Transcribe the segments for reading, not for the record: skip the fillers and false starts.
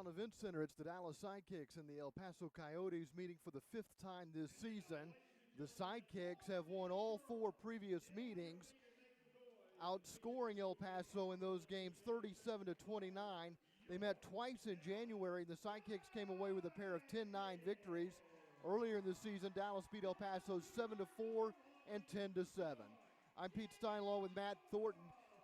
Allen Event Center. It's the Dallas Sidekicks and the El Paso Coyotes meeting for the 5th time this season. The Sidekicks have won all 4 previous meetings, outscoring El Paso in those games 37-29. They met twice in January. The Sidekicks came away with a pair of 10-9 victories. Earlier in the season, Dallas beat El Paso 7-4 and 10-7. I'm Pete Steinlaw with Matt Thornton.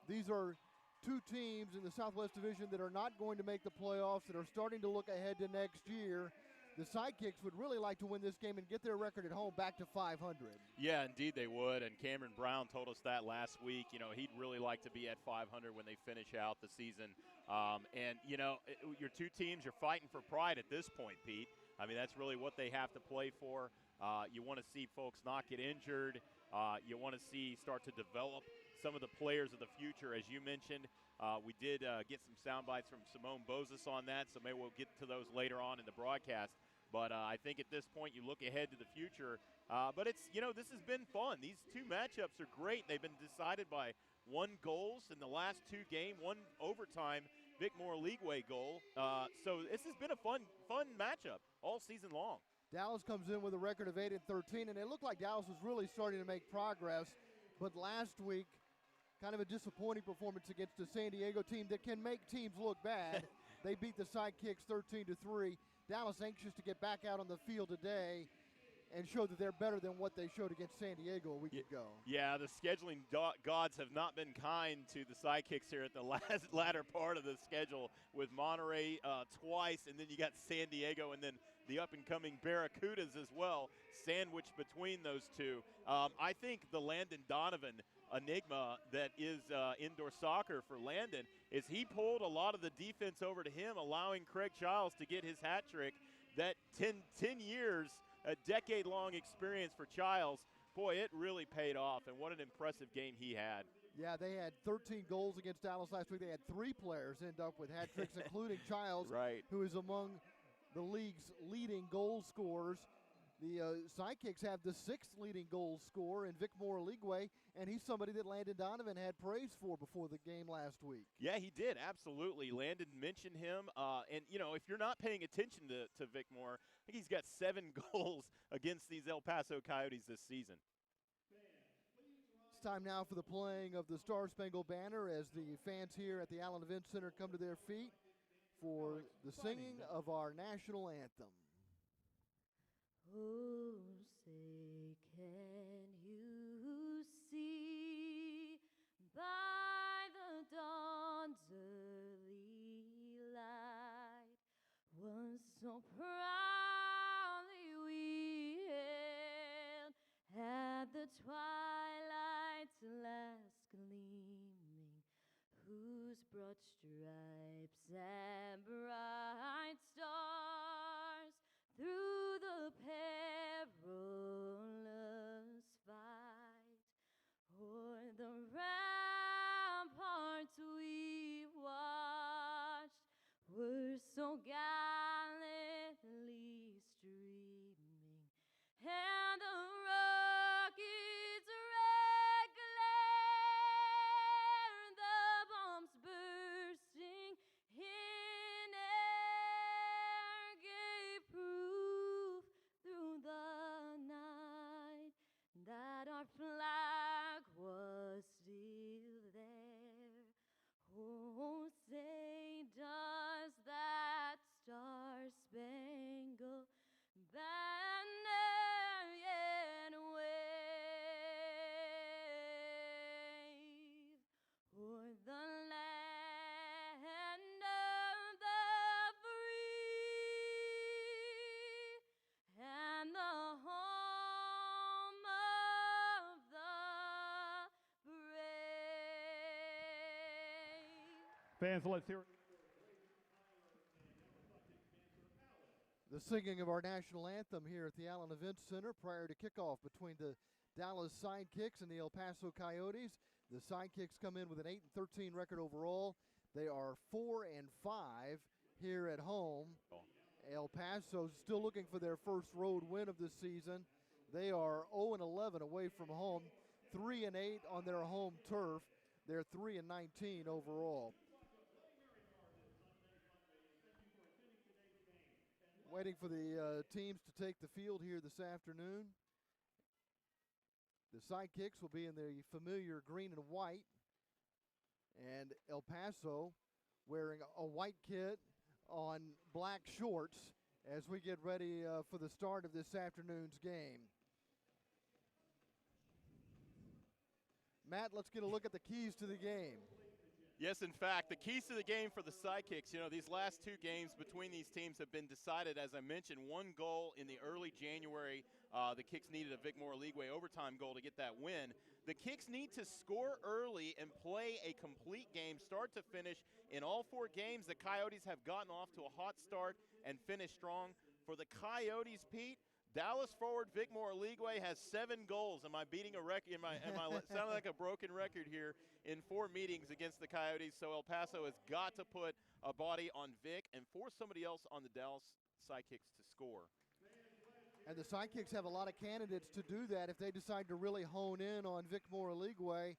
These are 2 teams in the Southwest Division that are not going to make the playoffs, that are starting to look ahead to next year. The Sidekicks would really like to win this game and get their record at home back to 500. Yeah, indeed they would, and Cameron Brown told us that last week. You know, he'd really like to be at 500 when they finish out the season. And, you know, your 2 teams, you're fighting for pride at this point, Pete. I mean, that's really what they have to play for. You want to see folks not get injured. You want to see start to develop some of the players of the future. As you mentioned, we did get some sound bites from Simone Bozes on that, so maybe we'll get to those later on in the broadcast. But I think at this point you look ahead to the future. But it's, you know, this has been fun. These 2 matchups are great. They've been decided by 1 goals in the last 2 games, 1 overtime Vic Moore-Leagueway goal. So this has been a fun matchup all season long. Dallas comes in with a record of 8-13, and it looked like Dallas was really starting to make progress. But last week, kind of a disappointing performance against a San Diego team that can make teams look bad. They beat the Sidekicks 13-3. Dallas anxious to get back out on the field today and show that they're better than what they showed against San Diego a week ago. Yeah, the scheduling gods have not been kind to the Sidekicks here at the latter part of the schedule with Monterey twice, and then you got San Diego and then the up-and-coming Barracudas as well, sandwiched between those 2. I think the Landon Donovan enigma that is indoor soccer for Landon is he pulled a lot of the defense over to him, allowing Craig Childs to get his hat trick. That 10 years, a decade-long experience for Childs, boy, it really paid off, and what an impressive game he had. Yeah, they had 13 goals against Dallas last week. They had 3 players end up with hat tricks, including Childs, right, who is among the league's leading goal scorers. The Sidekicks have the 6th leading goal scorer in Vic Moore-Leagueway, and he's somebody that Landon Donovan had praise for before the game last week. Yeah, he did, absolutely. Landon mentioned him, and, you know, if you're not paying attention to Vic Moore, I think he's got 7 goals against these El Paso Coyotes this season. It's time now for the playing of the Star-Spangled Banner as the fans here at the Allen Event Center come to their feet for the singing of our national anthem. Oh, say, can you see by the dawn's early light what so proudly we hailed at the twilight's last gleaming, whose broad stripes and bright stars through the perilous fight o'er the ramparts we watched were so gallantly streaming, and the rockets red glare, the bombs bursting in air gave proof through the night that our flag was still there. Oh, say, does that star-spangled banner yet wave o'er the land of the free and the home of the brave? Fans, let's hear it. The singing of our national anthem here at the Allen Event Center prior to kickoff between the Dallas Sidekicks and the El Paso Coyotes. The Sidekicks come in with an 8-13 record overall. They are 4-5 here at home. El Paso still looking for their first road win of the season. They are 0-11 away from home, 3-8 on their home turf. They're 3-19 overall. Waiting for the teams to take the field here this afternoon. The Sidekicks will be in the familiar green and white, and El Paso wearing a white kit on black shorts as we get ready for the start of this afternoon's game. Matt, let's get a look at the keys to the game. Yes, in fact, the keys to the game for the Sidekicks, these last two games between these teams have been decided, as I mentioned, one goal in the early January. The Kicks needed a Vic Moore Leagueway overtime goal to get that win. The Kicks need to score early and play a complete game, start to finish. In all four games, the Coyotes have gotten off to a hot start and finished strong. For the Coyotes, Pete, Dallas forward Vic Moore Leagueway has 7 goals. Am I beating a record? Am I sounding like a broken record here in 4 meetings against the Coyotes? So El Paso has got to put a body on Vic and force somebody else on the Dallas Sidekicks to score. And the Sidekicks have a lot of candidates to do that if they decide to really hone in on Vic Moore Leagueway.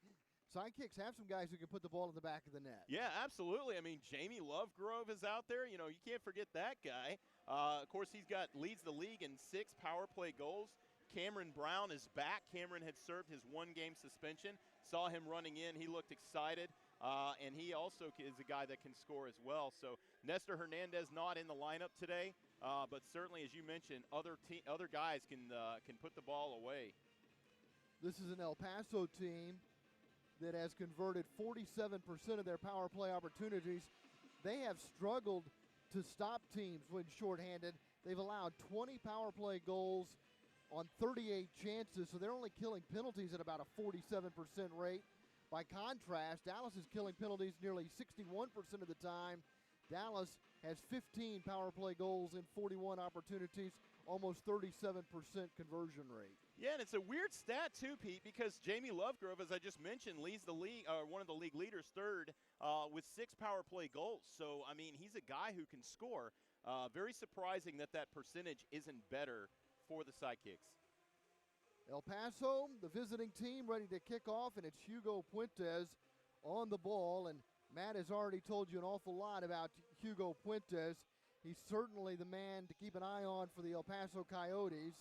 Sidekicks have some guys who can put the ball in the back of the net. Yeah, absolutely. I mean, Jamie Lovegrove is out there. You can't forget that guy. Of course, leads the league in 6 power play goals. Cameron Brown is back. Cameron had served his 1-game suspension. Saw him running in. He looked excited. And he also is a guy that can score as well. So Nestor Hernandez not in the lineup today, but certainly, as you mentioned, other guys can put the ball away. This is an El Paso team that has converted 47% of their power play opportunities. They have struggled to stop teams when shorthanded. They've allowed 20 power play goals on 38 chances, so they're only killing penalties at about a 47% rate. By contrast, Dallas is killing penalties nearly 61% of the time. Dallas has 15 power play goals in 41 opportunities, almost 37% conversion rate. Yeah, and it's a weird stat too, Pete, because Jamie Lovegrove, as I just mentioned, leads the league, one of the league leaders, third, with 6 power play goals. So, I mean, he's a guy who can score. Very surprising that percentage isn't better for the Sidekicks. El Paso, the visiting team, ready to kick off, and it's Hugo Puentes on the ball. And Matt has already told you an awful lot about Hugo Puentes. He's certainly the man to keep an eye on for the El Paso Coyotes.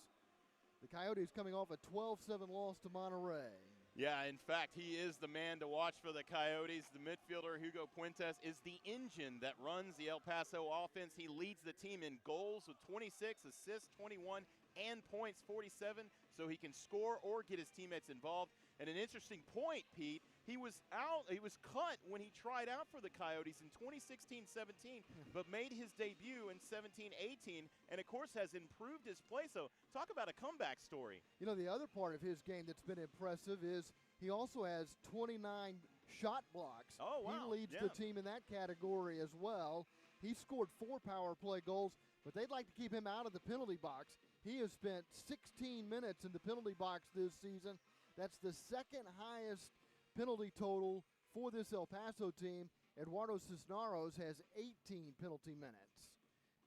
The Coyotes coming off a 12-7 loss to Monterey. Yeah, in fact, he is the man to watch for the Coyotes. The midfielder, Hugo Puentes, is the engine that runs the El Paso offense. He leads the team in goals with 26, assists 21, and points 47, so he can score or get his teammates involved. And an interesting point, Pete, he was cut when he tried out for the Coyotes in 2016-17, but made his debut in 17-18, and of course has improved his play. So talk about a comeback story. The other part of his game that's been impressive is he also has 29 shot blocks. Oh, wow. He leads the team in that category as well. He scored 4 power play goals, but they'd like to keep him out of the penalty box. He has spent 16 minutes in the penalty box this season. That's the second highest penalty total for this El Paso team. Eduardo Cisneros has 18 penalty minutes.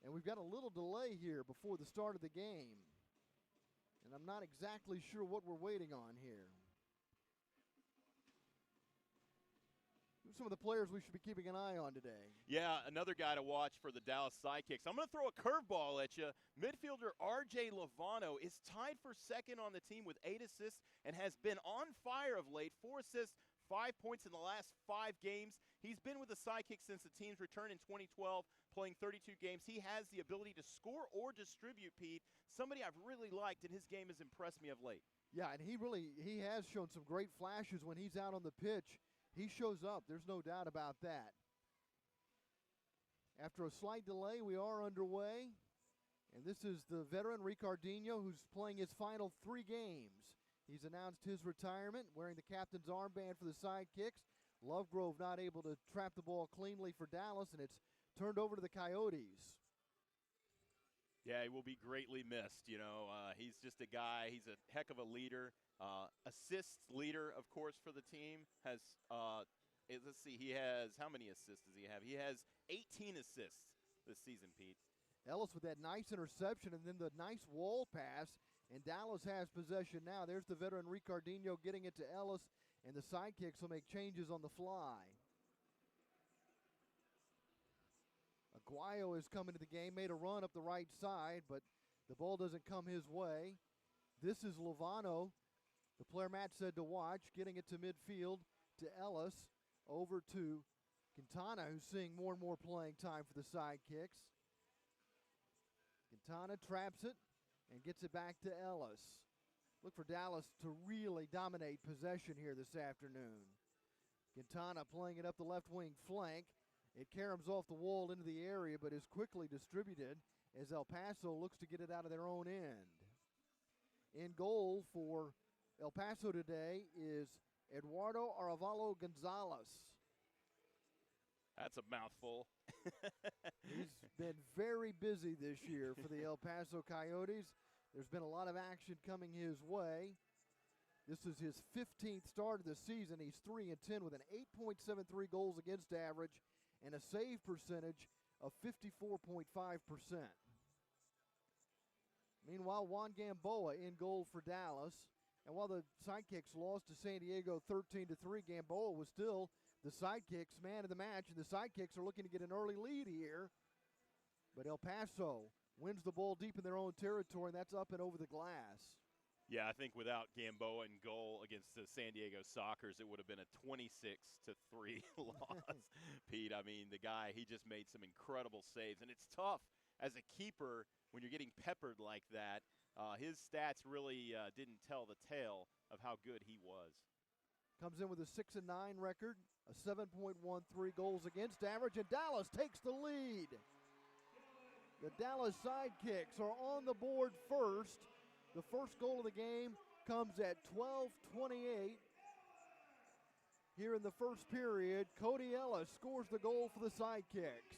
And we've got a little delay here before the start of the game. And I'm not exactly sure what we're waiting on here. Some of the players we should be keeping an eye on today. Yeah, another guy to watch for the Dallas Sidekicks. I'm going to throw a curveball at you. Midfielder R.J. Lovano is tied for second on the team with 8 assists and has been on fire of late. 4 assists, 5 points in the last 5 games. He's been with the Sidekicks since the team's return in 2012, playing 32 games. He has the ability to score or distribute, Pete. Somebody I've really liked, and his game has impressed me of late. Yeah, and he has shown some great flashes when he's out on the pitch. He shows up. There's no doubt about that. After a slight delay, we are underway. And this is the veteran Ricardinho, who's playing his final 3 games. He's announced his retirement, wearing the captain's armband for the Sidekicks. Lovegrove not able to trap the ball cleanly for Dallas, and it's turned over to the Coyotes. Yeah, he will be greatly missed. He's just a guy. He's a heck of a leader. Assists leader, of course, for the team. Let's see, he has, how many assists does he have? He has 18 assists this season, Pete. Ellis with that nice interception and then the nice wall pass, and Dallas has possession now. There's the veteran Ricardinho getting it to Ellis, and the Sidekicks will make changes on the fly. A Aguayo is coming to the game, made a run up the right side, but the ball doesn't come his way. This is Lovano, the player Matt said to watch, getting it to midfield to Ellis, over to Quintana, who's seeing more and more playing time for the Sidekicks. Quintana traps it and gets it back to Ellis. Look for Dallas to really dominate possession here this afternoon. Quintana playing it up the left wing flank. It caroms off the wall into the area, but is quickly distributed as El Paso looks to get it out of their own end. In goal for El Paso today is Eduardo Arevalo Gonzalez. That's a mouthful. He's been very busy this year for the El Paso Coyotes. There's been a lot of action coming his way. This is his 15th start of the season. He's 3-10 with an 8.73 goals against average and a save percentage of 54.5%. Meanwhile, Juan Gamboa in goal for Dallas. And while the Sidekicks lost to San Diego 13-3, Gamboa was still the Sidekicks man of the match, and the Sidekicks are looking to get an early lead here. But El Paso wins the ball deep in their own territory, and that's up and over the glass. Yeah, I think without Gamboa in goal against the San Diego Sockers, it would have been a 26-3 loss. Pete, I mean, the guy, he just made some incredible saves. And it's tough as a keeper when you're getting peppered like that. His stats really didn't tell the tale of how good he was. Comes in with a 6-9 record, a 7.13 goals against average, and Dallas takes the lead. The Dallas Sidekicks are on the board first. The first goal of the game comes at 12:28. Here in the first period, Cody Ellis scores the goal for the Sidekicks.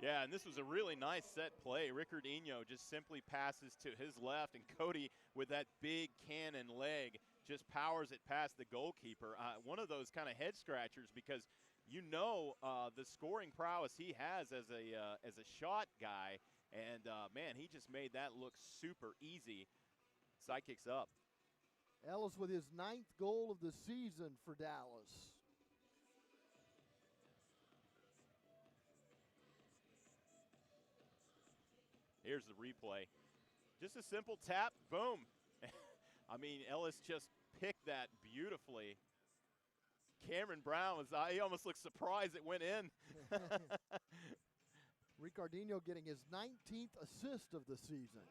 Yeah, and this was a really nice set play. Ricardinho just simply passes to his left, and Cody, with that big cannon leg, just powers it past the goalkeeper. One of those kind of head scratchers, because you know the scoring prowess he has as a shot guy, and man, he just made that look super easy. Sidekicks up. Ellis with his 9th goal of the season for Dallas. Here's the replay. Just a simple tap, boom. I mean, Ellis just picked that beautifully. Cameron Brown he almost looked surprised it went in. Ricardinho getting his 19th assist of the season.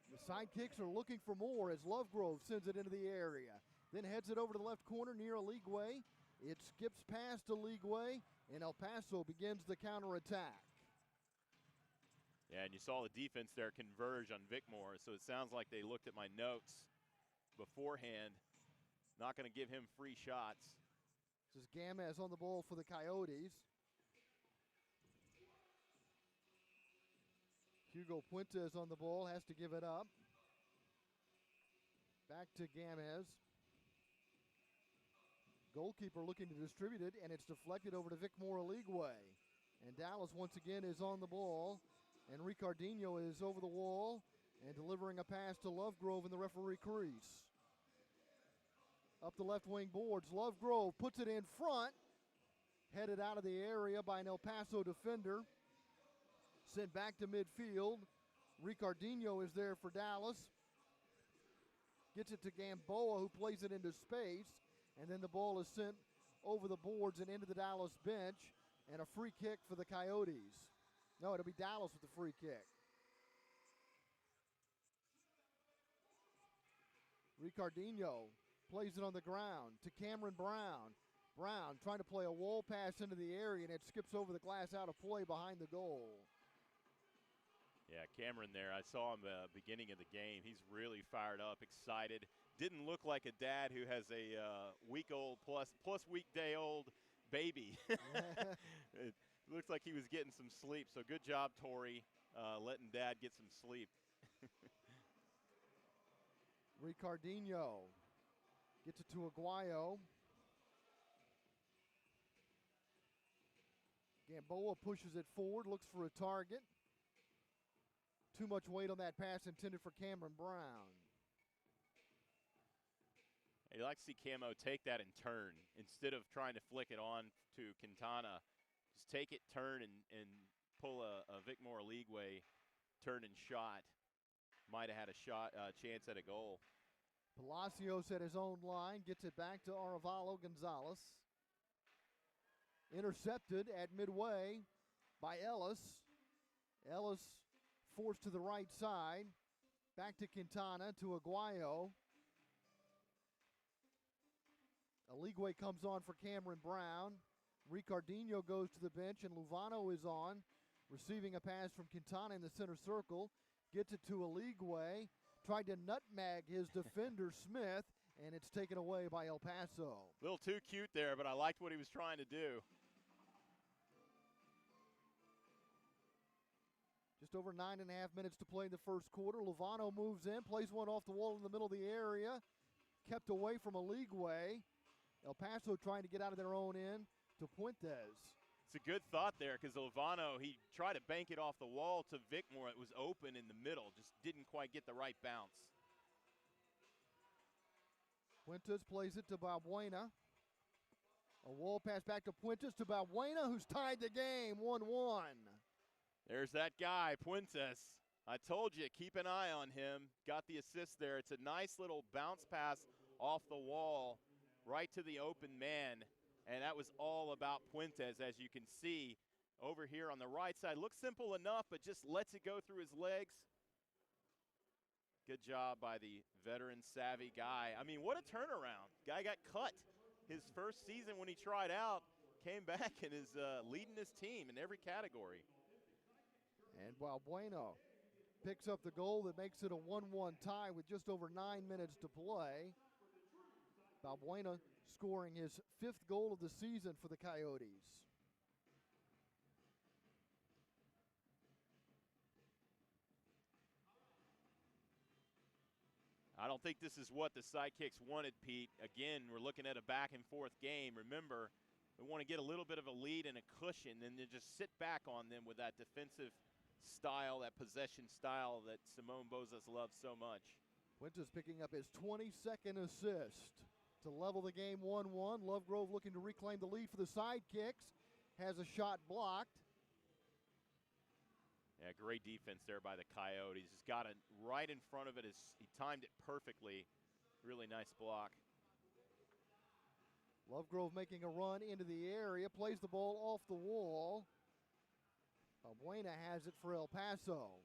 And the Sidekicks are looking for more as Lovegrove sends it into the area. Then heads it over to the left corner near Aligwe. It skips past Aligwe, and El Paso begins the counterattack. Yeah, and you saw the defense there converge on Vickmore, so it sounds like they looked at my notes beforehand. Not going to give him free shots. This is Gamez on the ball for the Coyotes. Hugo Puentes on the ball, has to give it up. Back to Gamez. Goalkeeper looking to distribute it, and it's deflected over to Vickmore Aligwe. And Dallas once again is on the ball, and Ricardinho is over the wall and delivering a pass to Lovegrove in the referee crease. Up the left wing boards, Lovegrove puts it in front, headed out of the area by an El Paso defender. Sent back to midfield. Ricardinho is there for Dallas. Gets it to Gamboa, who plays it into space. And then the ball is sent over the boards and into the Dallas bench. And a free kick for the Coyotes. No, it'll be Dallas with the free kick. Ricardinho plays it on the ground to Cameron Brown. Brown trying to play a wall pass into the area, and it skips over the glass out of play behind the goal. Yeah, Cameron there, I saw him beginning of the game. He's really fired up, excited. Didn't look like a dad who has a week-old plus weekday-old baby. It looks like he was getting some sleep, so good job, Torrey, letting dad get some sleep. Ricardinho gets it to Aguayo. Gamboa pushes it forward, looks for a target. Too much weight on that pass intended for Cameron Brown. I'd like to see Camo take that and turn instead of trying to flick it on to Quintana. Just take it, turn, and pull a Vic Moore Leagueway turn and shot. Might have had a chance at a goal. Palacios at his own line, gets it back to Arevalo Gonzalez. Intercepted at midway by Ellis. Ellis forced to the right side. Back to Quintana, to Aguayo. Aligwe comes on for Cameron Brown. Ricardinho goes to the bench, and Luvano is on, receiving a pass from Quintana in the center circle. Gets it to Aligwe. Tried to nutmeg his defender, Smith, and it's taken away by El Paso. A little too cute there, but I liked what he was trying to do. Just over 9.5 minutes to play in the first quarter. Luvano moves in, plays one off the wall in the middle of the area. Kept away from Aligwe. El Paso trying to get out of their own end to Puentes. It's a good thought there because Luvano, he tried to bank it off the wall to Vicmore. It was open in the middle, just didn't quite get the right bounce. Puentes plays it to Balbuena. A wall pass back to Puentes to Balbuena, who's tied the game 1-1. There's that guy, Puentes. I told you, keep an eye on him. Got the assist there. It's a nice little bounce pass off the wall right to the open man. And that was all about Puentes, as you can see over here on the right side. Looks simple enough, but just lets it go through his legs. Good job by the veteran savvy guy. I mean, what a turnaround. Guy got cut his first season when he tried out, came back and is leading his team in every category. And Balbuena picks up the goal that makes it a 1-1 tie with just over 9 minutes to play. Balbuena scoring his 5th goal of the season for the Coyotes. I don't think this is what the Sidekicks wanted, Pete. Again, we're looking at a back-and-forth game. Remember, we want to get a little bit of a lead and a cushion, and then just sit back on them with that defensive style, that possession style that Simone Bozas loves so much. Puentes picking up his 22nd assist to level the game 1-1. Lovegrove looking to reclaim the lead for the Sidekicks. Has a shot blocked. Yeah, great defense there by the Coyotes. He's got it right in front of it. He timed it perfectly. Really nice block. Lovegrove making a run into the area. Plays the ball off the wall. Balbuena has it for El Paso.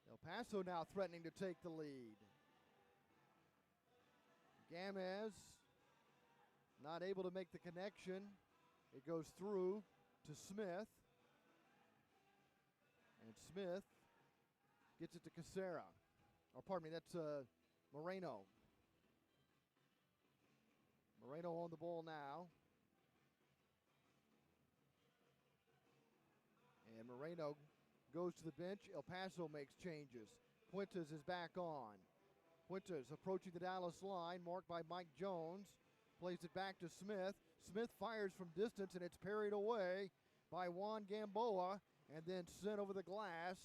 El Paso now threatening to take the lead. Gamez not able to make the connection. It goes through to Smith. And Smith gets it to Casera. Or pardon me, that's Moreno. Moreno on the ball now. And Moreno goes to the bench. El Paso makes changes. Puentes is back on. Puentes approaching the Dallas line, marked by Mike Jones. Plays it back to Smith. Smith fires from distance, and it's parried away by Juan Gamboa and then sent over the glass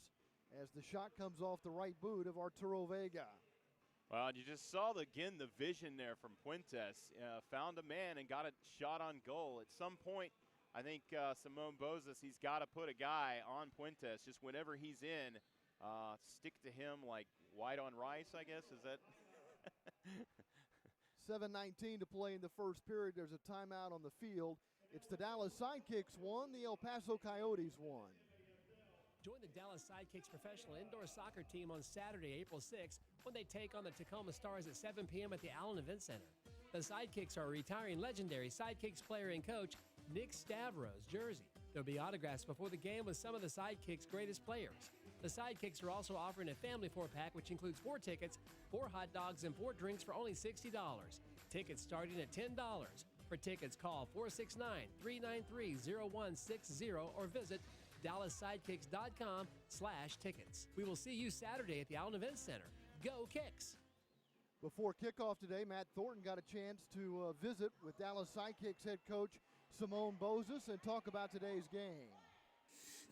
as the shot comes off the right boot of Arturo Vega. Well, you just saw, again, the vision there from Puentes. Found a man and got a shot on goal. At some point, I think Simone Bozas, he's got to put a guy on Puentes. Just whenever he's in, stick to him like white on rice, I guess. Is that? 7:19 to play in the first period. There's a timeout on the field. It's the Dallas Sidekicks 1, the El Paso Coyotes 1. Join the Dallas Sidekicks professional indoor soccer team on Saturday, April 6th, when they take on the Tacoma Stars at 7 p.m. at the Allen Event Center. The Sidekicks are retiring legendary Sidekicks player and coach Nick Stavros' jersey. There'll be autographs before the game with some of the Sidekicks' greatest players. The Sidekicks are also offering a family 4-pack, which includes 4 tickets, 4 hot dogs, and 4 drinks for only $60. Tickets starting at $10. For tickets, call 469-393-0160 or visit DallasSidekicks.com/tickets. We will see you Saturday at the Allen Event Center. Go Kicks! Before kickoff today, Matt Thornton got a chance to visit with Dallas Sidekicks head coach Simone Bozas and talk about today's game.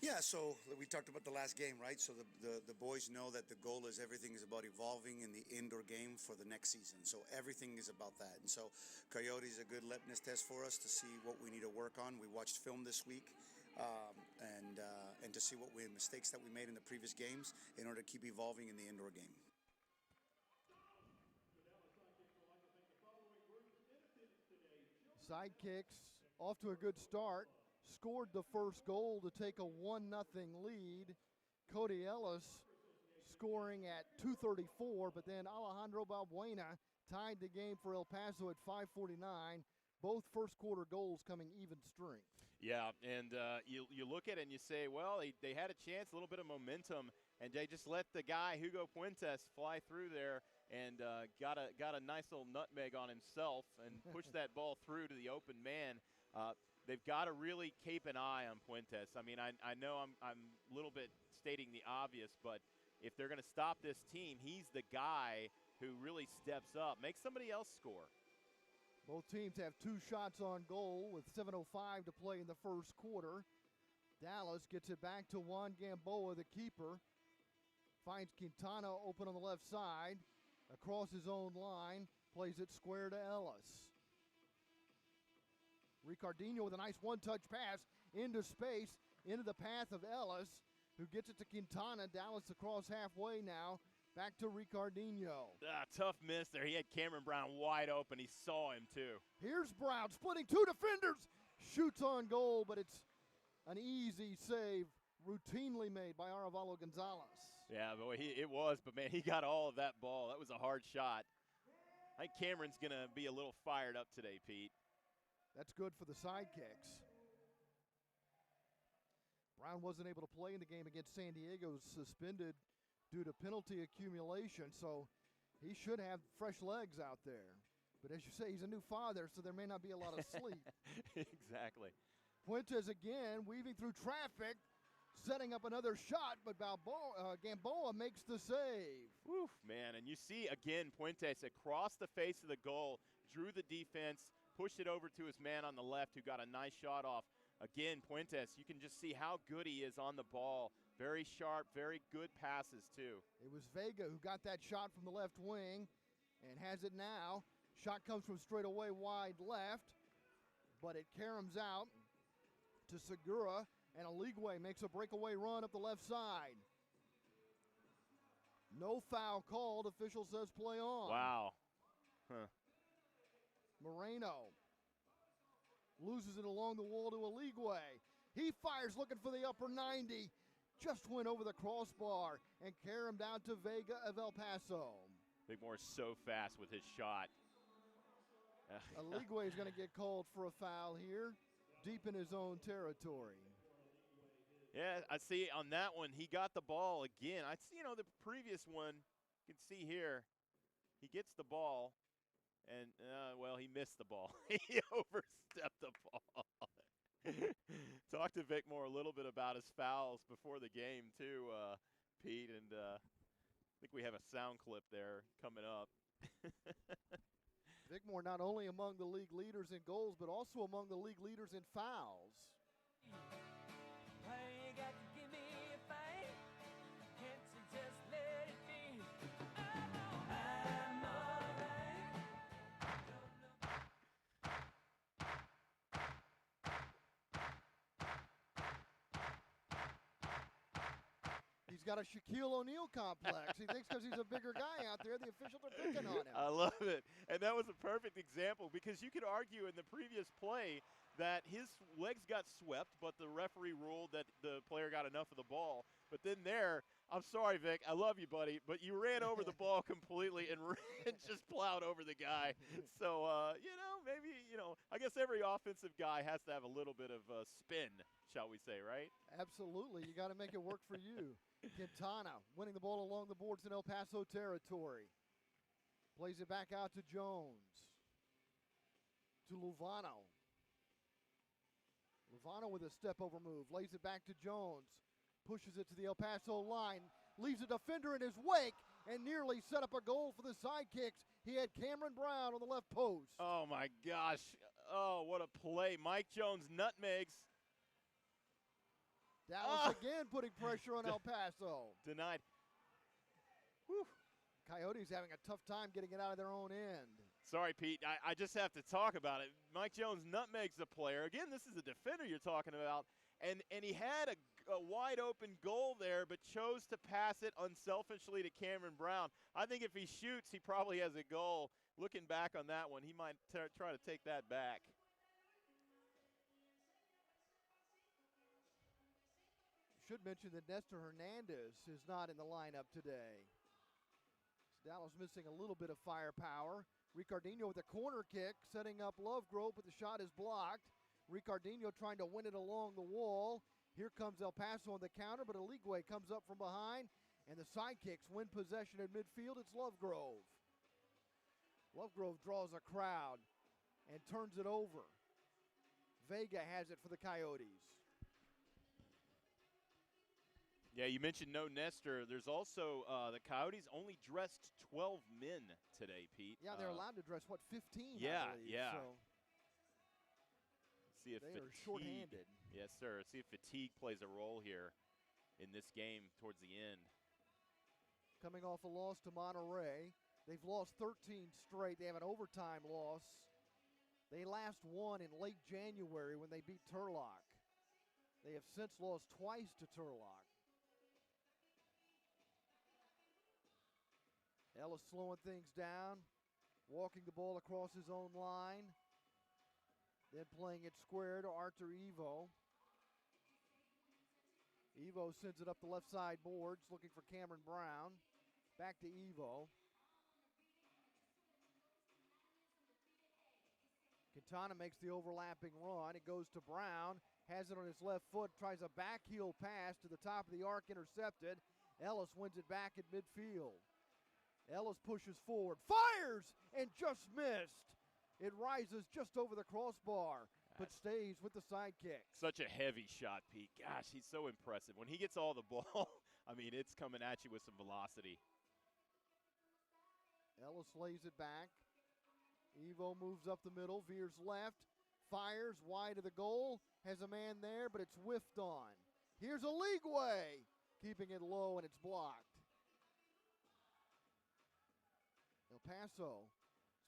Yeah, so we talked about the last game, right? So the boys know that the goal is everything is about evolving in the indoor game for the next season. So everything is about that. And so Coyotes is a good litmus test for us to see what we need to work on. We watched film this week and to see what mistakes that we made in the previous games in order to keep evolving in the indoor game. Sidekicks off to a good start. Scored the first goal to take a 1-0 lead. Cody Ellis scoring at 2:34, but then Alejandro Balbuena tied the game for El Paso at 5:49. Both first quarter goals coming even strength. Yeah, and you look at it and you say, well, they had a chance, a little bit of momentum, and they just let the guy, Hugo Puentes, fly through there and got a nice little nutmeg on himself and pushed that ball through to the open man. They've got to really keep an eye on Puentes. I mean, I know I'm a little bit stating the obvious, but if they're going to stop this team, he's the guy who really steps up. Make somebody else score. Both teams have 2 shots on goal with 7:05 to play in the first quarter. Dallas gets it back to Juan Gamboa, the keeper. Finds Quintana open on the left side. Across his own line, plays it square to Ellis. Ricardinho with a nice one-touch pass into space, into the path of Ellis, who gets it to Quintana. Dallas across halfway now. Back to Ricardinho. Tough miss there. He had Cameron Brown wide open. He saw him, too. Here's Brown splitting 2 defenders. Shoots on goal, but it's an easy save routinely made by Arevalo Gonzalez. Yeah, boy, it was, but, man, he got all of that ball. That was a hard shot. I think Cameron's going to be a little fired up today, Pete. That's good for the Sidekicks. Brown wasn't able to play in the game against San Diego, suspended due to penalty accumulation, so he should have fresh legs out there. But as you say, he's a new father, so there may not be a lot of sleep. Exactly. Puentes again, weaving through traffic, setting up another shot, but Gamboa makes the save. Woof, man, and you see, again, Puentes across the face of the goal, drew the defense, pushed it over to his man on the left who got a nice shot off. Again, Puentes, you can just see how good he is on the ball. Very sharp, very good passes, too. It was Vega who got that shot from the left wing and has it now. Shot comes from straight away wide left, but it caroms out to Segura, and Aligwe makes a breakaway run up the left side. No foul called. Official says play on. Wow. Huh. Moreno loses it along the wall to Aligwe. He fires looking for the upper 90. Just went over the crossbar and caromed out to Vega of El Paso. Big Moore is so fast with his shot. Aligwe is going to get called for a foul here, deep in his own territory. Yeah, I see on that one, he got the ball again. I see, the previous one, you can see here, he gets the ball, and, he missed the ball. He overstepped the ball. Talk to Vic Moore a little bit about his fouls before the game, too, Pete, and I think we have a sound clip there coming up. Vic Moore not only among the league leaders in goals, but also among the league leaders in fouls. He's got a Shaquille O'Neal complex. He thinks because he's a bigger guy out there, the officials are picking on him. I love it. And that was a perfect example because you could argue in the previous play that his legs got swept, but the referee ruled that the player got enough of the ball. But then there, I'm sorry, Vic, I love you, buddy, but you ran over the ball completely and just plowed over the guy. So, maybe, I guess every offensive guy has to have a little bit of spin, shall we say, right? Absolutely. You got to make it work for you. Quintana winning the ball along the boards in El Paso territory. Plays it back out to Jones. To Luvano. Luvano with a step-over move. Lays it back to Jones. Pushes it to the El Paso line. Leaves a defender in his wake and nearly set up a goal for the Sidekicks. He had Cameron Brown on the left post. Oh, my gosh. Oh, what a play. Mike Jones nutmegs. Dallas again putting pressure on El Paso. Denied. Whew. Coyotes having a tough time getting it out of their own end. Sorry, Pete. I just have to talk about it. Mike Jones nutmegs the player. Again, this is a defender you're talking about. And he had a wide open goal there, but chose to pass it unselfishly to Cameron Brown. I think if he shoots, he probably has a goal. Looking back on that one, he might try to take that back. Should mention that Nestor Hernandez is not in the lineup today. Dallas missing a little bit of firepower. Ricardinho with a corner kick, setting up Lovegrove, but the shot is blocked. Ricardinho trying to win it along the wall. Here comes El Paso on the counter, but Eligwe comes up from behind, and the Sidekicks win possession at midfield. It's Lovegrove. Lovegrove draws a crowd and turns it over. Vega has it for the Coyotes. Yeah, you mentioned no Nestor. There's also the Coyotes only dressed 12 men today, Pete. Yeah, they're allowed to dress, 15? Yeah, I believe. yeah. So see if they are fatigue, shorthanded. Yes, sir. See if fatigue plays a role here in this game towards the end. Coming off a loss to Monterey. They've lost 13 straight. They have an overtime loss. They last won in late January when they beat Turlock. They have since lost twice to Turlock. Ellis slowing things down, walking the ball across his own line, then playing it square to Arthur Evo. Evo sends it up the left side boards, looking for Cameron Brown. Back to Evo. Quintana makes the overlapping run. It goes to Brown, has it on his left foot, tries a back heel pass to the top of the arc, intercepted. Ellis wins it back at midfield. Ellis pushes forward, fires, and just missed. It rises just over the crossbar, but stays with the Sidekick. Such a heavy shot, Pete. Gosh, he's so impressive. When he gets all the ball, I mean, it's coming at you with some velocity. Ellis lays it back. Evo moves up the middle, veers left, fires wide of the goal, has a man there, but it's whiffed on. Here's Eligwe, keeping it low, and it's blocked. El Paso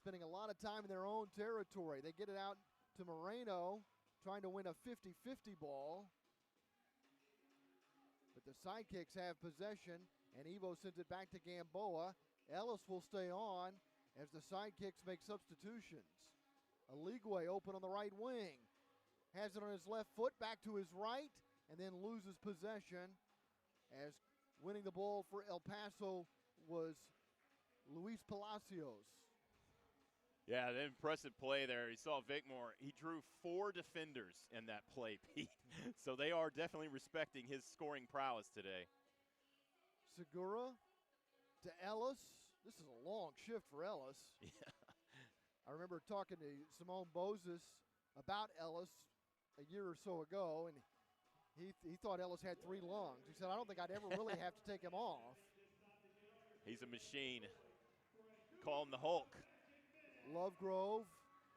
spending a lot of time in their own territory. They get it out to Moreno, trying to win a 50-50 ball. But the Sidekicks have possession, and Evo sends it back to Gamboa. Ellis will stay on as the Sidekicks make substitutions. Eligwe open on the right wing. Has it on his left foot, back to his right, and then loses possession as winning the ball for El Paso was Luis Palacios. Yeah, the impressive play there. You saw Vicmore. He drew 4 defenders in that play, Pete. So they are definitely respecting his scoring prowess today. Segura to Ellis. This is a long shift for Ellis. Yeah. I remember talking to Simone Bozes about Ellis a year or so ago, and he thought Ellis had 3 lungs. He said, I don't think I'd ever really have to take him off. He's a machine. Call him the Hulk. Lovegrove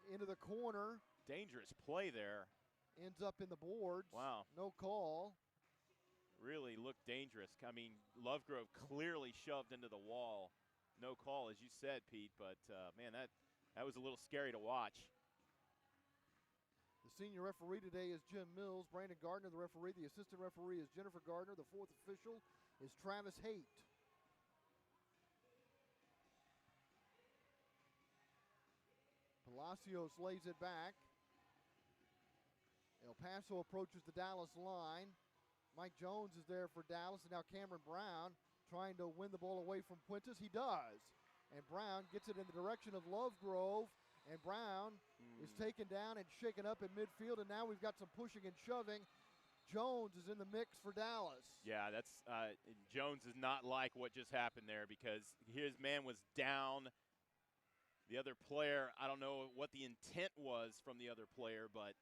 into the corner. Dangerous play there. Ends up in the boards. Wow. No call. Really looked dangerous. I mean, Lovegrove clearly shoved into the wall. No call, as you said, Pete, but, man, that was a little scary to watch. The senior referee today is Jim Mills. Brandon Gardner, the referee. The assistant referee is Jennifer Gardner. The 4th official is Travis Haight. Palacios lays it back. El Paso approaches the Dallas line. Mike Jones is there for Dallas, and now Cameron Brown trying to win the ball away from Puentes. He does. And Brown gets it in the direction of Lovegrove, and Brown is taken down and shaken up in midfield, and now we've got some pushing and shoving. Jones is in the mix for Dallas. Yeah, that's Jones does not like what just happened there because his man was down. The other player, I don't know what the intent was from the other player, but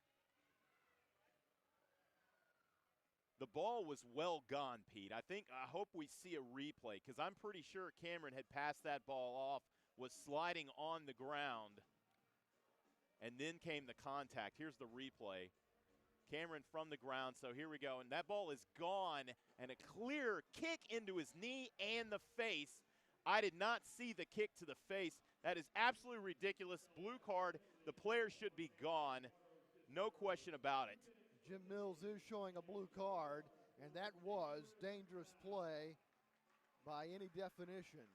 the ball was well gone, Pete. I hope we see a replay because I'm pretty sure Cameron had passed that ball off, was sliding on the ground, and then came the contact. Here's the replay. Cameron from the ground, so here we go. And that ball is gone, and a clear kick into his knee and the face. I did not see the kick to the face. That is absolutely ridiculous. Blue card. The player should be gone. No question about it. Jim Mills is showing a blue card, and that was dangerous play by any definition.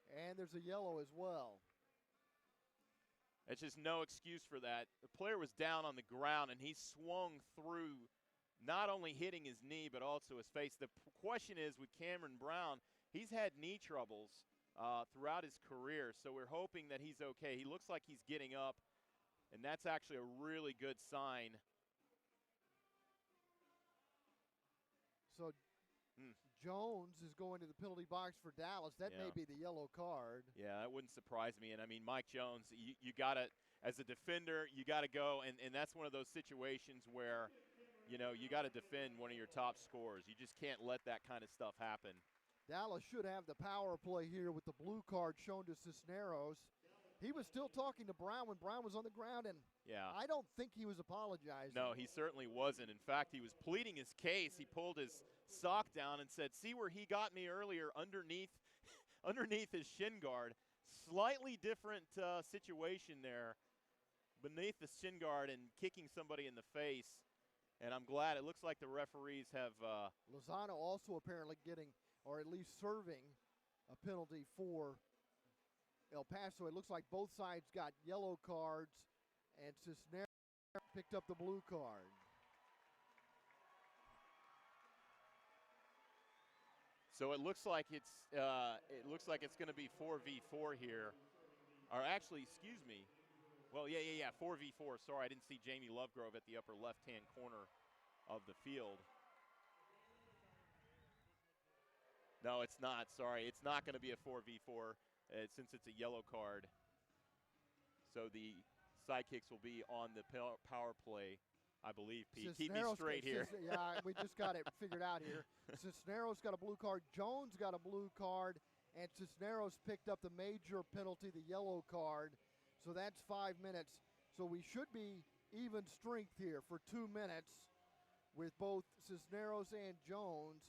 And there's a yellow as well. It's just no excuse for that. The player was down on the ground, and he swung through, not only hitting his knee, but also his face. The question is, with Cameron Brown, he's had knee troubles throughout his career, so we're hoping that he's okay. He looks like he's getting up, and that's actually a really good sign. So Jones is going to the penalty box for Dallas. That may be the yellow card. Yeah, that wouldn't surprise me. And, I mean, Mike Jones, you got to, as a defender, you got to go. And that's one of those situations where, you know, you got to defend one of your top scorers. You just can't let that kind of stuff happen. Dallas should have the power play here with the blue card shown to Cisneros. He was still talking to Brown when Brown was on the ground, and I don't think he was apologizing. No, he certainly wasn't. In fact, he was pleading his case. He pulled his sock down and said, see where he got me earlier underneath his shin guard. Slightly different situation there beneath the shin guard and kicking somebody in the face. And I'm glad. It looks like the referees have Lozano also apparently getting, or at least serving, a penalty for El Paso. It looks like both sides got yellow cards, and Cisneros picked up the blue card. So it looks like it's going to be 4v4 here, or actually, excuse me. Well, yeah, 4v4. Sorry, I didn't see Jamie Lovegrove at the upper left-hand corner of the field. No, it's not. Sorry, it's not going to be a 4v4 since it's a yellow card. So the Sidekicks will be on the power play, I believe, Pete. Keep me straight here. Yeah, we just got it figured out here. Cisneros got a blue card. Jones got a blue card. And Cisneros picked up the major penalty, the yellow card. So that's 5 minutes. So we should be even strength here for 2 minutes with both Cisneros and Jones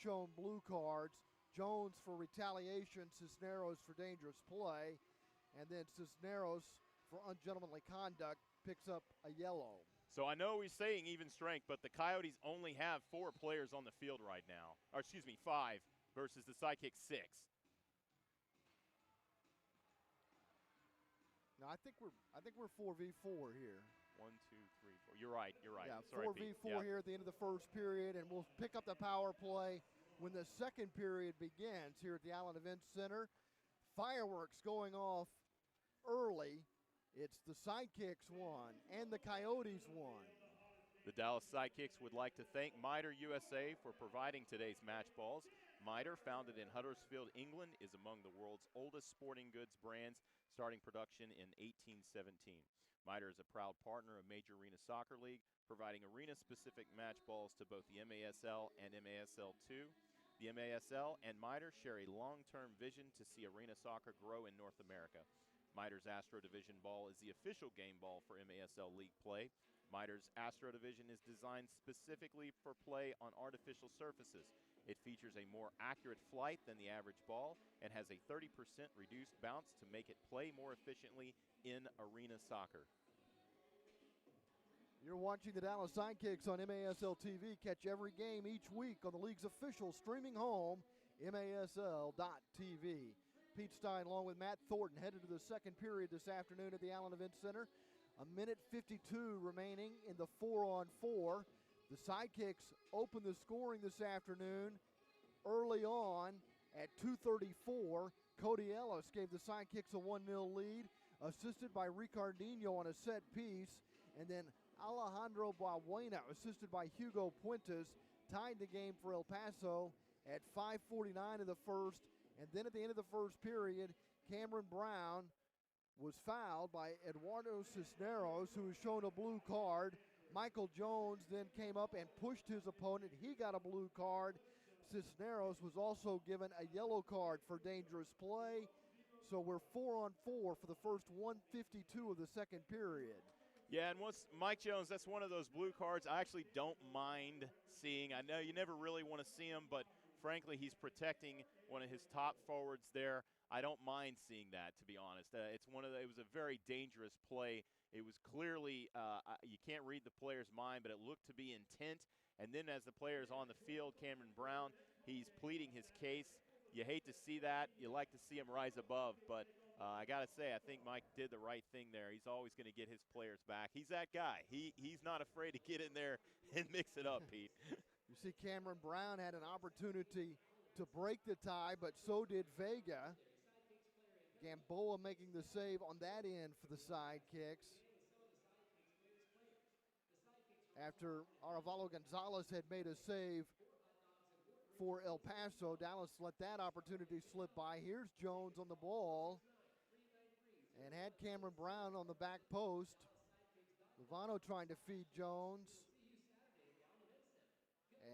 shown blue cards. Jones for retaliation, Cisneros for dangerous play. And then Cisneros for ungentlemanly conduct picks up a yellow. So I know he's saying even strength, but the Coyotes only have 4 players on the field right now. Or excuse me, 5 versus the Sidekicks 6. No, I think we're 4v4 here. 1, 2, 3, 4. You're right. Yeah, Sorry, 4v4 here at the end of the first period, and we'll pick up the power play when the second period begins here at the Allen Events Center. Fireworks going off early. It's the Sidekicks won and the Coyotes won. The Dallas Sidekicks would like to thank Miter USA for providing today's match balls. Miter, founded in Huddersfield, England, is among the world's oldest sporting goods brands, starting production in 1817. Miter is a proud partner of Major Arena Soccer League, providing arena-specific match balls to both the MASL and MASL2. The MASL and Miter share a long-term vision to see arena soccer grow in North America. Miter's Astro Division ball is the official game ball for MASL League play. Miter's Astro Division is designed specifically for play on artificial surfaces. It features a more accurate flight than the average ball and has a 30% reduced bounce to make it play more efficiently in arena soccer. You're watching the Dallas Sidekicks on MASL TV. Catch every game each week on the league's official streaming home, MASL.TV. Pete Stein along with Matt Thornton headed to the second period this afternoon at the Allen Events Center. 1:52 remaining in the 4-on-4. The Sidekicks open the scoring this afternoon early on at 2:34. Cody Ellis gave the Sidekicks a 1-0 lead, assisted by Ricardinho on a set piece, and then Alejandro Balbuena, assisted by Hugo Puentes, tied the game for El Paso at 5:49 of the first. And then at the end of the first period, Cameron Brown was fouled by Eduardo Cisneros, who was shown a blue card. Michael Jones then came up and pushed his opponent. He got a blue card. Cisneros was also given a yellow card for dangerous play. So we're 4-on-4 for the first 1:52 of the second period. Yeah, and what's Mike Jones, that's one of those blue cards I actually don't mind seeing. I know you never really want to see him, but frankly, he's protecting one of his top forwards there. I don't mind seeing that, to be honest. It was a very dangerous play. It was clearly you can't read the player's mind, but it looked to be intent. And then as the player's on the field, Cameron Brown, he's pleading his case. You hate to see that. You like to see him rise above, but I got to say, I think Mike did the right thing there. He's always going to get his players back. He's that guy. He's not afraid to get in there and mix it up, Pete. You see Cameron Brown had an opportunity to break the tie, but so did Vega. Gamboa making the save on that end for the Sidekicks. After Arevalo Gonzalez had made a save for El Paso, Dallas let that opportunity slip by. Here's Jones on the ball and had Cameron Brown on the back post. Lovano trying to feed Jones.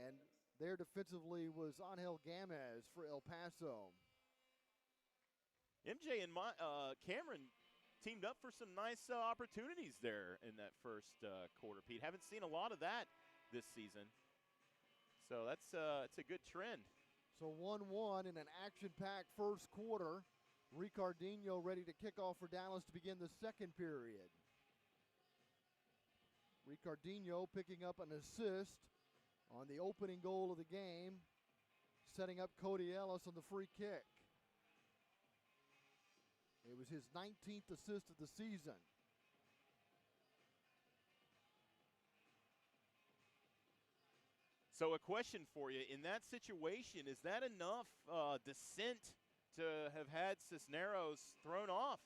And there defensively was Angel Gamez for El Paso. MJ and Cameron teamed up for some nice opportunities there in that first quarter, Pete. Haven't seen a lot of that this season. So it's a good trend. So 1-1 in an action-packed first quarter. Ricardinho ready to kick off for Dallas to begin the second period. Ricardinho picking up an assist on the opening goal of the game, setting up Cody Ellis on the free kick. It was his 19th assist of the season. So a question for you. In that situation, is that enough dissent to have had Cisneros thrown off?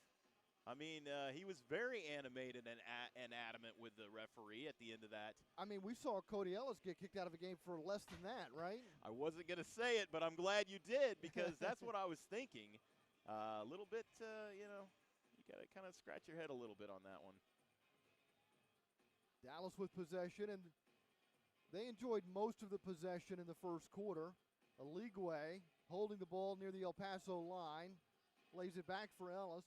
I mean, he was very animated and adamant with the referee at the end of that. I mean, we saw Cody Ellis get kicked out of a game for less than that, right? I wasn't going to say it, but I'm glad you did because that's what I was thinking. A little bit, you got to kind of scratch your head a little bit on that one. Dallas with possession, and they enjoyed most of the possession in the first quarter. Aligwe holding the ball near the El Paso line, lays it back for Ellis.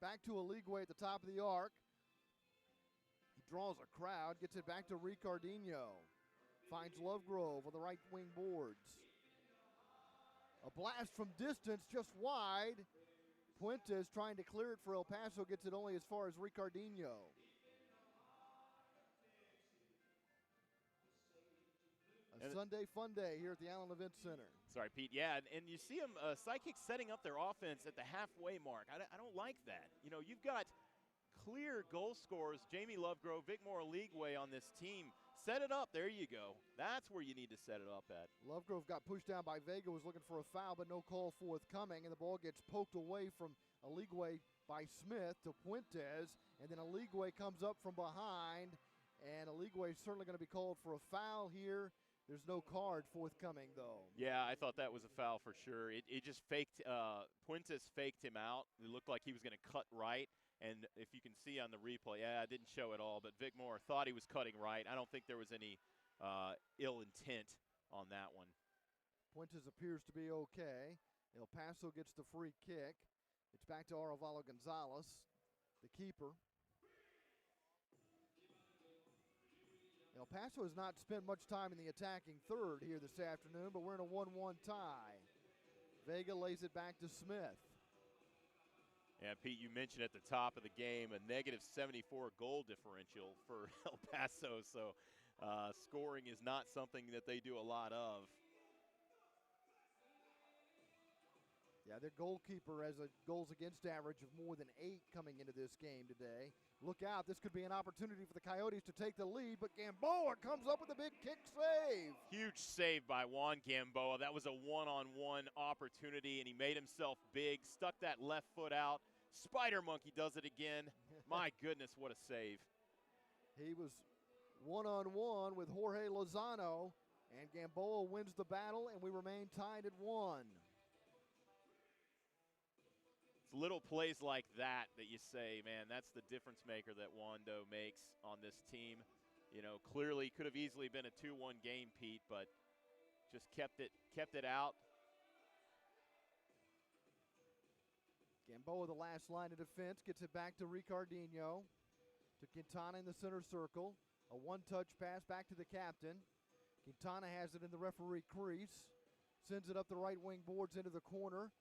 Back to Aligwe at the top of the arc. He draws a crowd, gets it back to Ricardinho. Finds Lovegrove on the right wing boards. A blast from distance, just wide. Puentes trying to clear it for El Paso, gets it only as far as Ricardinho. A Sunday fun day here at the Allen Event Center. Sorry, Pete. Yeah, and you see them, Sidekicks setting up their offense at the halfway mark. I don't like that. You know, you've got clear goal scorers, Jamie Lovegrove, Vicmore Aligwe on this team. Set it up. There you go. That's where you need to set it up at. Lovegrove got pushed down by Vega, was looking for a foul, but no call forthcoming, and the ball gets poked away from Aligwe by Smith to Puentes, and then Aligwe comes up from behind, and Aligwe is certainly going to be called for a foul here. There's no card forthcoming, though. Yeah, I thought that was a foul for sure. It just faked, Puentes faked him out. It looked like he was going to cut right. And if you can see on the replay, I didn't show it all, but Vicmore thought he was cutting right. I don't think there was any ill intent on that one. Puentes appears to be okay. El Paso gets the free kick. It's back to Arevalo Gonzalez, the keeper. El Paso has not spent much time in the attacking third here this afternoon, but we're in a 1-1 tie. Vega lays it back to Smith. Yeah, Pete, you mentioned at the top of the game a negative 74 goal differential for El Paso, so scoring is not something that they do a lot of. Yeah, their goalkeeper has a goals against average of more than 8 coming into this game today. Look out, this could be an opportunity for the Coyotes to take the lead, but Gamboa comes up with a big kick save. Huge save by Juan Gamboa. That was a one-on-one opportunity, and he made himself big, stuck that left foot out. Spider Monkey does it again. My goodness, what a save. He was one-on-one with Jorge Lozano, and Gamboa wins the battle, and we remain tied at 1. Little plays like that you say, man, that's the difference maker that Wando makes on this team. You know, clearly could have easily been a 2-1 game, Pete, but just kept it out. Gamboa, the last line of defense, gets it back to Ricardinho. to Quintana in the center circle. A one-touch pass back to the captain. Quintana has it in the referee crease. Sends it up the right wing boards into the corner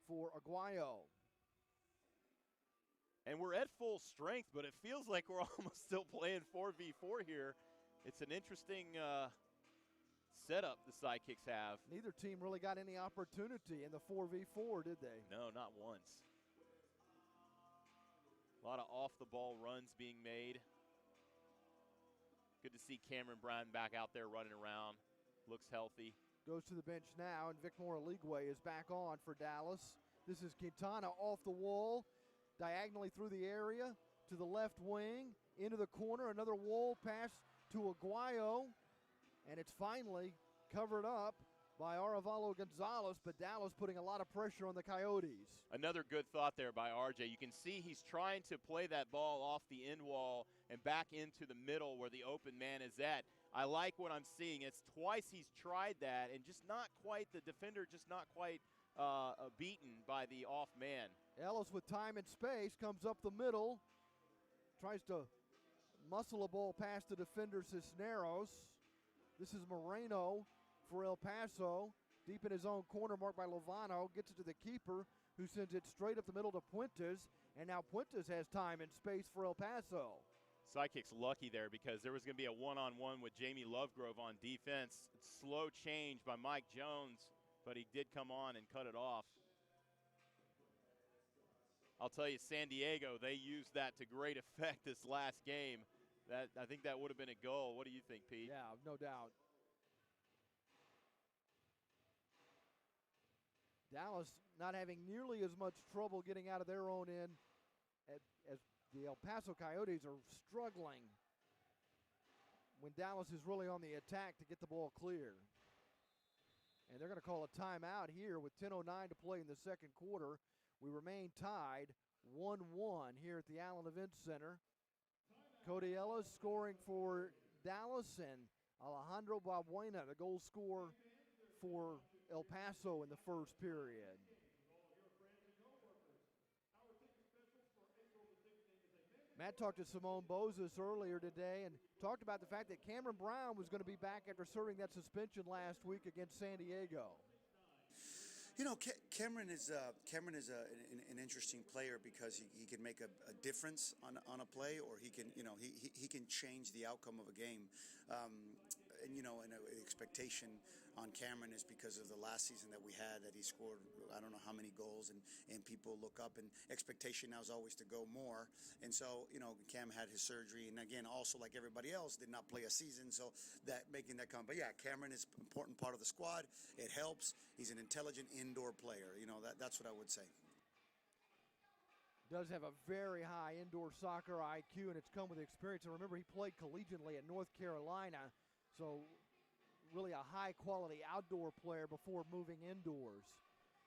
for Aguayo. And we're at full strength, but it feels like we're almost still playing 4v4 here. It's an interesting setup the Sidekicks have. Neither team really got any opportunity in the 4v4, did they? No, not once. A lot of off-the-ball runs being made. Good to see Cameron Brown back out there running around. Looks healthy. Goes to the bench now, and Vicmore Aligwe is back on for Dallas. This is Quintana off the wall, diagonally through the area, to the left wing, into the corner, another wall pass to Aguayo, and it's finally covered up by Arevalo Gonzalez, but Dallas putting a lot of pressure on the Coyotes. Another good thought there by RJ. You can see he's trying to play that ball off the end wall and back into the middle where the open man is at. I like what I'm seeing. It's twice he's tried that, and just not quite, the defender just not quite beaten by the off man. Ellis with time and space comes up the middle, tries to muscle a ball past the defender Cisneros. This is Moreno for El Paso, deep in his own corner, marked by Lovano, gets it to the keeper, who sends it straight up the middle to Puentes, and now Puentes has time and space for El Paso. Sidekicks lucky there because there was going to be a one-on-one with Jamie Lovegrove on defense. Slow change by Mike Jones, but he did come on and cut it off. I'll tell you, San Diego, they used that to great effect this last game. I think that would have been a goal. What do you think, Pete? Yeah, no doubt. Dallas not having nearly as much trouble getting out of their own end as the El Paso Coyotes are struggling when Dallas is really on the attack to get the ball clear. And they're going to call a timeout here with 10:09 to play in the second quarter. We remain tied 1-1 here at the Allen Event Center. Cody Ellis scoring for Dallas, and Alejandro Balbuena, the goal scorer for El Paso in the first period. Matt talked to Simone Bozes earlier today and talked about the fact that Cameron Brown was going to be back after serving that suspension last week against San Diego. You know, Cameron is an interesting player because he can make a difference on a play, or he can he can change the outcome of a game. And an expectation on Cameron is because of the last season that we had, that he scored I don't know how many goals, and people look up, and expectation now is always to go more. And so Cam had his surgery, and again, also like everybody else, did not play a season, so that making that come. But yeah, Cameron is an important part of the squad. It helps. He's an intelligent indoor player. That's what I would say. Does have a very high indoor soccer IQ, and it's come with experience. And remember, he played collegiately at North Carolina, so really a high-quality outdoor player before moving indoors.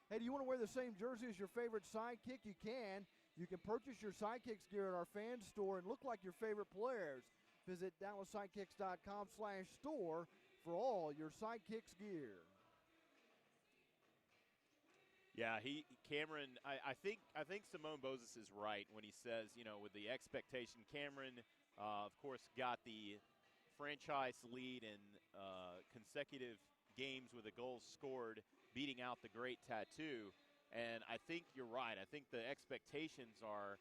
Hey, do you want to wear the same jersey as your favorite Sidekick? You can. You can purchase your Sidekicks gear at our fan store and look like your favorite players. Visit DallasSidekicks.com/store for all your Sidekicks gear. Yeah, Cameron. I think Simone Bozes is right when he says, with the expectation, Cameron, of course, got the franchise lead in consecutive games with a goal scored, beating out the great Tattoo. And I think you're right. I think the expectations are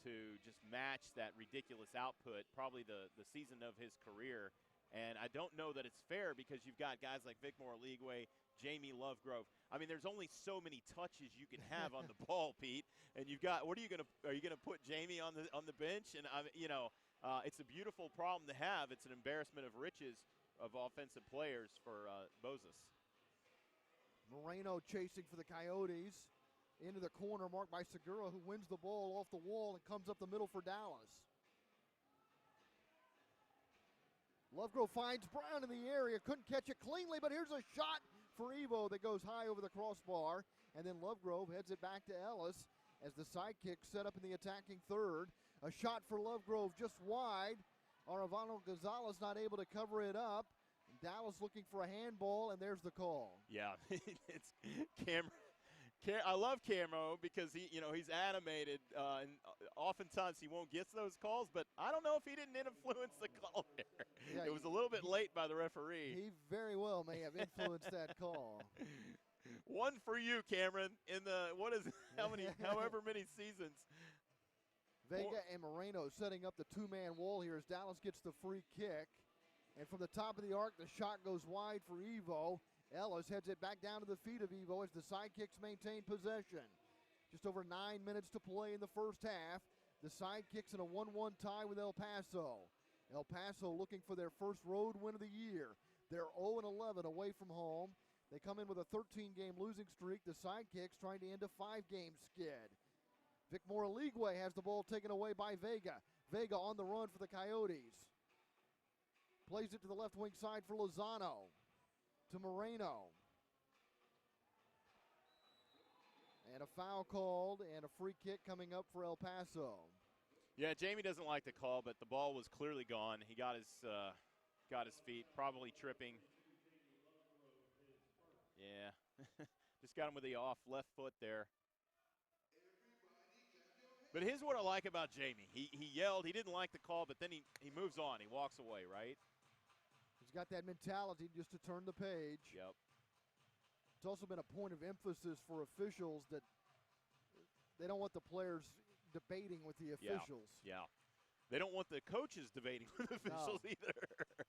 to just match that ridiculous output, probably the season of his career. And I don't know that it's fair because you've got guys like Vicmore Aligwe, Jamie Lovegrove. I mean, there's only so many touches you can have on the ball, Pete. And you've got, are you going to put Jamie on the bench? And it's a beautiful problem to have. It's an embarrassment of riches of offensive players for Bozes. Moreno chasing for the Coyotes into the corner, marked by Segura, who wins the ball off the wall and comes up the middle for Dallas. Lovegrove finds Brown in the area, couldn't catch it cleanly, but here's a shot for Evo that goes high over the crossbar, and then Lovegrove heads it back to Ellis as the Sidekicks set up in the attacking third. A shot for Lovegrove just wide. Arevalo Gonzalez not able to cover it up. Dallas looking for a handball, and there's the call. Yeah, it's I love Camo because he's animated, and oftentimes he won't get those calls. But I don't know if he didn't influence the call there. Yeah, it was a little bit late by the referee. He very well may have influenced that call. One for you, Cameron. In the however many seasons. Vega and Moreno setting up the two-man wall here as Dallas gets the free kick. And from the top of the arc, the shot goes wide for Evo. Ellis heads it back down to the feet of Evo as the Sidekicks maintain possession. Just over 9 minutes to play in the first half. The Sidekicks in a 1-1 tie with El Paso. El Paso looking for their first road win of the year. They're 0-11 away from home. They come in with a 13-game losing streak. The Sidekicks trying to end a 5-game skid. Vic Moraligwe has the ball taken away by Vega. Vega on the run for the Coyotes. Plays it to the left wing side for Lozano. To Moreno. And a foul called and a free kick coming up for El Paso. Yeah, Jamie doesn't like the call, but the ball was clearly gone. He got his feet, probably tripping. Yeah, just got him with the off left foot there. But here's what I like about Jamie. He yelled. He didn't like the call, but then he moves on. He walks away, right? He's got that mentality just to turn the page. Yep. It's also been a point of emphasis for officials that they don't want the players debating with the officials. Yeah. They don't want the coaches debating with officials either.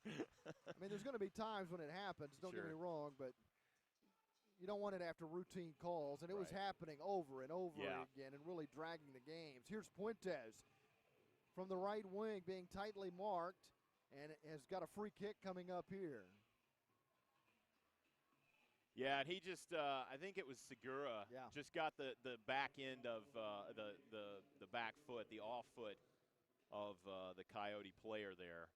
I mean, there's going to be times when it happens, don't get me wrong, but you don't want it after routine calls, and it was happening over and over again and really dragging the games. Here's Puentes from the right wing being tightly marked and has got a free kick coming up here. Yeah, and he just, I think it was Segura, just got the back end of the back foot, the off foot of the Coyote player there.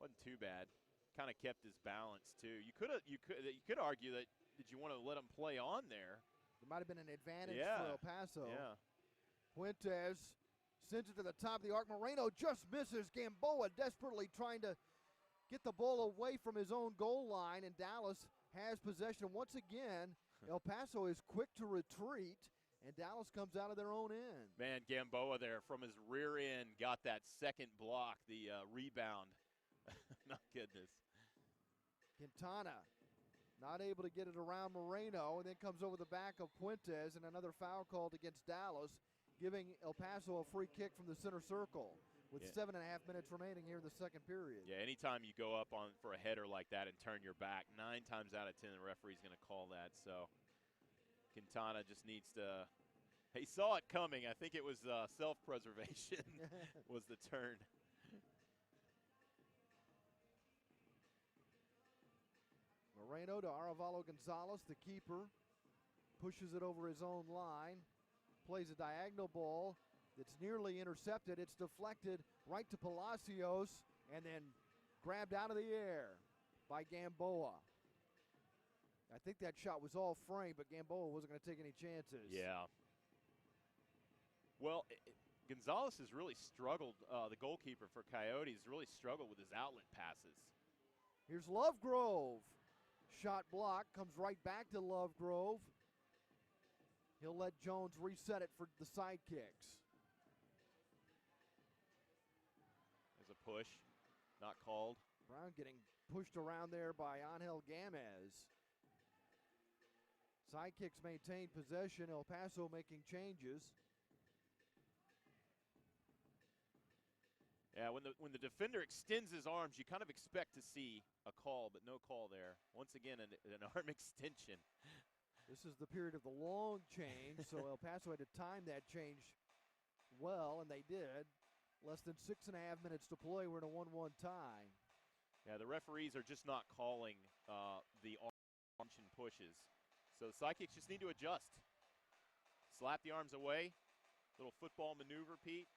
Wasn't too bad. Kind of kept his balance too. You could argue that did you want to let him play on there? There might have been an advantage for El Paso. Yeah. Puentes sends it to the top of the arc. Moreno just misses. Gamboa desperately trying to get the ball away from his own goal line, and Dallas has possession once again. El Paso is quick to retreat, and Dallas comes out of their own end. Man, Gamboa there from his rear end got that second block, the rebound. My goodness. Quintana not able to get it around Moreno, and then comes over the back of Puentes, and another foul called against Dallas, giving El Paso a free kick from the center circle with 7.5 minutes remaining here in the second period. Yeah, anytime you go up for a header like that and turn your back, 9 times out of 10 the referee's going to call that. So Quintana just needs to – he saw it coming. I think it was self-preservation was the turn. Moreno to Arevalo Gonzalez, the keeper, pushes it over his own line, plays a diagonal ball that's nearly intercepted. It's deflected right to Palacios and then grabbed out of the air by Gamboa. I think that shot was all framed, but Gamboa wasn't going to take any chances. Yeah. Well, Gonzalez has really struggled, the goalkeeper for Coyotes, really struggled with his outlet passes. Here's Lovegrove. Shot block, comes right back to Lovegrove. He'll let Jones reset it for the Sidekicks. There's a push, not called. Brown getting pushed around there by Angel Gamez. Sidekicks maintain possession. El Paso making changes. Yeah, when the defender extends his arms, you kind of expect to see a call, but no call there. Once again, an arm extension. This is the period of the long change, so El Paso had to time that change well, and they did. Less than 6.5 minutes to play. We're in a 1-1 tie. Yeah, the referees are just not calling the arms and pushes. So the Sidekicks just need to adjust. Slap the arms away. Little football maneuver, Pete.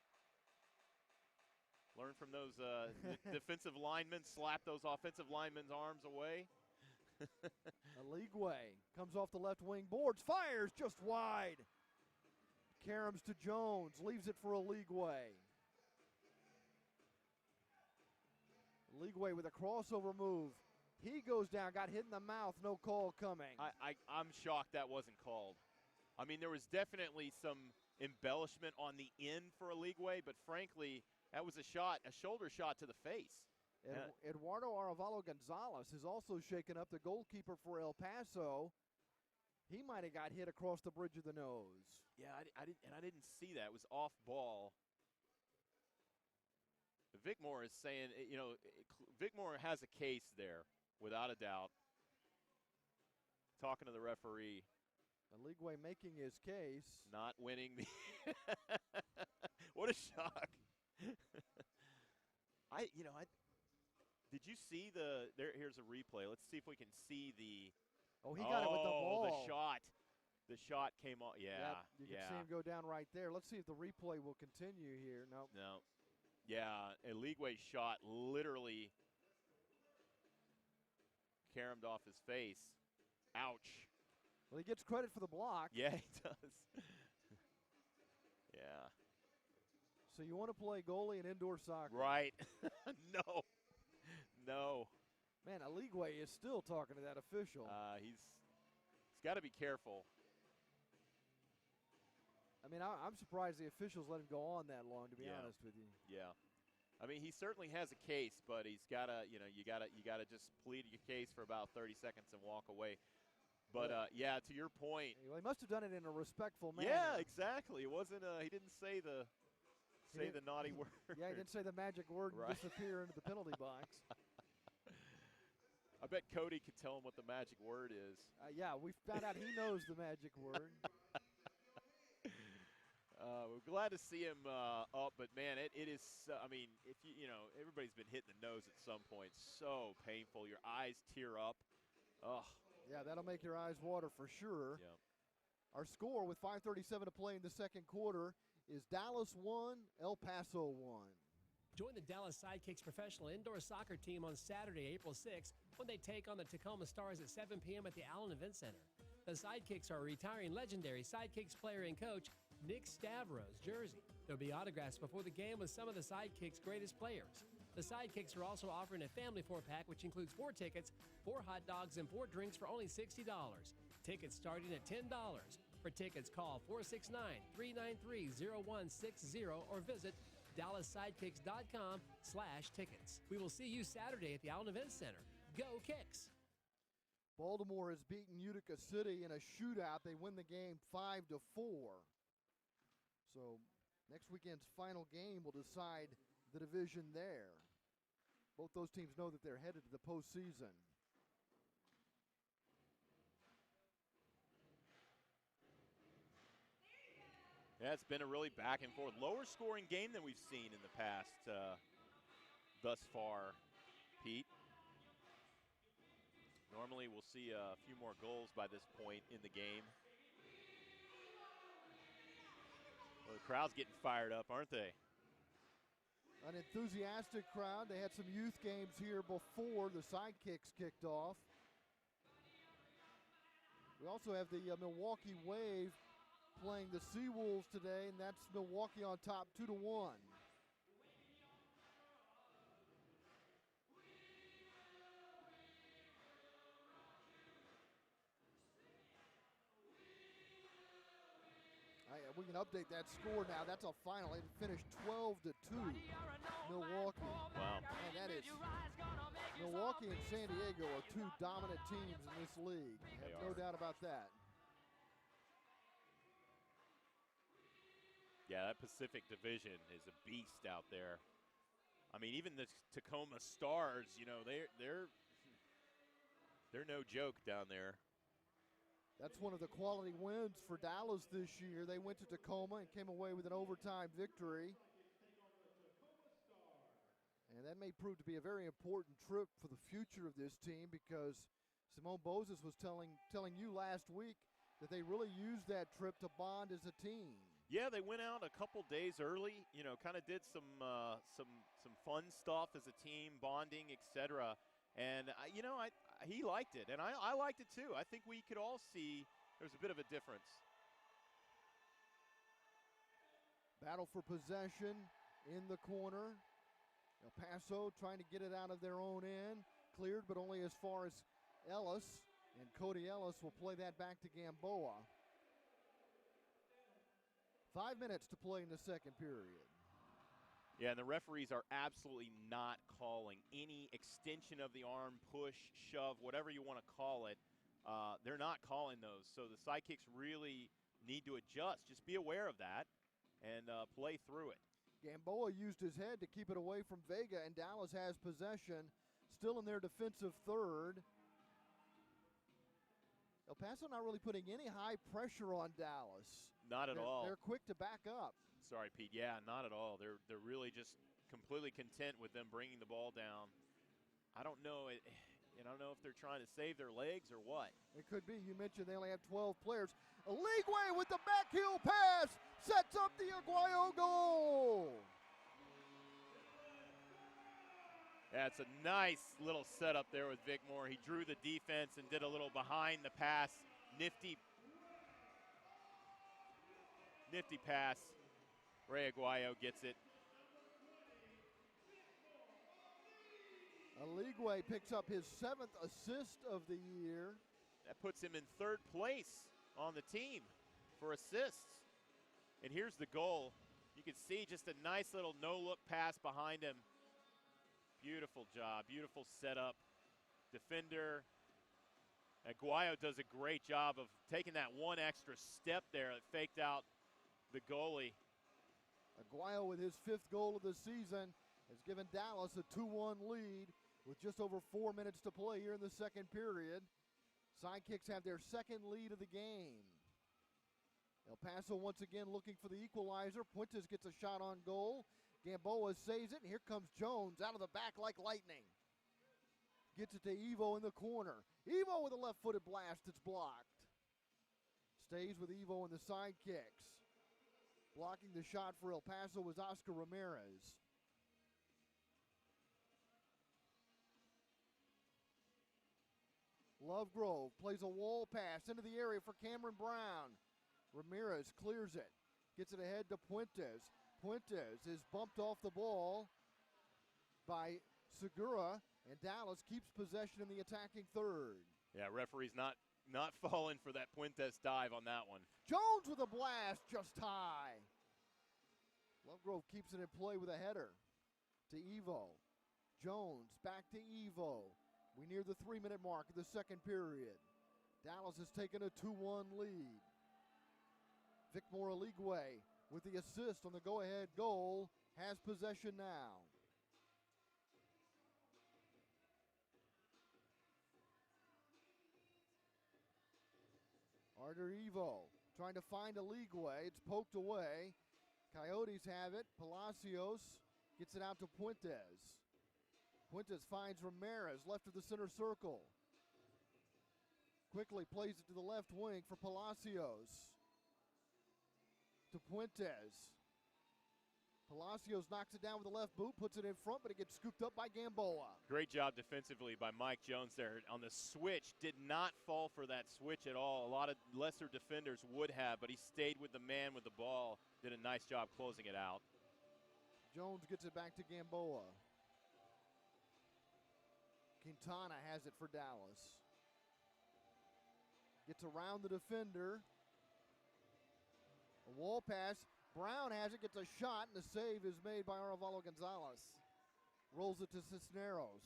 Learn from those defensive linemen. Slap those offensive linemen's arms away. Aligwe comes off the left wing boards, fires just wide. Karams to Jones, leaves it for Aligwe. Aligwe with a crossover move, He goes down, got hit in the mouth, no call coming. I'm shocked that wasn't called. I mean, there was definitely some embellishment on the end for a leagueway, but frankly, that was a shoulder shot to the face. Eduardo Arevalo Gonzalez is also shaken up, the goalkeeper for El Paso. He might have got hit across the bridge of the nose. Yeah, I didn't see that. It was off ball. Vicmore is saying, Vicmore has a case there, without a doubt. Talking to the referee. The leagueway making his case. Not winning the. What a shock. Did you see here's a replay. Let's see if we can see the. Oh, he got it with the ball. The shot. The shot came off. Yeah. Yep, you can see him go down right there. Let's see if the replay will continue here. Nope. No. Yeah, a leagueway shot literally caromed off his face. Ouch. Well, he gets credit for the block. Yeah, he does. Yeah. So you want to play goalie in indoor soccer? Right. No. No. Man, a leagueway is still talking to that official. He's got to be careful. I mean, I'm surprised the officials let him go on that long, to be honest with you. Yeah. I mean, he certainly has a case, but he's got to, you got to just plead your case for about 30 seconds and walk away. But yeah, to your point. Well, he must have done it in a respectful manner. Yeah, exactly. It wasn't. He didn't say the naughty word. Yeah, he didn't say the magic word and disappear into the penalty box. I bet Cody could tell him what the magic word is. Yeah, we found out he knows the magic word. We're glad to see him up, but man, it is. I mean, if everybody's been hit in the nose at some point. So painful. Your eyes tear up. Ugh. Yeah, that'll make your eyes water for sure. Yeah. Our score with 5:37 to play in the second quarter is Dallas 1, El Paso 1. Join the Dallas Sidekicks professional indoor soccer team on Saturday, April 6th, when they take on the Tacoma Stars at 7 p.m. at the Allen Event Center. The Sidekicks are retiring legendary Sidekicks player and coach Nick Stavros' jersey. There'll be autographs before the game with some of the Sidekicks' greatest players. The Sidekicks are also offering a family 4-pack, which includes 4 tickets, 4 hot dogs, and 4 drinks for only $60. Tickets starting at $10. For tickets, call 469-393-0160 or visit DallasSidekicks.com/tickets. We will see you Saturday at the Allen Event Center. Go Kicks! Baltimore has beaten Utica City in a shootout. They win the game 5-4. So next weekend's final game will decide the division there. Both those teams know that they're headed to the postseason. Yeah, it's been a really back and forth, lower scoring game than we've seen in the past thus far, Pete. Normally we'll see a few more goals by this point in the game. Well, the crowd's getting fired up, aren't they? An enthusiastic crowd. They had some youth games here before the Sidekicks kicked off. We also have the Milwaukee Wave playing the Seawolves today, and that's Milwaukee on top 2-1. We can update that score now. That's a final. It finished 12-2, Milwaukee. Wow. Man, that is Milwaukee and San Diego are 2 dominant teams in this league. They no are. doubt about that. Yeah, that Pacific Division is a beast out there. I mean, even the Tacoma Stars, they're no joke down there. That's one of the quality wins for Dallas this year. They went to Tacoma and came away with an overtime victory. And that may prove to be a very important trip for the future of this team, because Simone Bozes was telling you last week that they really used that trip to bond as a team. Yeah, they went out a couple days early, kind of did some fun stuff as a team, bonding, etc. And, he liked it, and I liked it too. I think we could all see there's a bit of a difference. Battle for possession in the corner. El Paso trying to get it out of their own end. cleared, but only as far as Ellis, and Cody Ellis will play that back to Gamboa. 5 minutes to play in the second period. Yeah, and the referees are absolutely not calling any extension of the arm, push, shove, whatever you want to call it. They're not calling those. So the Sidekicks really need to adjust. Just be aware of that and play through it. Gamboa used his head to keep it away from Vega, and Dallas has possession, still in their defensive third. El Paso not really putting any high pressure on Dallas. Not at all. They're quick to back up. Sorry, Pete. Yeah, not at all. They're really just completely content with them bringing the ball down. I don't know. I don't know if they're trying to save their legs or what. It could be. You mentioned they only have 12 players. Aligwe with the back heel pass sets up the Aguayo goal. Yeah, it's a nice little setup there with Vic Moore. He drew the defense and did a little behind the pass, nifty pass. Ray Aguayo gets it. Aligwe picks up his 7th assist of the year. That puts him in 3rd place on the team for assists. And here's the goal. You can see just a nice little no-look pass behind him. Beautiful job, beautiful setup. Defender. Aguayo does a great job of taking that one extra step there that faked out the goalie. Aguayo with his 5th goal of the season has given Dallas a 2-1 lead with just over 4 minutes to play here in the second period. Sidekicks have their 2nd lead of the game. El Paso once again looking for the equalizer. Puentes gets a shot on goal. Gamboa saves it, and here comes Jones out of the back like lightning. Gets it to Evo in the corner. Evo with a left-footed blast, it's blocked. Stays with Evo in the Sidekicks. Blocking the shot for El Paso was Oscar Ramirez. Lovegrove plays a wall pass into the area for Cameron Brown. Ramirez clears it. Gets it ahead to Puentes. Puentes is bumped off the ball by Segura, and Dallas keeps possession in the attacking third. Yeah, referee's not falling for that Puentes dive on that one. Jones with a blast, just high. Lovegrove keeps it in play with a header to Evo. Jones back to Evo. We near the 3-minute mark of the second period. Dallas has taken a 2-1 lead. Vicmore Aligwe with the assist on the go-ahead goal has possession now. Arter Evo trying to find Aligwe. It's poked away. Coyotes have it. Palacios gets it out to Puentes. Puentes finds Ramirez left of the center circle. Quickly plays it to the left wing for Palacios. To Puentes. Palacios knocks it down with the left boot, puts it in front, but it gets scooped up by Gamboa. Great job defensively by Mike Jones there on the switch. Did not fall for that switch at all. A lot of lesser defenders would have, but he stayed with the man with the ball. Did a nice job closing it out. Jones gets it back to Gamboa. Quintana has it for Dallas. Gets around the defender. A wall pass. Brown has it, gets a shot, and the save is made by Arevalo Gonzalez. Rolls it to Cisneros.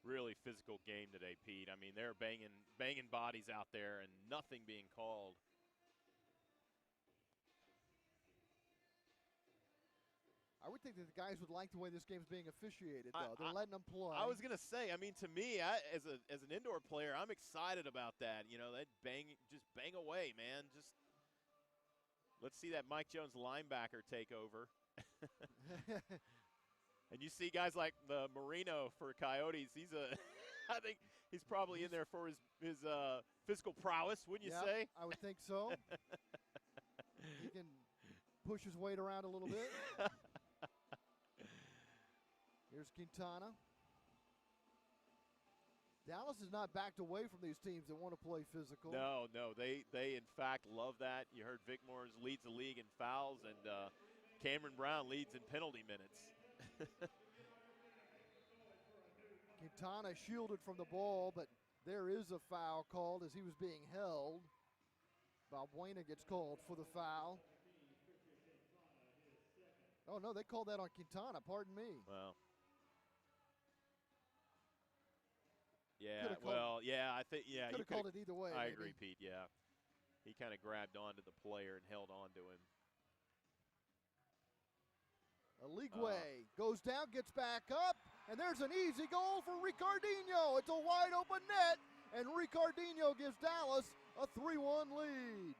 Really physical game today, Pete. I mean, they're banging bodies out there and nothing being called. I would think that the guys would like the way this game's being officiated, though. They're letting them play. I was going to say, I mean, to me, as an indoor player, I'm excited about that. You know, that just bang away, man. Just let's see that Mike Jones linebacker take over. And you see guys like the Marino for Coyotes. I think he's probably in there for his physical prowess, wouldn't you say? I would think so. He can push his weight around a little bit. Here's Quintana. Dallas has not backed away from these teams that want to play physical. No, they in fact love that. You heard Vic Moore leads the league in fouls, and Cameron Brown leads in penalty minutes. Quintana shielded from the ball, but there is a foul called as he was being held. Balbuena gets called for the foul. Oh, no, they called that on Quintana. Pardon me. Well. Yeah, well, yeah, I think, yeah. Could have called it either way. I agree, Pete, yeah. He kind of grabbed onto the player and held on to him. Aligwe goes down, gets back up, and there's an easy goal for Ricardinho. It's a wide open net, and Ricardinho gives Dallas a 3-1 lead.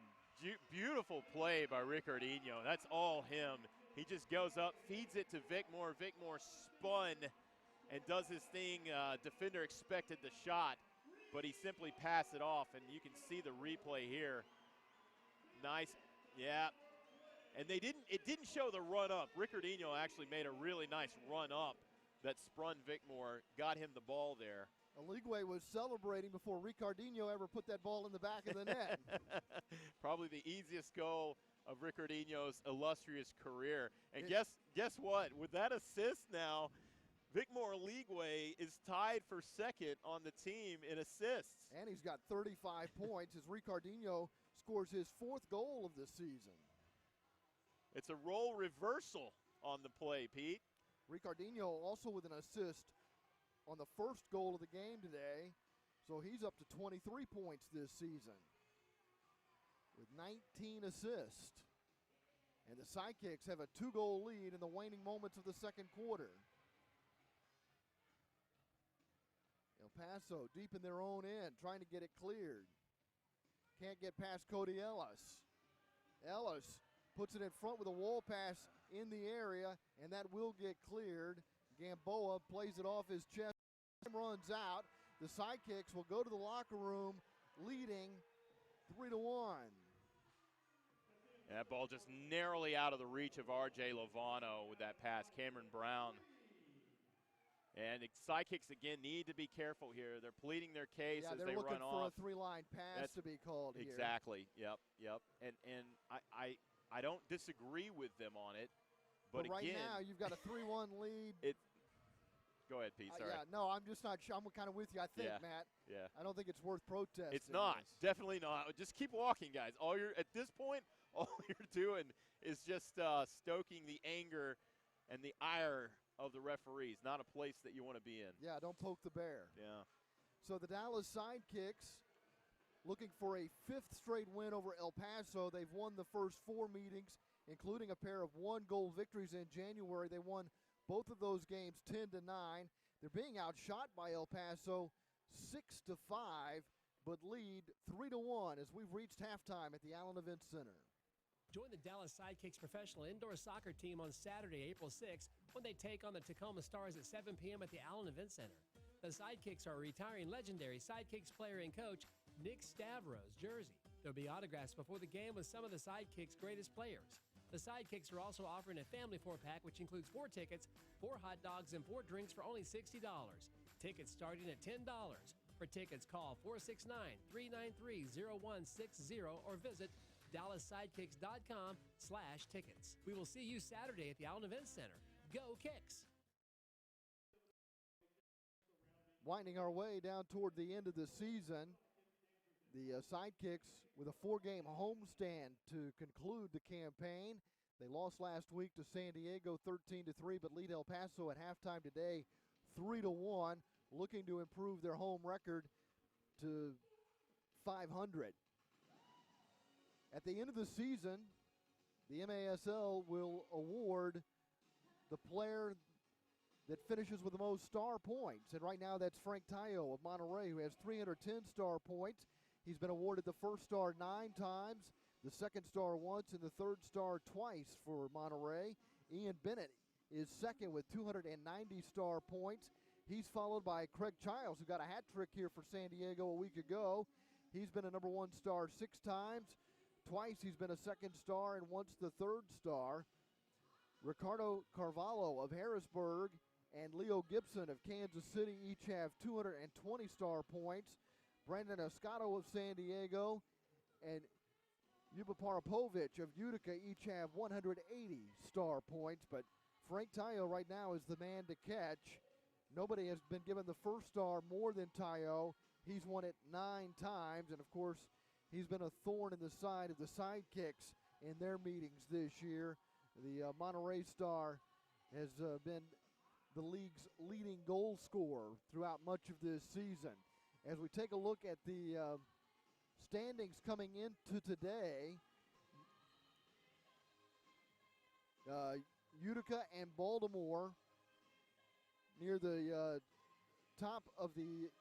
Beautiful play by Ricardinho. That's all him. He just goes up, feeds it to Vicmore. Vicmore spun and does his thing. Defender expected the shot, but he simply passed it off, and you can see the replay here. Nice, yeah. And it didn't show the run up. Ricardinho actually made a really nice run up that sprung Vicmore, got him the ball there. Aligwe was celebrating before Ricardinho ever put that ball in the back of the net. Probably the easiest goal of Ricardinho's illustrious career. And guess what? With that assist now, Vicmore Aligwe is tied for second on the team in assists. And he's got 35 points as Ricardinho scores his 4th goal of the season. It's a role reversal on the play, Pete. Ricardinho also with an assist on the first goal of the game today. So he's up to 23 points this season with 19 assists. And the Sidekicks have a 2-goal lead in the waning moments of the second quarter. El Paso deep in their own end, trying to get it cleared. Can't get past Cody Ellis. Ellis puts it in front with a wall pass in the area, and that will get cleared. Gamboa plays it off his chest, runs out. The Sidekicks will go to the locker room leading 3-1. That ball just narrowly out of the reach of R.J. Lovano with that pass. Cameron Brown. And the Sidekicks, again, need to be careful here. They're pleading their case as they run off. They're looking for a 3-line pass to be called here. Exactly. Yep. And I don't disagree with them on it. But right again, now, you've got a 3-1 lead. Go ahead, Pete. Sorry. I'm just not sure. I'm kind of with you, I think, Matt. Yeah. I don't think it's worth protesting. It's not. Definitely not. Just keep walking, guys. At this point, all you're doing is just stoking the anger and the ire of the referees. Not a place that you want to be in. Yeah, don't poke the bear. Yeah. So the Dallas Sidekicks looking for a 5th straight win over El Paso. They've won the first 4 meetings, including a pair of 1-goal victories in January. They won both of those games 10-9. They're being outshot by El Paso 6-5, but lead 3-1 as we've reached halftime at the Allen Event Center. Join the Dallas Sidekicks professional indoor soccer team on Saturday, April 6th, when they take on the Tacoma Stars at 7 p.m. at the Allen Event Center. The Sidekicks are retiring legendary Sidekicks player and coach Nick Stavros' jersey. There'll be autographs before the game with some of the Sidekicks' greatest players. The Sidekicks are also offering a family 4-pack, which includes 4 tickets, 4 hot dogs, and 4 drinks for only $60. Tickets starting at $10. For tickets, call 469-393-0160 or visit DallasSidekicks.com/tickets. We will see you Saturday at the Allen Event Center. Go Kicks! Winding our way down toward the end of the season, the Sidekicks with a 4-game homestand to conclude the campaign. They lost last week to San Diego 13-3, but lead El Paso at halftime today 3-1, looking to improve their home record to 500. At the end of the season, the MASL will award the player that finishes with the most star points. And right now that's Frank Tayo of Monterey, who has 310 star points. He's been awarded the first star 9 times, the second star once, and the third star twice for Monterey. Ian Bennett is second with 290 star points. He's followed by Craig Childs, who got a hat trick here for San Diego a week ago. He's been a number 1 star 6 times. Twice he's been a second star and once the third star. Ricardo Carvalho of Harrisburg and Leo Gibson of Kansas City each have 220 star points. Brandon Escato of San Diego and Yuba Parapovich of Utica each have 180 star points. But Frank Tayo right now is the man to catch. Nobody has been given the first star more than Tayo. He's won it 9 times, and of course, he's been a thorn in the side of the Sidekicks in their meetings this year. The Monterey Star has been the league's leading goal scorer throughout much of this season. As we take a look at the standings coming into today, Utica and Baltimore near the top of the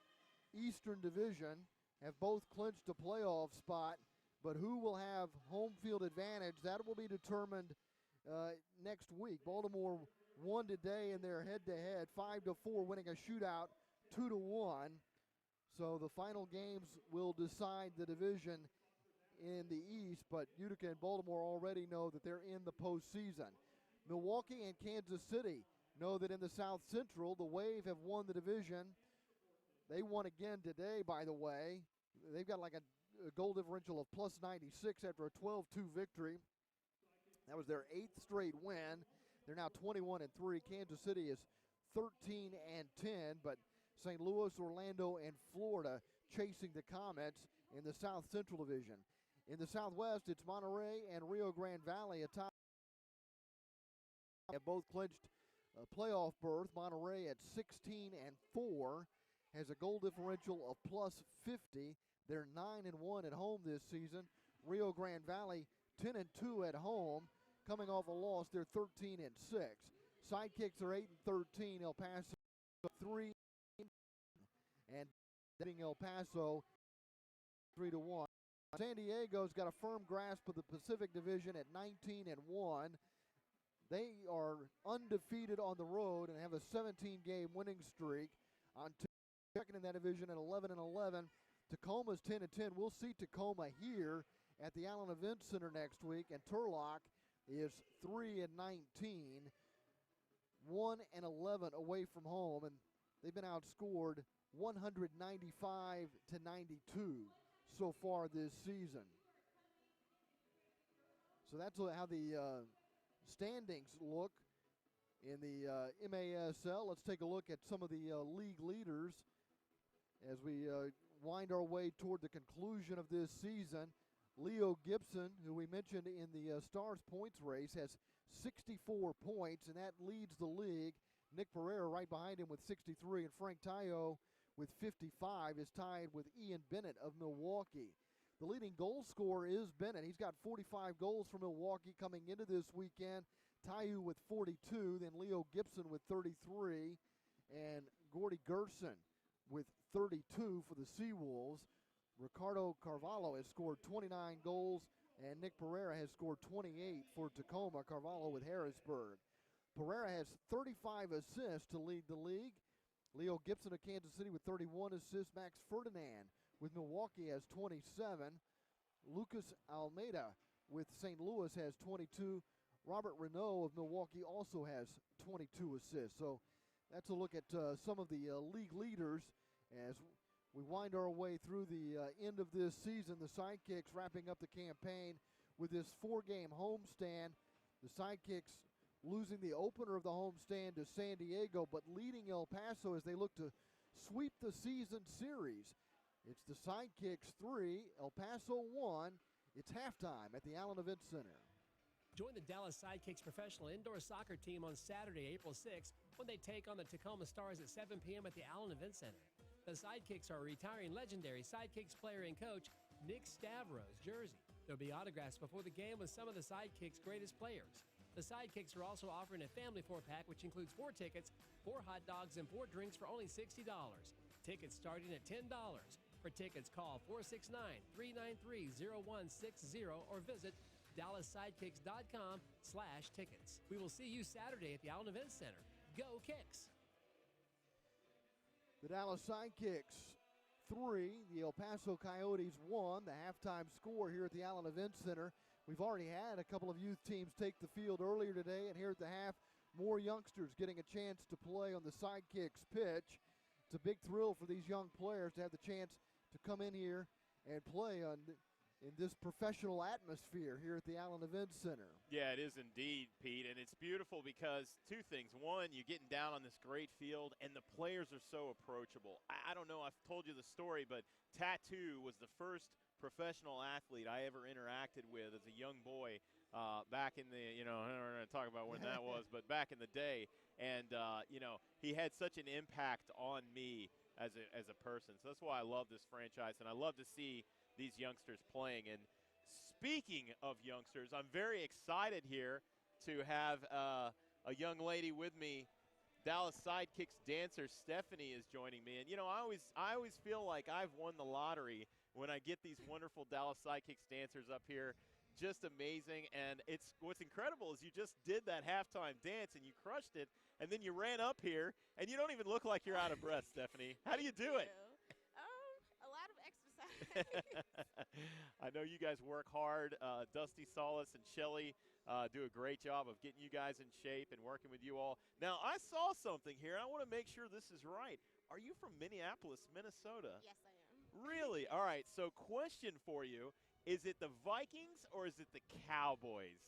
Eastern Division have both clinched a playoff spot, but who will have home field advantage, that will be determined next week. Baltimore won today in their head-to-head, 5-4, winning a shootout 2-1. So the final games will decide the division in the East, but Utica and Baltimore already know that they're in the postseason. Milwaukee and Kansas City know that in the South Central, the Wave have won the division. They won again today, by the way. They've got like a goal differential of plus 96 after a 12-2 victory. That was their 8th straight win. They're now 21-3. Kansas City is 13-10, but St. Louis, Orlando, and Florida chasing the Comets in the South Central Division. In the Southwest, it's Monterey and Rio Grande Valley atop. Have both clinched a playoff berth. Monterey at 16-4 has a goal differential of plus 50. They're 9-1 at home this season. Rio Grande Valley 10-2 at home. Coming off a loss, they're 13-6. Sidekicks are 8-13. El Paso 3 and beating El Paso 3-1. San Diego's got a firm grasp of the Pacific Division at 19-1. They are undefeated on the road and have a 17-game winning streak. On second in that division at 11-11. Tacoma's 10-10. We'll see Tacoma here at the Allen Event Center next week, and Turlock is 3-19, 1-11 away from home, and they've been outscored 195-92 so far this season. So that's how the standings look in the MASL. Let's take a look at some of the league leaders as we wind our way toward the conclusion of this season. Leo Gibson, who we mentioned in the Stars points race, has 64 points, and that leads the league. Nick Pereira right behind him with 63, and Frank Tayo with 55 is tied with Ian Bennett of Milwaukee. The leading goal scorer is Bennett. He's got 45 goals for Milwaukee coming into this weekend. Tayo with 42, then Leo Gibson with 33, and Gordy Gerson with 32 for the Seawolves. Ricardo Carvalho has scored 29 goals, and Nick Pereira has scored 28 for Tacoma. Carvalho with Harrisburg. Pereira has 35 assists to lead the league. Leo Gibson of Kansas City with 31 assists. Max Ferdinand with Milwaukee has 27. Lucas Almeida with St. Louis has 22. Robert Renault of Milwaukee also has 22 assists. So that's a look at some of the league leaders as we wind our way through the end of this season. The Sidekicks wrapping up the campaign with this 4-game homestand. The Sidekicks losing the opener of the homestand to San Diego, but leading El Paso as they look to sweep the season series. It's the Sidekicks 3, El Paso 1. It's halftime at the Allen Event Center. Join the Dallas Sidekicks professional indoor soccer team on Saturday, April 6th, when they take on the Tacoma Stars at 7 p.m. at the Allen Event Center. The Sidekicks are retiring legendary Sidekicks player and coach Nick Stavros' jersey. There'll be autographs before the game with some of the Sidekicks' greatest players. The Sidekicks are also offering a family 4-pack, which includes 4 tickets, 4 hot dogs, and 4 drinks for only $60. Tickets starting at $10. For tickets, call 469-393-0160 or visit DallasSidekicks.com/tickets. We will see you Saturday at the Allen Event Center. Go Kicks! The Dallas Sidekicks 3, the El Paso Coyotes 1. The halftime score here at the Allen Event Center. We've already had a couple of youth teams take the field earlier today, and here at the half, more youngsters getting a chance to play on the Sidekicks pitch. It's a big thrill for these young players to have the chance to come in here and play in this professional atmosphere here at the Allen Event Center. Yeah, it is indeed, Pete, and it's beautiful because two things. One, you're getting down on this great field, and the players are so approachable. I don't know, I've told you the story, but Tattoo was the first professional athlete I ever interacted with as a young boy back in the, we're going to talk about when that was, but back in the day. And, he had such an impact on me as a person. So that's why I love this franchise, and I love to see these youngsters playing. And speaking of youngsters, I'm very excited here to have a young lady with me. Dallas Sidekicks dancer Stephanie is joining me. And, I always feel like I've won the lottery when I get these wonderful Dallas Sidekicks dancers up here. Just amazing. And what's incredible is you just did that halftime dance and you crushed it, and then you ran up here, and you don't even look like you're out of breath, Stephanie. How do you do it? A lot of exercise. I know you guys work hard. Dusty Solis and Shelly do a great job of getting you guys in shape and working with you all. Now, I saw something here, and I want to make sure this is right. Are you from Minneapolis, Minnesota? Yes, I am. Really? All right, so question for you. Is it the Vikings or is it the Cowboys?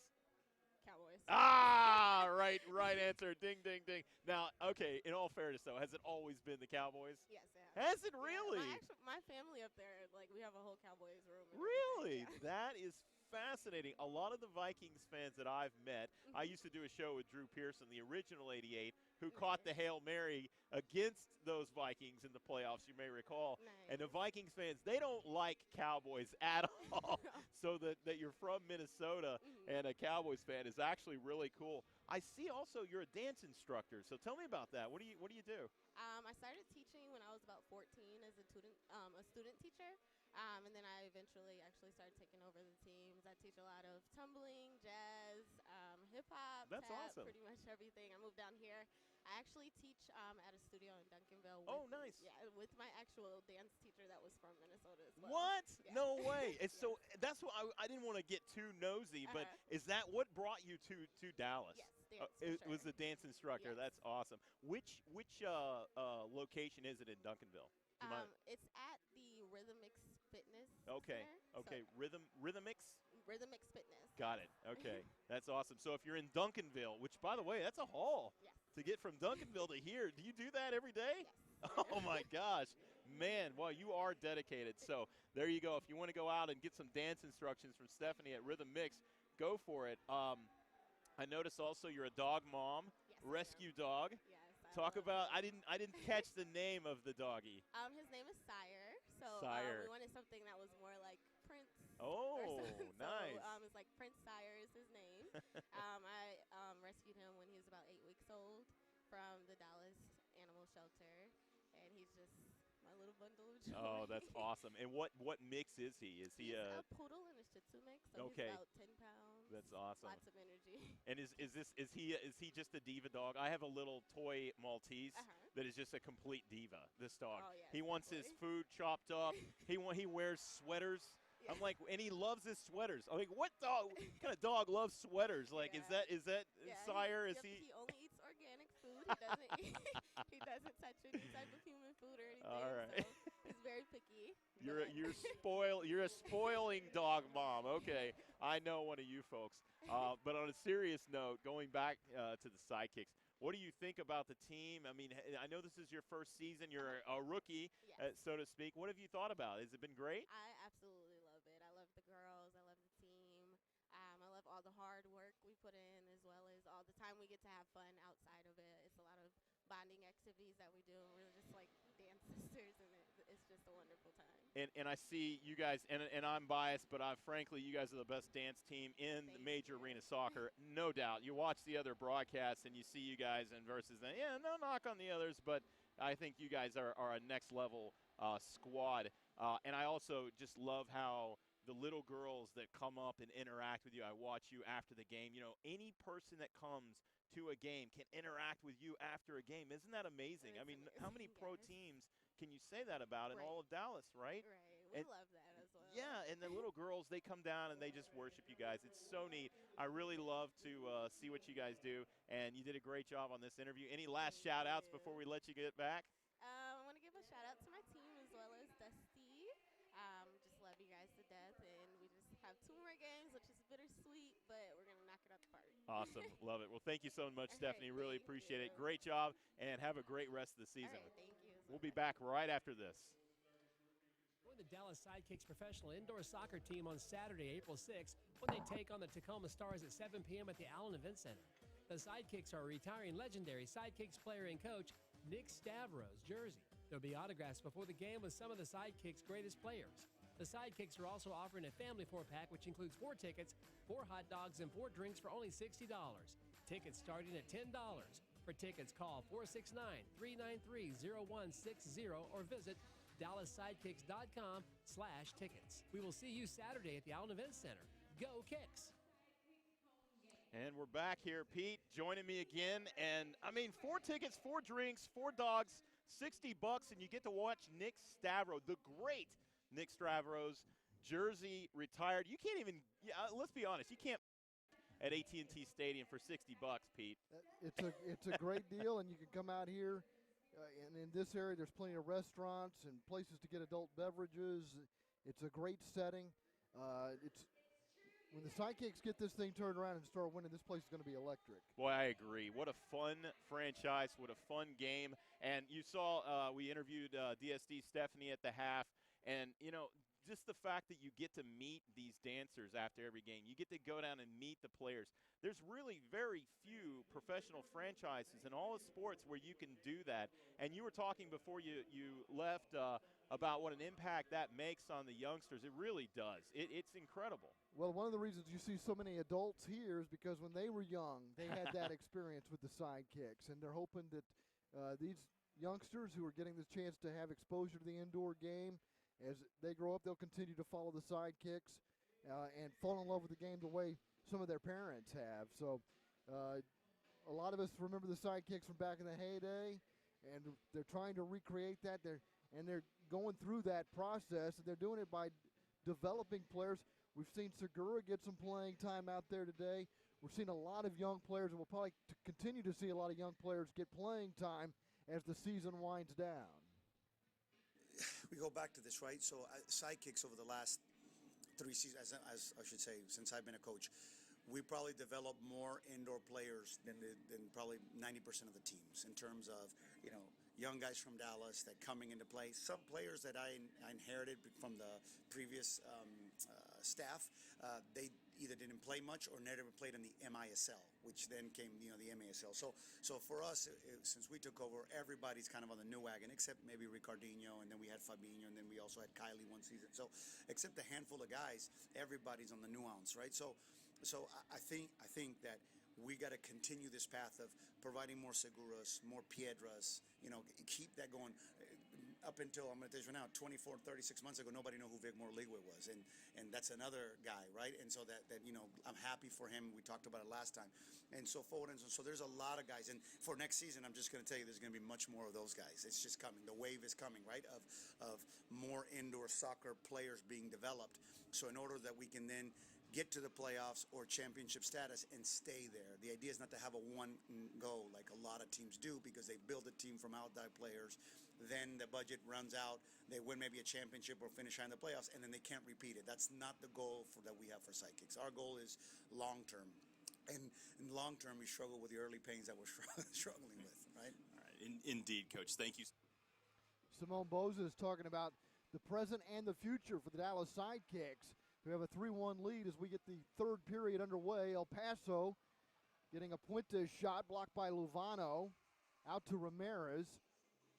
Cowboys. Ah, right answer. Ding, ding, ding. Now, okay, in all fairness, though, has it always been the Cowboys? Yes, it has. Has it really? Yeah, my family up there, we have a whole Cowboys room. and Really? everything, yeah. That is fascinating. A lot of the Vikings fans that I've met, I used to do a show with Drew Pearson, the original 88, who caught the Hail Mary against those Vikings in the playoffs, you may recall. Nice. And the Vikings fans, they don't like Cowboys at all. So that you're from Minnesota and a Cowboys fan is actually really cool. I see also you're a dance instructor. So tell me about that. What do you do? I started teaching when I was about 14 as a student teacher. And then I eventually actually started taking over the teams. I teach a lot of tumbling, jazz, hip-hop, That's tap, awesome. pretty much everything. I moved down here. I actually teach at a studio in Duncanville. Oh, nice. Yeah, with my actual dance teacher that was from Minnesota as well. What? Yeah. No way. And so that's what I didn't want to get too nosy, but is that what brought you to Dallas? Yes, dance, It for was sure. the dance instructor. Yes. That's awesome. Which location is it in Duncanville? Do you mind? It's at the Rhythmix Fitness Okay. Center. Okay. So, Rhythmix? Rhythmix Fitness. Got it. Okay. That's awesome. So if you're in Duncanville, which, by the way, that's a haul Yes. to get from Duncanville to here. Do you do that every day? Yes. Oh, my gosh. Man, well, you are dedicated. So there you go. If you want to go out and get some dance instructions from Stephanie at Rhythm Mix, go for it. I noticed also you're a dog mom, Yes, rescue dog. Yes. Talk love about, him. I didn't catch the name of the doggy. His name is Sire. So Sire. we wanted something that was more like Prince. Oh, or something. nice. So it's like Prince Sire is his name. I rescued him when he was about 8 weeks old from the Dallas Animal Shelter, and he's just my little bundle of joy. Oh, that's awesome. And what mix is he? Is he He's a poodle and a Shih Tzu mix, so Okay. he's about 10 pounds. That's awesome. Lots of energy. And is he just a diva dog? I have a little toy Maltese that is just a complete diva. This dog. Oh, yes, He wants his definitely. food chopped up. he wears sweaters. Yeah. I'm like, and he loves his sweaters. I'm like, what kind of dog loves sweaters? Like, Yeah. is that Yeah, Sire? Is yep, he? He only eats organic food. He doesn't he doesn't touch any type of human food or anything. All right. So he's very picky. You're but- you're a spoiling dog mom. Okay, I know one of you folks. But on a serious note, going back to the Sidekicks, what do you think about the team? I mean, I know this is your first season. You're a rookie, Yes. so to speak. What have you thought about it? Has it been great? I absolutely love it. I love the girls. I love the team. I love all the hard work we put in, as well as all the time we get to have fun outside of it. It's a lot of bonding activities that we do. We're just like dance sisters, and it's just a wonderful time. And I see you guys, and I'm biased, but frankly, you guys are the best dance team in the major arena soccer, no doubt. You watch the other broadcasts, and you see you guys and versus them. Yeah, no knock on the others, but I think you guys are a next level squad. And I also just love how the little girls that come up and interact with you. I watch you after the game. You know, any person that comes to a game can interact with you after a game. Isn't that amazing? It's I mean, how many amazing, pro yes. teams can you say that about in Right. all of Dallas, right? Right. We And- love that as well. Yeah, and the little girls, they come down and they just worship you guys. It's so neat. I really love to see what you guys do, and you did a great job on this interview. Any last Thank shout-outs you. before we let you get back? I want to give a shout out to my team as well as Dusty. Just love you guys to death, and we which is bittersweet, but we're going to knock it out the park. Awesome. Love it. Well, thank you so much, All right, Stephanie. Really thank appreciate it. you. Great job, and have a great rest of the All season. right, thank you. We'll be back right after this. Join the Dallas Sidekicks professional indoor soccer team on Saturday, April 6th, when they take on the Tacoma Stars at 7 p.m. at the Allen Event Center. The Sidekicks are retiring legendary Sidekicks player and coach Nick Stavros' jersey. There'll be autographs before the game with some of the Sidekicks' greatest players. The Sidekicks are also offering a family 4-pack, which includes 4 tickets, 4 hot dogs, and 4 drinks for only $60. Tickets starting at $10. For tickets, call 469-393-0160 or visit DallasSidekicks.com/tickets. We will see you Saturday at the Allen Event Center. Go Kicks! And we're back here, Pete, joining me again. And, I mean, 4 tickets, 4 drinks, 4 dogs, $60, and you get to watch Nick Stavros, the great Nick Stavros, jersey retired. You can't even, let's be honest, you can't at AT&T Stadium for $60, Pete. It's a great deal, and you can come out here. And in this area, there's plenty of restaurants and places to get adult beverages. It's a great setting. When the Sidekicks get this thing turned around and start winning, this place is going to be electric. Boy, I agree. What a fun franchise. What a fun game. And you saw we interviewed DSD Stephanie at the half. And, you know, just the fact that you get to meet these dancers after every game. You get to go down and meet the players. There's really very few professional franchises in all of sports where you can do that. And you were talking before you left about what an impact that makes on the youngsters. It really does. It's incredible. Well, one of the reasons you see so many adults here is because when they were young, they had that experience with the Sidekicks. And they're hoping that these youngsters who are getting this chance to have exposure to the indoor game, as they grow up, they'll continue to follow the Sidekicks and fall in love with the game the way some of their parents have. So a lot of us remember the Sidekicks from back in the heyday, and they're trying to recreate that. They're going through that process, and they're doing it by developing players. We've seen Segura get some playing time out there today. We're seeing a lot of young players, and we'll probably continue to see a lot of young players get playing time as the season winds down. We go back to this, right? So Sidekicks over the last 3 seasons, as I should say, since I've been a coach, we probably developed more indoor players than probably 90% of the teams in terms of, you know, young guys from Dallas that coming into play. Some players that I inherited from the previous staff, they either didn't play much or never played in the MISL, which then came, you know, the MASL. So for us, since we took over, everybody's kind of on the new wagon, except maybe Ricardinho, and then we had Fabinho, and then we also had Kylie one season. So except a handful of guys, everybody's on the nuance, right? So I think that we got to continue this path of providing more Seguras, more Piedras, you know, keep that going. Up until, I'm going to tell you right now, 24, 36 months ago, nobody knew who Vic Morligwe was. And that's another guy, right? And so that you know, I'm happy for him. We talked about it last time. And so forward. And so there's a lot of guys. And for next season, I'm just going to tell you there's going to be much more of those guys. It's just coming. The wave is coming, right, of more indoor soccer players being developed. So in order that we can then get to the playoffs or championship status and stay there. The idea is not to have a one go like a lot of teams do, because they build a team from outside players. Then the budget runs out, they win maybe a championship or finish high in the playoffs, and then they can't repeat it. That's not the goal that we have for Sidekicks. Our goal is long-term. And in long-term, we struggle with the early pains that we're struggling with, right? All right. Indeed, Coach. Thank you. Simone Boza is talking about the present and the future for the Dallas Sidekicks. We have a 3-1 lead as we get the third period underway. El Paso getting a Puente shot blocked by Luvano out to Ramirez.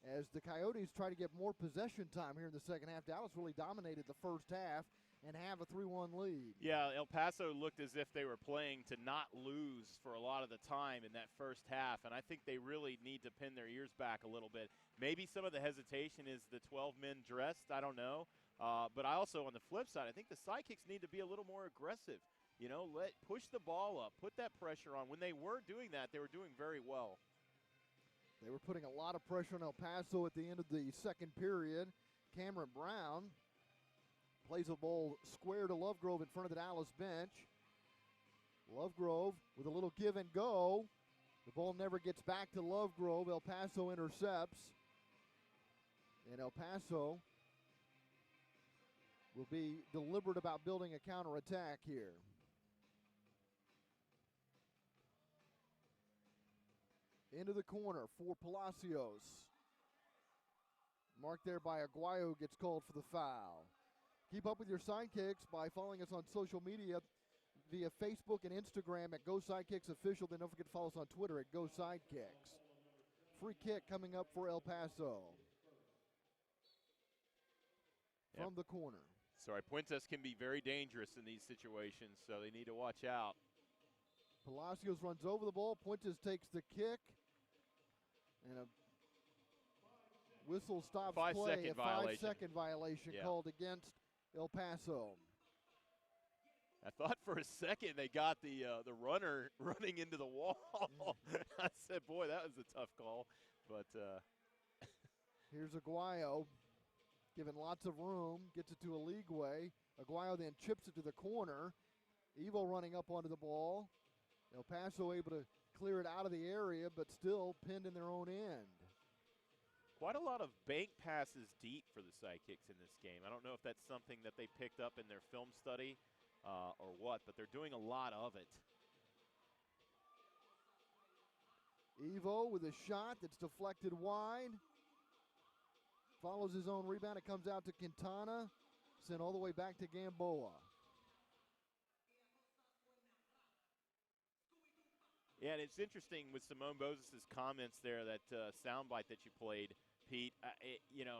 As the Coyotes try to get more possession time here in the second half. Dallas really dominated the first half and have a 3-1 lead. Yeah, El Paso looked as if they were playing to not lose for a lot of the time in that first half, and I think they really need to pin their ears back a little bit. Maybe some of the hesitation is the 12 men dressed, I don't know. But I also, on the flip side, I think the Sidekicks need to be a little more aggressive. You know, push the ball up, put that pressure on. When they were doing that, they were doing very well. They were putting a lot of pressure on El Paso at the end of the second period. Cameron Brown plays a ball square to Lovegrove in front of the Dallas bench. Lovegrove with a little give and go. The ball never gets back to Lovegrove. El Paso intercepts. And El Paso will be deliberate about building a counterattack here. Into the corner for Palacios. Marked there by Aguayo, gets called for the foul. Keep up with your Sidekicks by following us on social media via Facebook and Instagram at Go Sidekicks Official. Then don't forget to follow us on Twitter at Go Sidekicks. Free kick coming up for El Paso. From the corner. Sorry, Puentes can be very dangerous in these situations, so they need to watch out. Palacios runs over the ball. Puentes takes the kick. And a whistle stops play. 5-second violation. 5-second violation called against El Paso. I thought for a second they got the runner running into the wall. I said, boy, that was a tough call. But here's Aguayo, given lots of room, gets it to Aligwe. Aguayo then chips it to the corner. Evo running up onto the ball. El Paso able to clear it out of the area, but still pinned in their own end. quite a lot of bank passes deep for the Sidekicks in this game. I don't know if that's something that they picked up in their film study or what, but they're doing a lot of it. Evo with a shot that's deflected wide. Follows his own rebound. It comes out to Quintana. Sent all the way back to Gamboa. Yeah, and it's interesting with Simone Moses' comments there, that soundbite that you played, Pete.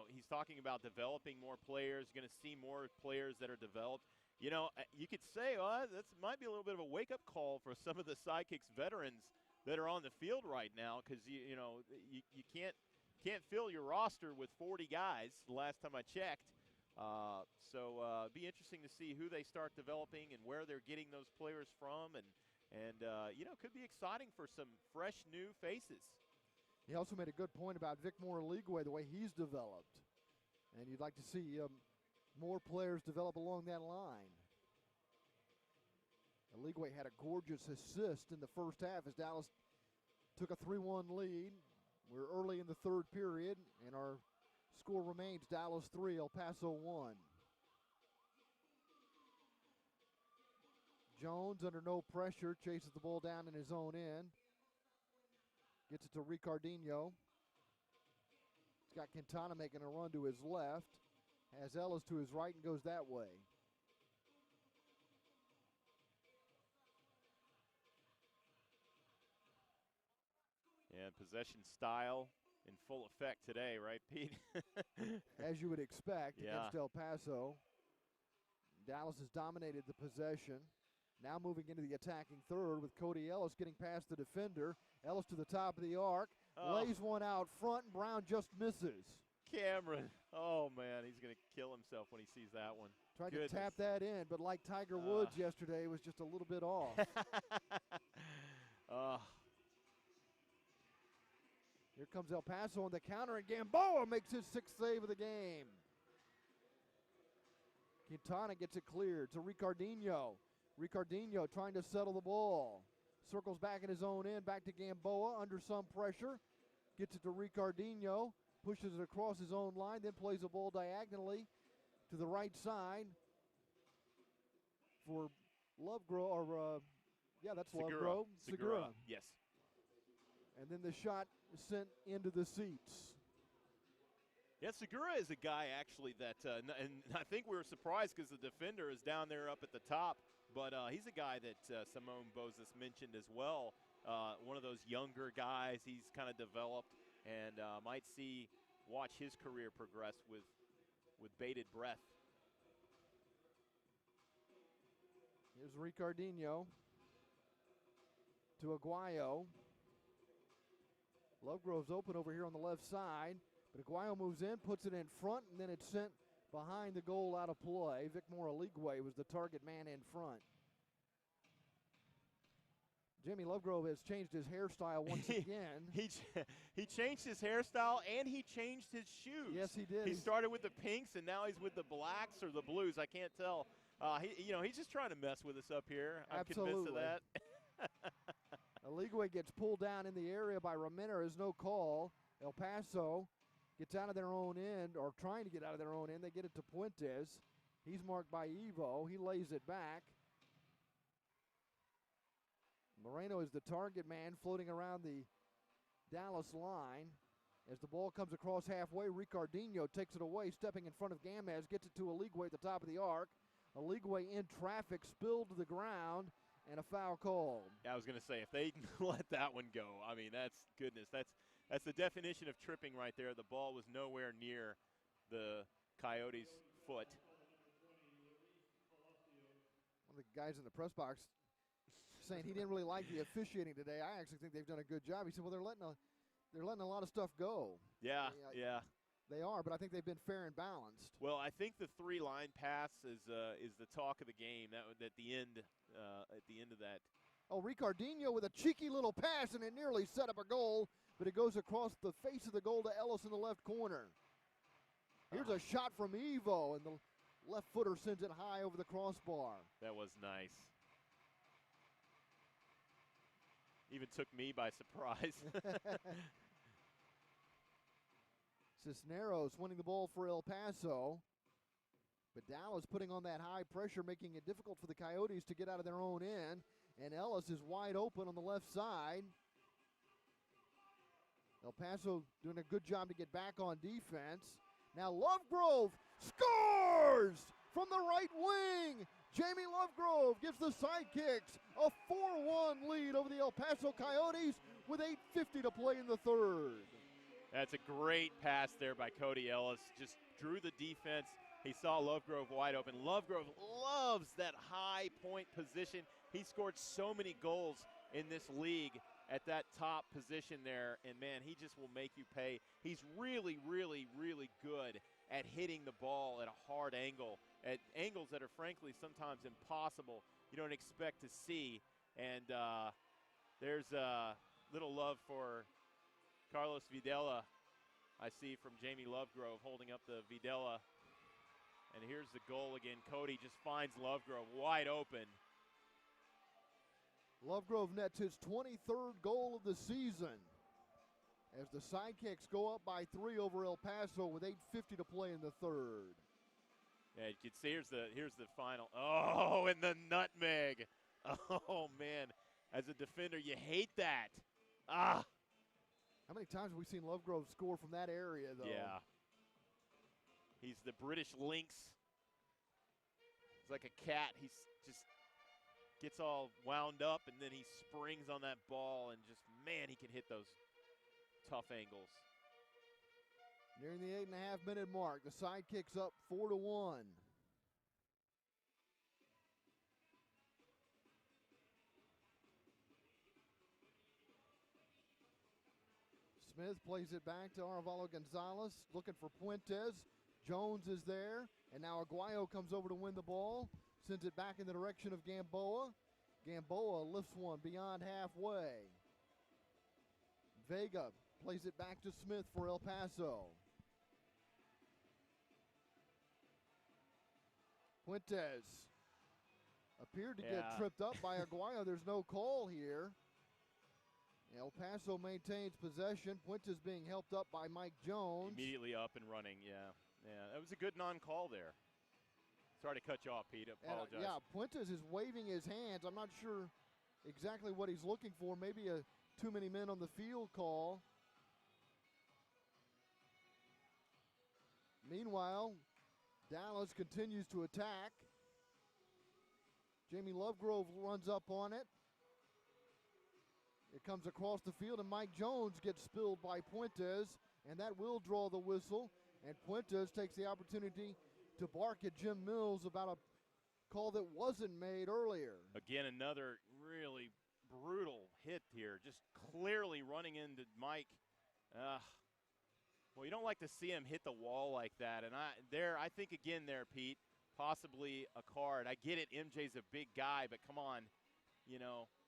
He's talking about developing more players, going to see more players that are developed. You know, you could say, well, that might be a little bit of a wake-up call for some of the Sidekicks veterans that are on the field right now, because you can't fill your roster with 40 guys. The last time I checked. So be interesting to see who they start developing and where they're getting those players from, and could be exciting for some fresh new faces. He also made a good point about Vic Moore-Aligwe, the way he's developed. And you'd like to see more players develop along that line. Aligwe had a gorgeous assist in the first half as Dallas took a 3-1 lead. We're early in the third period, and our score remains Dallas 3, El Paso 1. Jones under no pressure, chases the ball down in his own end. Gets it to Ricardinho. He's got Quintana making a run to his left. Has Ellis to his right and goes that way. Yeah, possession style in full effect today, right, Pete? As you would expect against El Paso. Dallas has dominated the possession. Now moving into the attacking third with Cody Ellis getting past the defender. Ellis to the top of the arc. Lays one out front, and Brown just misses. Cameron. Oh, man, he's going to kill himself when he sees that one. Tried to tap that in, but like Tiger Woods yesterday, was just a little bit off. Here comes El Paso on the counter, and Gamboa makes his sixth save of the game. Quintana gets it cleared to Ricardinho. Ricardinho trying to settle the ball. Circles back in his own end, back to Gamboa under some pressure. Gets it to Ricardinho, pushes it across his own line, then plays the ball diagonally to the right side for Lovegrove, that's Lovegrove. Segura, yes. And then the shot is sent into the seats. Yeah, Segura is a guy actually that, and I think we were surprised because the defender is down there up at the top, but he's a guy that Simone Moses mentioned as well. One of those younger guys he's kind of developed, and might watch his career progress with bated breath. Here's Ricardinho to Aguayo. Lovegrove's open over here on the left side, but Aguayo moves in, puts it in front, and then it's sent behind the goal out of play. Vic Moore-Aligwe was the target man in front. Jimmy Lovegrove has changed his hairstyle once again. He changed his hairstyle and he changed his shoes. Yes, he did. He started with the pinks and now he's with the blacks or the blues. I can't tell. He's just trying to mess with us up here. I'm convinced of that. Aligwe gets pulled down in the area by Ramirez, no call. El Paso gets out of their own end, or trying to get out of their own end. They get it to Puentes. He's marked by Evo. He lays it back. Moreno is the target man floating around the Dallas line. As the ball comes across halfway, Ricardinho takes it away, stepping in front of Gamez, gets it to Aligwe at the top of the arc. Aligwe in traffic, spilled to the ground, and a foul call. Yeah, I was going to say, if they let that one go, I mean, that's goodness. That's the definition of tripping right there. The ball was nowhere near the Coyotes' foot. One of the guys in the press box saying he didn't really like the officiating today. I actually think they've done a good job. He said, well, they're letting a lot of stuff go. Yeah, yeah. They are, but I think they've been fair and balanced. Well, I think the three-line pass is the talk of the game. That at the end of that. Oh, Ricardinho with a cheeky little pass, and it nearly set up a goal, but it goes across the face of the goal to Ellis in the left corner. Here's a shot from Evo, and the left footer sends it high over the crossbar. That was nice. Even took me by surprise. Cisneros winning the ball for El Paso. But Dallas putting on that high pressure, making it difficult for the Coyotes to get out of their own end. And Ellis is wide open on the left side. El Paso doing a good job to get back on defense. Now Lovegrove scores from the right wing. Jamie Lovegrove gives the Sidekicks a 4-1 lead over the El Paso Coyotes with 8:50 to play in the third. That's a great pass there by Cody Ellis. Just drew the defense. He saw Lovegrove wide open. Lovegrove loves that high point position. He scored so many goals in this league at that top position there, and man, he just will make you pay. He's really, really, really good at hitting the ball at a hard angle, at angles that are frankly sometimes impossible. You don't expect to see, and there's a little love for Carlos Videla, I see from Jamie Lovegrove holding up the Videla. And here's the goal again. Cody just finds Lovegrove wide open. Lovegrove nets his 23rd goal of the season as the Sidekicks go up by 3 over El Paso with 8:50 to play in the third. Yeah, you can see here's the final. Oh, and the nutmeg. Oh, man. As a defender, you hate that. Ah. How many times have we seen Lovegrove score from that area, though? Yeah. He's the British lynx. He's like a cat. He's just gets all wound up, and then he springs on that ball, and just, man, he can hit those tough angles. Nearing the 8.5-minute mark, the Sidekicks up 4-1. Smith plays it back to Arevalo Gonzalez, looking for Puentes. Jones is there, and now Aguayo comes over to win the ball, sends it back in the direction of Gamboa. Gamboa lifts one beyond halfway. Vega plays it back to Smith for El Paso. Puentes appeared to get tripped up by Aguayo. There's no call here. El Paso maintains possession. Puentes being helped up by Mike Jones. Immediately up and running, yeah. Yeah, that was a good non-call there. Sorry to cut you off, Pete. I apologize. Yeah, Puentes is waving his hands. I'm not sure exactly what he's looking for. Maybe a too many men on the field call. Meanwhile, Dallas continues to attack. Jamie Lovegrove runs up on it. It comes across the field, and Mike Jones gets spilled by Puentes, and that will draw the whistle. And Puentes takes the opportunity to bark at Jim Mills about a call that wasn't made earlier. Again, another really brutal hit here, just clearly running into Mike. Well, you don't like to see him hit the wall like that. And I think again there, Pete, possibly a card. I get it, MJ's a big guy, but come on,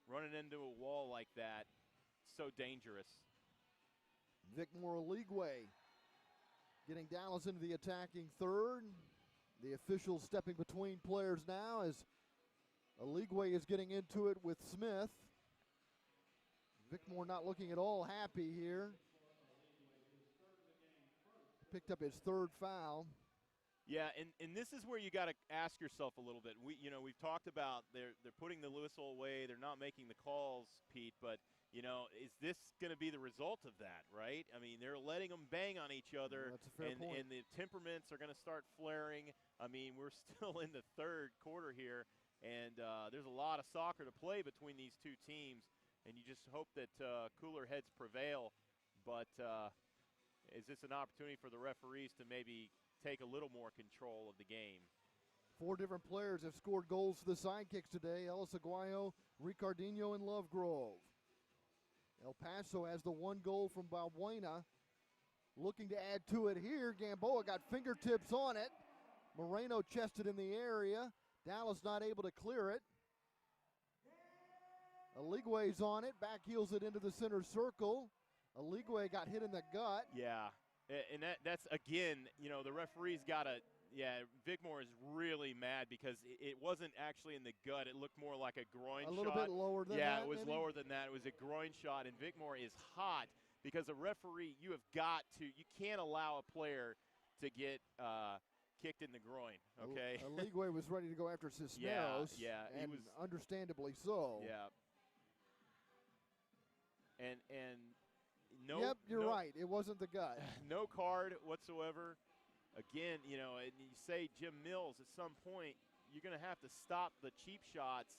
running into a wall like that, so dangerous. Vic Moraligwe getting Dallas into the attacking third. The officials stepping between players now as Aligwe is getting into it with Smith. Vic not looking at all happy here. Picked up his third foul. Yeah, and this is where you got to ask yourself a little bit. We've talked about they're putting the whistle away, they're not making the calls, Pete, but is this going to be the result of that, right? I mean, they're letting them bang on each other, That's a fair point. and the temperaments are going to start flaring. I mean, we're still in the third quarter here, and there's a lot of soccer to play between these two teams, and you just hope that cooler heads prevail. But is this an opportunity for the referees to maybe take a little more control of the game? 4 different players have scored goals for the Sidekicks today: Ellis Aguayo, Ricardinho, and Lovegrove. El Paso has the 1 goal from Balbuena. Looking to add to it here. Gamboa got fingertips on it. Moreno chested in the area. Dallas not able to clear it. Aligüe's on it. Back heels it into the center circle. Aligüe got hit in the gut. Yeah, and that's, again, the referee's got to – yeah, Vicmore is really mad because it wasn't actually in the gut. It looked more like a groin shot. A little bit lower than that, Yeah, it was maybe? lower than that. It was a groin shot, and Vicmore is hot because a referee, you can't allow a player to get kicked in the groin, okay? Aligüe was ready to go after Cisneros. Yeah, he and was, understandably so. yeah. And no. Yep, you're right. It wasn't the gut. No card whatsoever. Again, and you say Jim Mills, at some point, you're going to have to stop the cheap shots.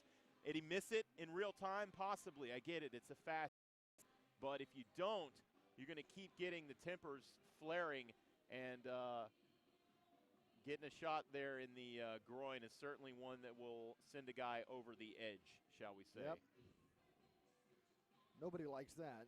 Did he miss it in real time? Possibly. I get it. It's a fast. But if you don't, you're going to keep getting the tempers flaring, and getting a shot there in the groin is certainly one that will send a guy over the edge, shall we say. Yep. Nobody likes that.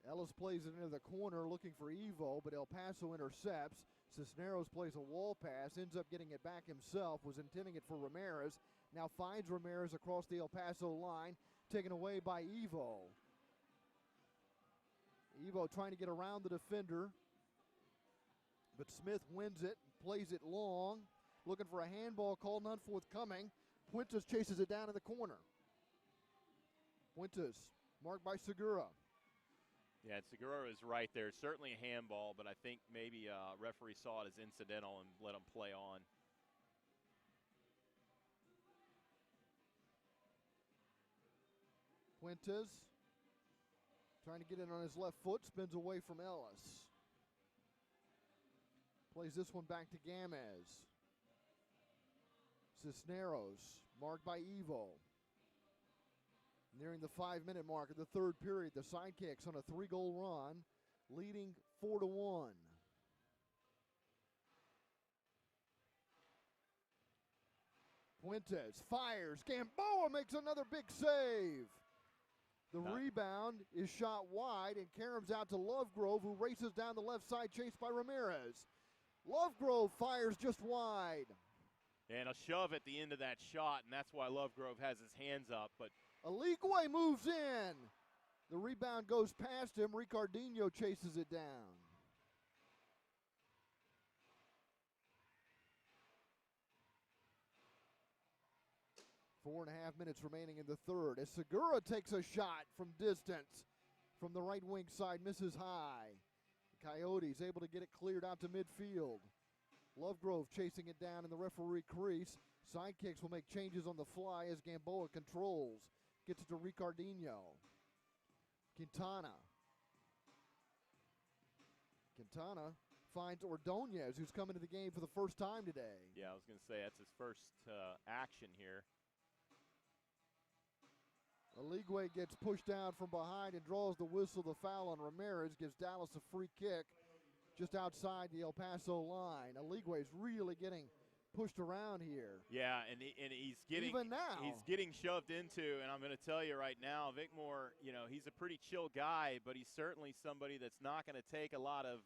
Ellis plays it into the corner looking for Evo, but El Paso intercepts. Cisneros plays a wall pass, ends up getting it back himself, was intending it for Ramirez. Now finds Ramirez across the El Paso line, taken away by Evo. Evo trying to get around the defender, but Smith wins it, plays it long, looking for a handball call, none forthcoming. Puentes chases it down in the corner. Puentes, marked by Segura. Yeah, Segura is right there. Certainly a handball, but I think maybe referee saw it as incidental and let him play on. Puentes trying to get it on his left foot, spins away from Ellis. Plays this one back to Gamez. Cisneros, marked by Evo. Nearing the 5-minute mark of the third period, the Sidekicks on a 3-goal run, leading 4-1. Puentes fires. Gamboa makes another big save. The rebound is shot wide and caroms out to Lovegrove, who races down the left side, chased by Ramirez. Lovegrove fires just wide. And a shove at the end of that shot, and that's why Lovegrove has his hands up. But Aligüe moves in. The rebound goes past him. Ricardinho chases it down. Four and a half minutes remaining in the third as Segura takes a shot from distance from the right wing side, misses high. The Coyotes able to get it cleared out to midfield. Lovegrove chasing it down in the referee crease. Sidekicks will make changes on the fly as Gamboa controls. Gets it to Ricardinho. Quintana finds Ordonez, who's come into the game for the first time today. yeah, I was going to say that's his first action here. Aligüe gets pushed down from behind and draws the whistle. The foul on Ramirez gives Dallas a free kick just outside the El Paso line. Aligüe is really getting pushed around here. Yeah, and he's getting Even now. he's getting shoved into, and I'm going to tell you right now, Vicmore, he's a pretty chill guy, but he's certainly somebody that's not going to take a lot of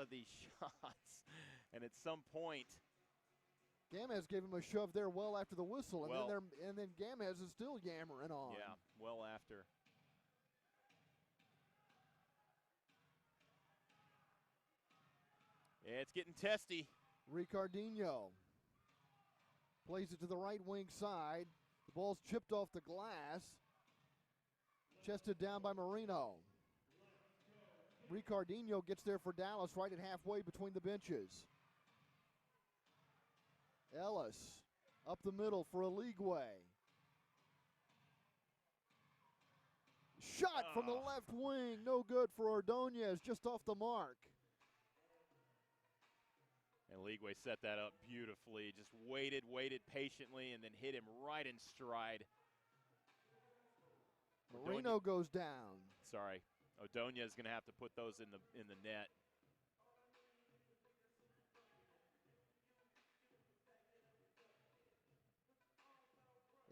these shots. And at some point, Gamez gave him a shove there well after the whistle, and Well- then Gamez is still yammering on. yeah, well after. Yeah, it's getting testy. Ricardinho plays it to the right wing side. The ball's chipped off the glass. Chested down by Marino. Ricardinho gets there for Dallas right at halfway between the benches. Ellis up the middle for Aligüe. shot from the left wing. No good for Ordonez, just off the mark. And Ligwe set that up beautifully. Just waited patiently, and then hit him right in stride. Marino goes down. Sorry. Ordonez is going to have to put those in the net.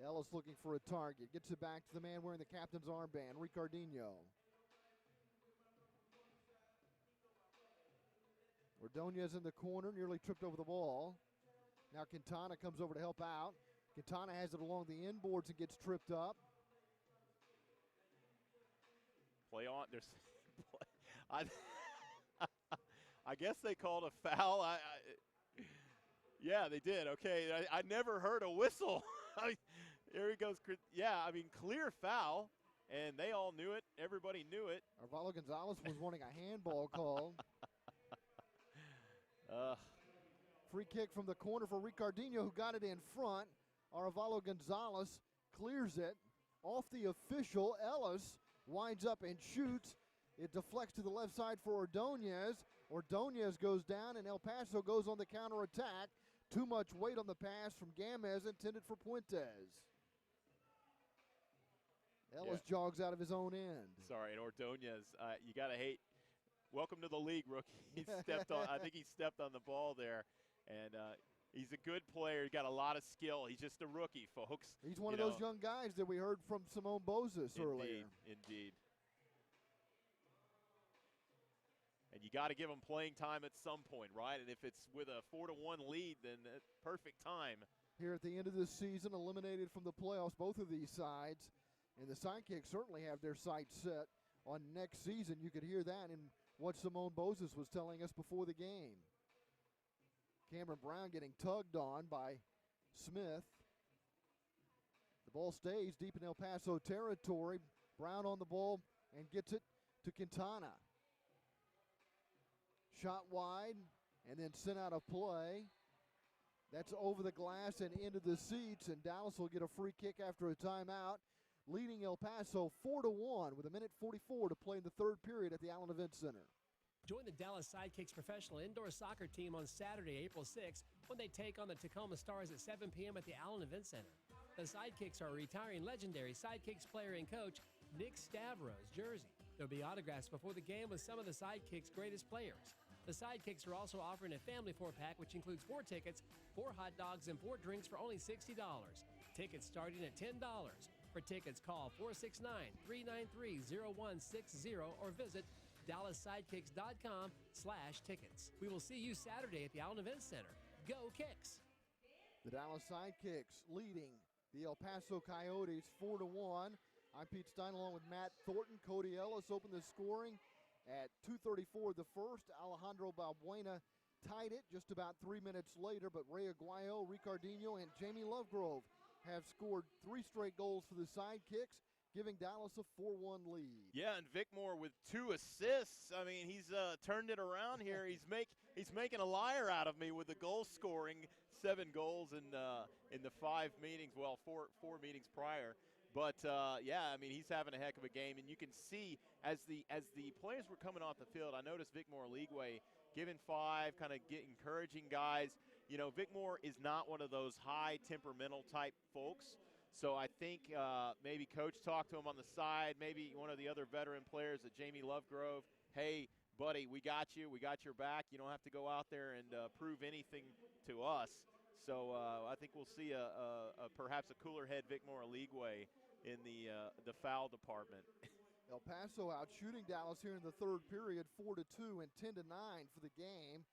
Ellis looking for a target. Gets it back to the man wearing the captain's armband, Ricardinho. Ordonez in the corner, nearly tripped over the ball. Now Quintana comes over to help out. Quintana has it along the inboards and gets tripped up. Play on. There's, I guess they called a foul. Yeah, they did. Okay, I never heard a whistle. Here he goes. Yeah, I mean, clear foul, and they all knew it. Everybody knew it. Arvalo Gonzalez was wanting a handball call. Free kick from the corner for Ricardinho, who got it in front. Arvalo Gonzalez clears it off the official. Ellis winds up and shoots. It deflects to the left side for Ordonez. Ordonez goes down, and El Paso goes on the counterattack. Too much weight on the pass from Gamez, intended for Puentes. Ellis jogs out of his own end. Sorry, and Ordonez, you got to hate. Welcome to the league, rookie. He stepped on. I think he stepped on the ball there, and he's a good player. He got a lot of skill. He's just a rookie, folks. He's one of those young guys that we heard from Simone Bozes earlier. Indeed. And you got to give him playing time at some point, right? And if it's with a 4-1 lead, then perfect time. Here at the end of this season, eliminated from the playoffs, both of these sides. And the Sidekicks certainly have their sights set on next season. You could hear that in what Simone Bozes was telling us before the game. Cameron Brown getting tugged on by Smith. The ball stays deep in El Paso territory. Brown on the ball and gets it to Quintana. Shot wide and then sent out of play. That's over the glass and into the seats, and Dallas will get a free kick after a timeout, leading El Paso 4-1 with 1:44 to play in the third period at the Allen Event Center. Join the Dallas Sidekicks professional indoor soccer team on Saturday, April 6th, when they take on the Tacoma Stars at 7 p.m. at the Allen Event Center. The Sidekicks are retiring legendary Sidekicks player and coach Nick Stavros' jersey. There'll be autographs before the game with some of the Sidekicks' greatest players. The Sidekicks are also offering a family 4-pack, which includes 4 tickets, 4 hot dogs, and 4 drinks for only $60. Tickets starting at $10. For tickets, call 469-393-0160 or visit DallasSidekicks.com/tickets. We will see you Saturday at the Allen Event Center. Go Kicks! The Dallas Sidekicks leading the El Paso Coyotes 4-1. I'm Pete Stein along with Matt Thornton. Cody Ellis opened the scoring at 2:34 the first. Alejandro Balbuena tied it just about 3 minutes later, but Ray Aguayo, Ricardinho, and Jamie Lovegrove have scored 3 straight goals for the Sidekicks, giving Dallas a 4-1 lead. Yeah, and Vic Moore with 2 assists. I mean, he's turned it around here. He's making a liar out of me with the goal scoring. 7 goals in the 5 meetings. Well, four meetings prior. But yeah, I mean, he's having a heck of a game, and you can see as the players were coming off the field, I noticed Vic Moore Ligwe giving 5, kind of encouraging guys. You know, Vic Moore is not one of those high temperamental type folks. So I think maybe coach talked to him on the side, maybe one of the other veteran players, Jamie Lovegrove. Hey, buddy, we got you. We got your back. You don't have to go out there and prove anything to us. So I think we'll see perhaps a cooler head Vic Moore Ligwe in the foul department. El Paso out shooting Dallas here in the third period, 4-2 and 10-9 for the game.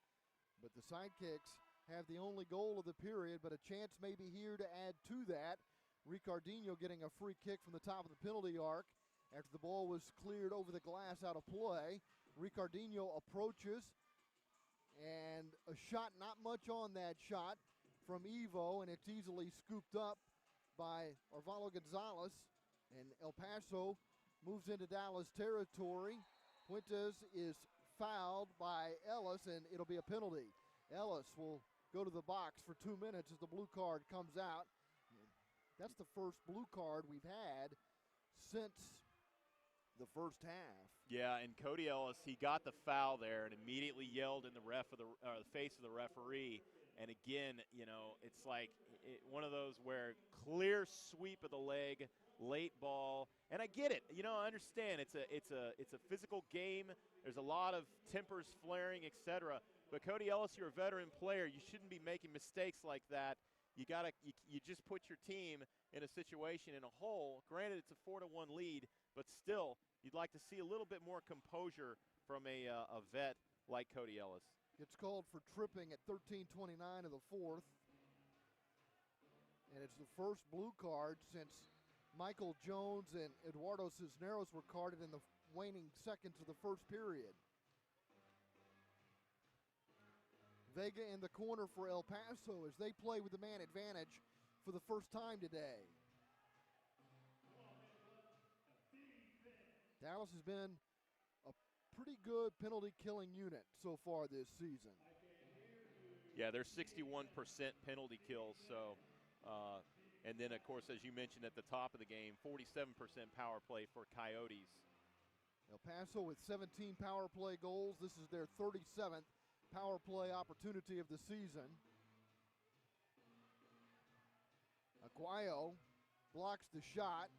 But the Sidekicks have the only goal of the period, but a chance maybe here to add to that. Ricardinho getting a free kick from the top of the penalty arc after the ball was cleared over the glass out of play. Ricardinho approaches, and a shot, not much on that shot from Evo, and it's easily scooped up by Arvalo Gonzalez, and El Paso moves into Dallas territory. Puentes is fouled by Ellis, and it'll be a penalty. Ellis will go to the box for 2 minutes as the blue card comes out. That's the first blue card we've had since the first half. Yeah, and Cody Ellis, he got the foul there and immediately yelled in the face of the referee. And again, it's like one of those where clear sweep of the leg, late ball, and I get it. I understand it's a physical game. There's a lot of tempers flaring, etc. But Cody Ellis, you're a veteran player. You shouldn't be making mistakes like that. You just put your team in a situation in a hole. Granted, it's a 4-1 lead, but still, you'd like to see a little bit more composure from a vet like Cody Ellis. Gets called for tripping at 13:29 of the fourth. And it's the first blue card since Michael Jones and Eduardo Cisneros were carded in the waning seconds of the first period. Vega in the corner for El Paso as they play with the man advantage for the first time today. Dallas has been a pretty good penalty killing unit so far this season. Yeah, they're 61% penalty kills. So, and then, of course, as you mentioned at the top of the game, 47% power play for Coyotes. El Paso with 17 power play goals. This is their 37th power play opportunity of the season. Aguayo blocks the shot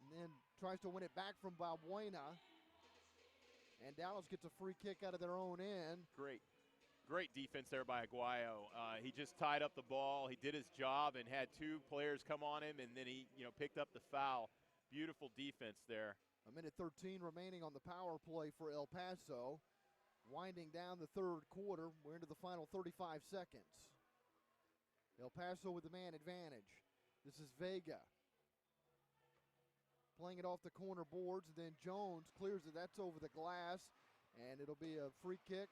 and then tries to win it back from Balbuena. And Dallas gets a free kick out of their own end. Great defense there by Aguayo. He just tied up the ball. He did his job and had two players come on him, and then he picked up the foul. Beautiful defense there. A minute 13 remaining on the power play for El Paso. Winding down the third quarter, we're into the final 35 seconds. El Paso with the man advantage. This is Vega. Playing it off the corner boards, and then Jones clears it. That's over the glass, and it'll be a free kick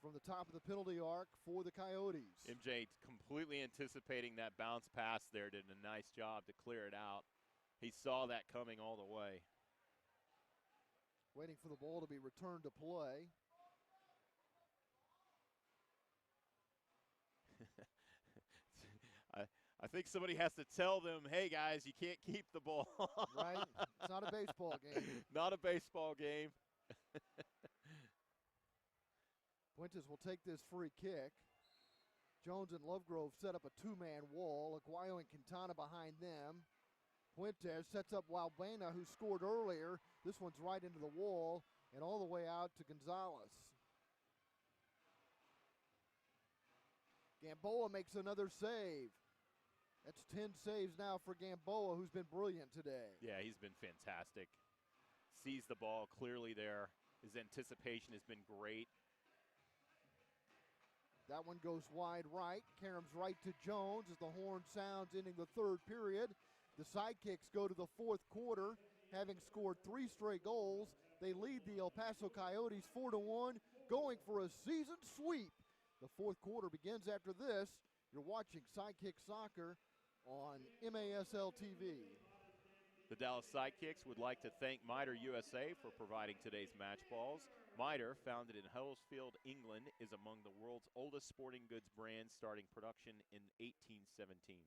from the top of the penalty arc for the Coyotes. MJ completely anticipating that bounce pass there, did a nice job to clear it out. He saw that coming all the way. Waiting for the ball to be returned to play. I think somebody has to tell them, hey, guys, you can't keep the ball. Right? It's not a baseball game. Not a baseball game. Puentes will take this free kick. Jones and Lovegrove set up a two-man wall. Aguayo and Quintana behind them. Puentes sets up Balbuena, who scored earlier. This one's right into the wall and all the way out to Gonzalez. Gamboa makes another save. That's 10 saves now for Gamboa, who's been brilliant today. Yeah, he's been fantastic. Sees the ball clearly there. His anticipation has been great. That one goes wide right. Karam's right to Jones as the horn sounds ending the third period. The Sidekicks go to the fourth quarter, having scored 3 straight goals. They lead the El Paso Coyotes 4-1, going for a season sweep. The fourth quarter begins after this. You're watching Sidekick Soccer on MASL TV. The Dallas Sidekicks would like to thank Miter USA for providing today's match balls. Miter, founded in Huddersfield, England, is among the world's oldest sporting goods brands, starting production in 1817.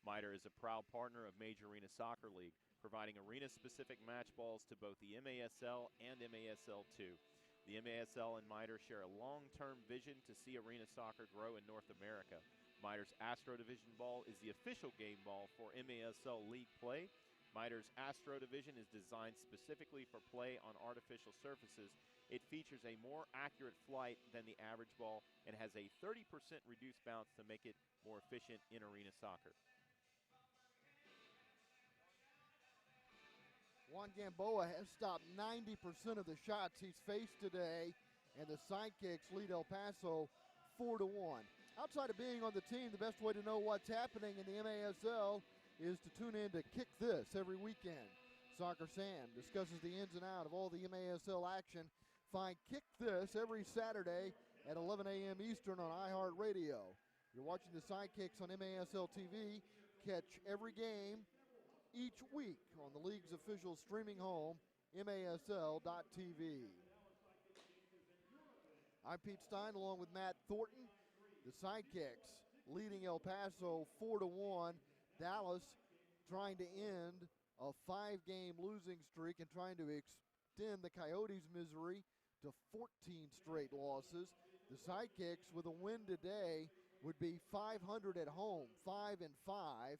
Miter is a proud partner of Major Arena Soccer League, providing arena-specific match balls to both the MASL and MASL2. The MASL and Miter share a long-term vision to see arena soccer grow in North America. Miter's Astro Division ball is the official game ball for MASL League play. Miter's Astro Division is designed specifically for play on artificial surfaces. It features a more accurate flight than the average ball and has a 30% reduced bounce to make it more efficient in arena soccer. Juan Gamboa has stopped 90% of the shots he's faced today, and the Sidekicks lead El Paso 4-1. Outside of being on the team, the best way to know what's happening in the MASL is to tune in to Kick This every weekend. Soccer Sam discusses the ins and outs of all the MASL action. Find Kick This every Saturday at 11 a.m. Eastern on iHeartRadio. You're watching the Sidekicks on MASL TV. Catch every game each week on the league's official streaming home, MASL.TV. I'm Pete Stein along with Matt Thornton. The Sidekicks leading El Paso 4-1. Dallas trying to end a 5-game losing streak and trying to extend the Coyotes' misery to 14 straight losses. The Sidekicks, with a win today, would be 500 at home, 5-5,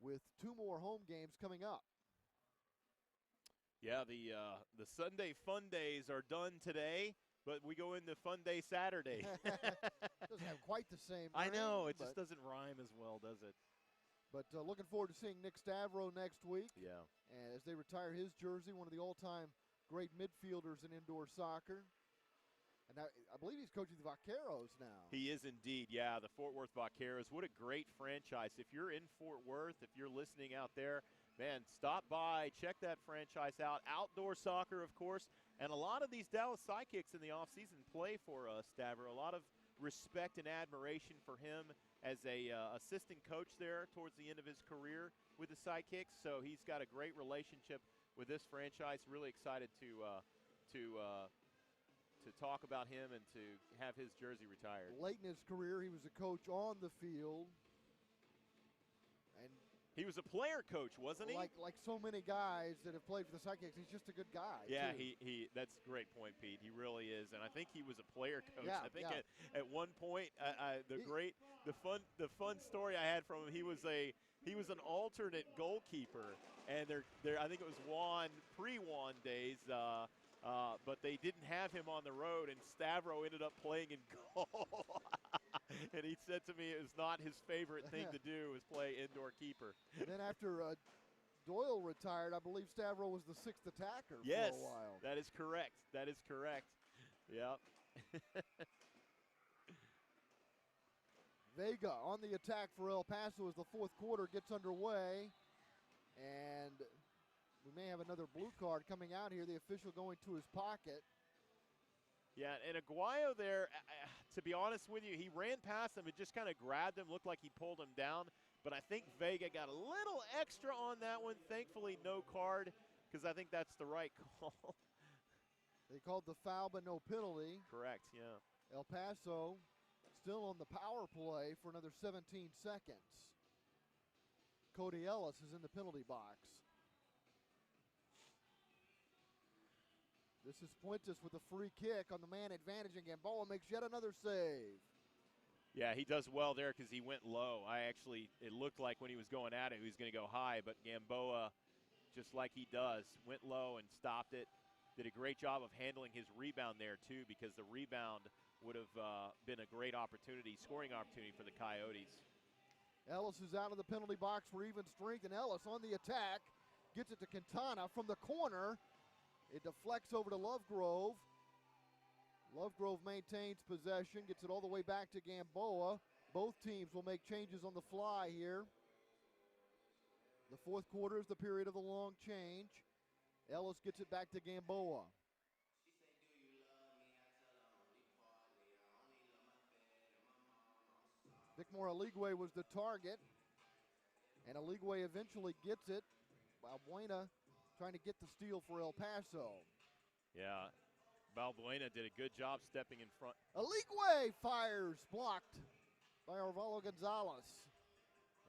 with 2 more home games coming up. Yeah, the Sunday fun days are done today, but we go into Fun Day Saturday. Doesn't have quite the same I know, ring, it just doesn't rhyme as well, does it? But looking forward to seeing Nick Stavro next week. Yeah. And as they retire his jersey, one of the all-time great midfielders in indoor soccer. And I believe he's coaching the Vaqueros now. He is indeed, yeah, the Fort Worth Vaqueros. What a great franchise. If you're in Fort Worth, if you're listening out there, man, stop by, check that franchise out. Outdoor soccer, of course. And a lot of these Dallas Sidekicks in the offseason play for Stavro. A lot of respect and admiration for him as a assistant coach there towards the end of his career with the Sidekicks. So he's got a great relationship with this franchise. Really excited to talk about him and to have his jersey retired. Late in his career, he was a coach on the field. And he was a player coach, wasn't he? Like so many guys that have played for the Sidekicks, he's just a good guy. Yeah, too. he that's a great point, Pete. He really is, and I think he was a player coach. Yeah, I think yeah. at one point, the fun story I had from him, he was an alternate goalkeeper, and I think it was pre-Juan days. But they didn't have him on the road, and Stavro ended up playing in goal. And he said to me it was not his favorite thing to do was play indoor keeper. And then after Doyle retired, I believe Stavro was the 6th attacker yes, for a while. That is correct. That is correct. Yep. Vega on the attack for El Paso as the 4th quarter gets underway. And we may have another blue card coming out here. The official going to his pocket. Yeah, and Aguayo there, to be honest with you, he ran past him and just kind of grabbed him, looked like he pulled him down. But I think Vega got a little extra on that one. Thankfully, no card, because I think that's the right call. They called the foul, but no penalty. Correct, yeah. El Paso still on the power play for another 17 seconds. Cody Ellis is in the penalty box. This is Puentes with a free kick on the man advantage, and Gamboa makes yet another save. Yeah, he does well there because he went low. It looked like when he was going at it, he was going to go high, but Gamboa, just like he does, went low and stopped it. Did a great job of handling his rebound there, too, because the rebound would have been a great scoring opportunity for the Coyotes. Ellis is out of the penalty box for even strength, and Ellis on the attack gets it to Quintana from the corner. It deflects over to Lovegrove. Lovegrove maintains possession, gets it all the way back to Gamboa. Both teams will make changes on the fly here. The 4th quarter is the period of the long change. Ellis gets it back to Gamboa. Vicmore Aligwe was the target, and Aligwe eventually gets it. Balbuena trying to get the steal for El Paso. Yeah, Balbuena did a good job stepping in front. Aligwe fires, blocked by Arvalo Gonzalez.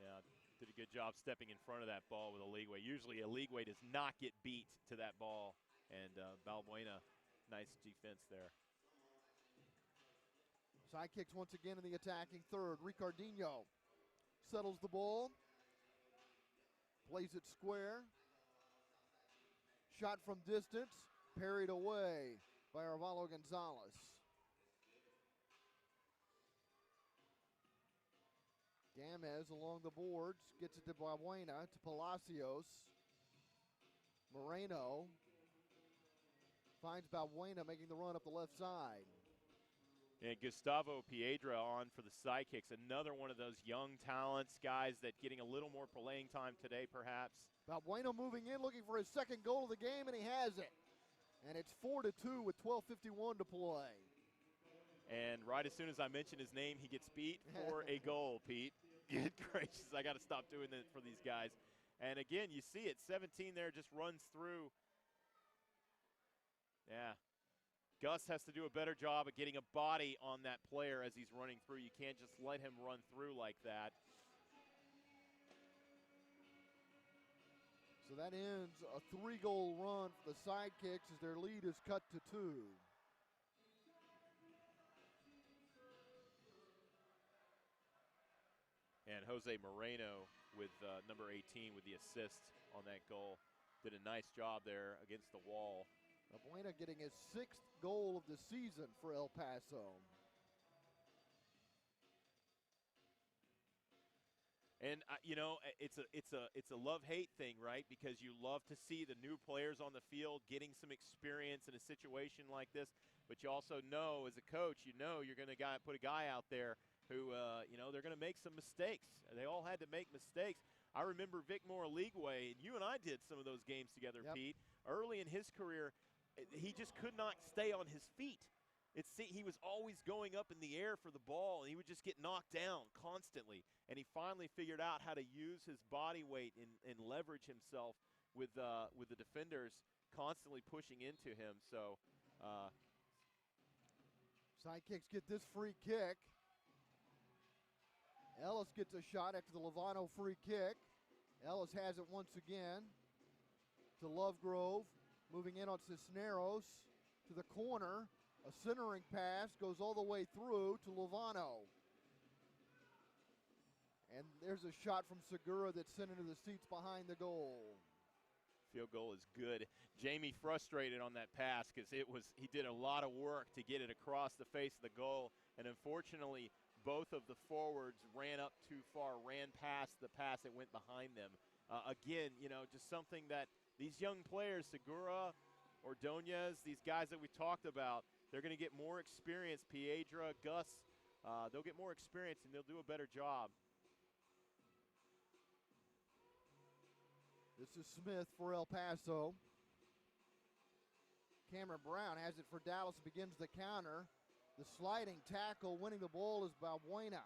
Yeah, did a good job stepping in front of that ball with Aligwe. Usually Aligwe does not get beat to that ball, and Balbuena, nice defense there. Sidekicks once again in the attacking third. Ricardinho settles the ball, plays it square. Shot from distance, parried away by Arvalo Gonzalez. Gamez along the boards, gets it to Balbuena, to Palacios. Moreno finds Balbuena making the run up the left side. And Gustavo Piedra on for the Sidekicks, another one of those young talents, guys that getting a little more playing time today perhaps. Balbuena moving in, looking for his 2nd goal of the game, and he has it. And it's 4-2 with 12:51 to play. And right as soon as I mention his name, he gets beat for a goal, Pete. Good gracious, I got to stop doing that for these guys. And again, you see it, 17 there just runs through. Yeah. Gus has to do a better job of getting a body on that player as he's running through. You can't just let him run through like that. So that ends a 3-goal run for the Sidekicks as their lead is cut to 2. And Jose Moreno with number 18 with the assist on that goal. Did a nice job there against the wall. Buena getting his 6th goal of the season for El Paso. And you know, it's a love-hate thing, right? Because you love to see the new players on the field getting some experience in a situation like this, but you also know, as a coach, you know you're going to put a guy out there who, you know, they're going to make some mistakes. They all had to make mistakes. I remember Vic Moraligwe, and you and I did some of those games together, Yep. Pete. Early in his career, he just could not stay on his feet. He was always going up in the air for the ball, and he would just get knocked down constantly. And he finally figured out how to use his body weight and leverage himself with the defenders constantly pushing into him. So Sidekicks get this free kick. Ellis gets a shot after the Lovano free kick. Ellis has it once again to Lovegrove. Moving in on Cisneros to the corner. A centering pass goes all the way through to Lovano. And there's a shot from Segura that's sent into the seats behind the goal. field goal is good. Jamie frustrated on that pass because he did a lot of work to get it across the face of the goal, and unfortunately both of the forwards ran up too far, ran past the pass that went behind them. Again, you know, just something that these young players, Segura, Ordonez, these guys that we talked about, they're going to get more experience. Piedra, Gus, they'll get more experience and they'll do a better job. This is Smith for El Paso. Cameron Brown has it for Dallas, begins the counter. The sliding tackle, winning the ball, is Balbuena.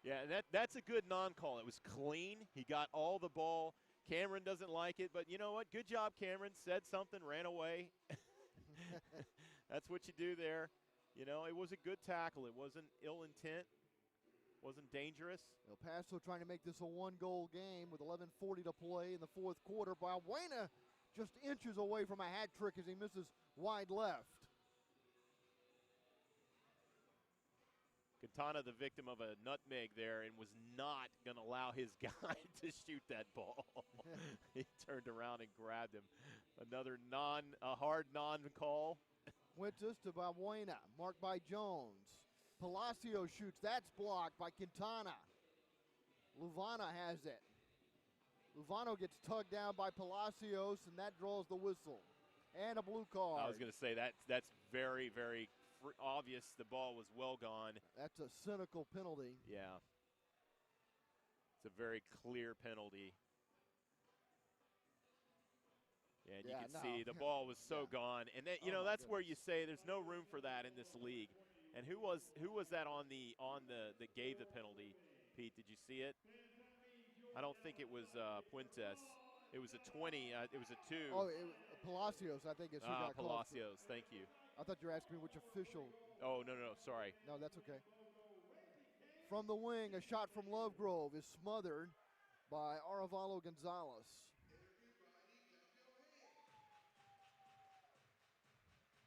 Yeah, that's a good non-call. It was clean. He got all the ball. Cameron doesn't like it, but you know what? Good job, Cameron. Said something, ran away. That's what you do there. You know, it was a good tackle. It wasn't ill intent. Wasn't dangerous. El Paso trying to make this a one-goal game with 11:40 to play in the fourth quarter. Balbuena just inches away from a hat trick as he misses wide left. Quintana, the victim of a nutmeg there, and was not going to allow his guy to shoot that ball. He turned around and grabbed him. Another hard non-call. Quintus to Balbuena, marked by Jones. Palacio shoots, that's blocked by Quintana. Luvana has it. Luvano gets tugged down by Palacios, and that draws the whistle. And a blue card. I was going to say that's very, very obvious. The ball was well gone. That's a cynical penalty. Yeah. It's a very clear penalty. Yeah, and you can see the ball was so gone. And that, you know, that's where you say there's no room for that in this league. And who was that on that gave the penalty? Pete, did you see it? I don't think it was Puentes. It was a 20. It was a 2. Oh, Palacios, I think it's who got called. Palacios, thank you. I thought you were asking me which official. Oh, no, sorry. No, that's okay. From the wing, a shot from Lovegrove is smothered by Arevalo Gonzalez.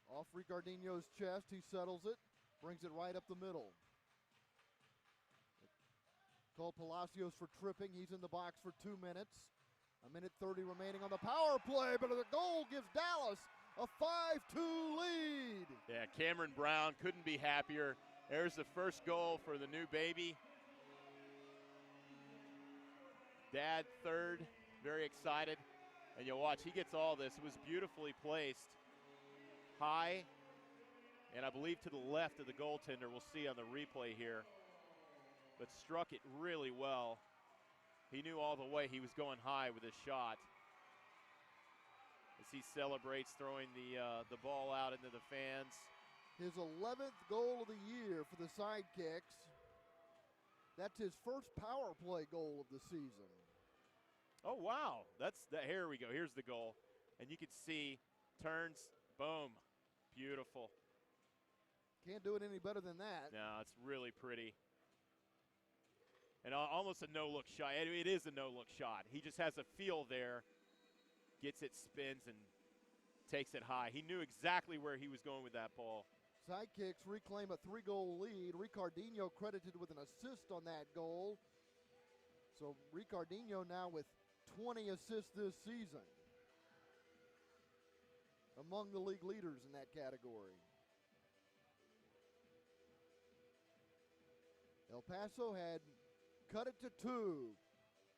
Off Ricardinho's chest, he settles it, brings it right up the middle. Called Palacios for tripping. He's in the box for 2 minutes. 1:30 remaining on the power play, but the goal gives Dallas a 5-2 lead. Yeah, Cameron Brown couldn't be happier. There's the first goal for the new baby. Dad third, very excited. And you'll watch, he gets all this. It was beautifully placed. High, and I believe to the left of the goaltender. We'll see on the replay here. But struck it really well. He knew all the way he was going high with his shot. As he celebrates throwing the ball out into the fans. His 11th goal of the year for the Sidekicks. That's his first power play goal of the season. Oh, wow. Here we go. Here's the goal. And you can see, turns, boom. Beautiful. Can't do it any better than that. No, it's really pretty. And almost a no-look shot. It is a no-look shot. He just has a feel there. gets it, spins, and takes it high. He knew exactly where he was going with that ball. Sidekicks reclaim a 3-goal lead. Ricardinho credited with an assist on that goal. So Ricardinho now with 20 assists this season. Among the league leaders in that category. El Paso had cut it to 2,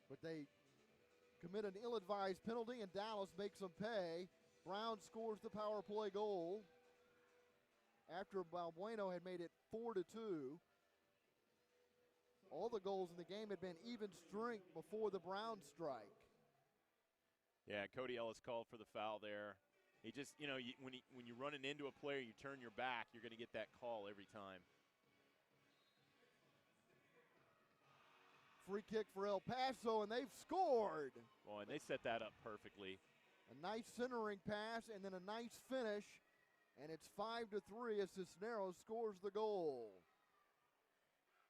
but they commit an ill-advised penalty, and Dallas makes them pay. Brown scores the power play goal after Balbueno had made it 4-2. All the goals in the game had been even strength before the Brown strike. Yeah, Cody Ellis called for the foul there. He just, when you're running into a player, you turn your back, you're going to get that call every time. Free kick for El Paso, and they've scored. Boy, and they set that up perfectly. A nice centering pass and then a nice finish, and it's 5-3 as Cisneros scores the goal.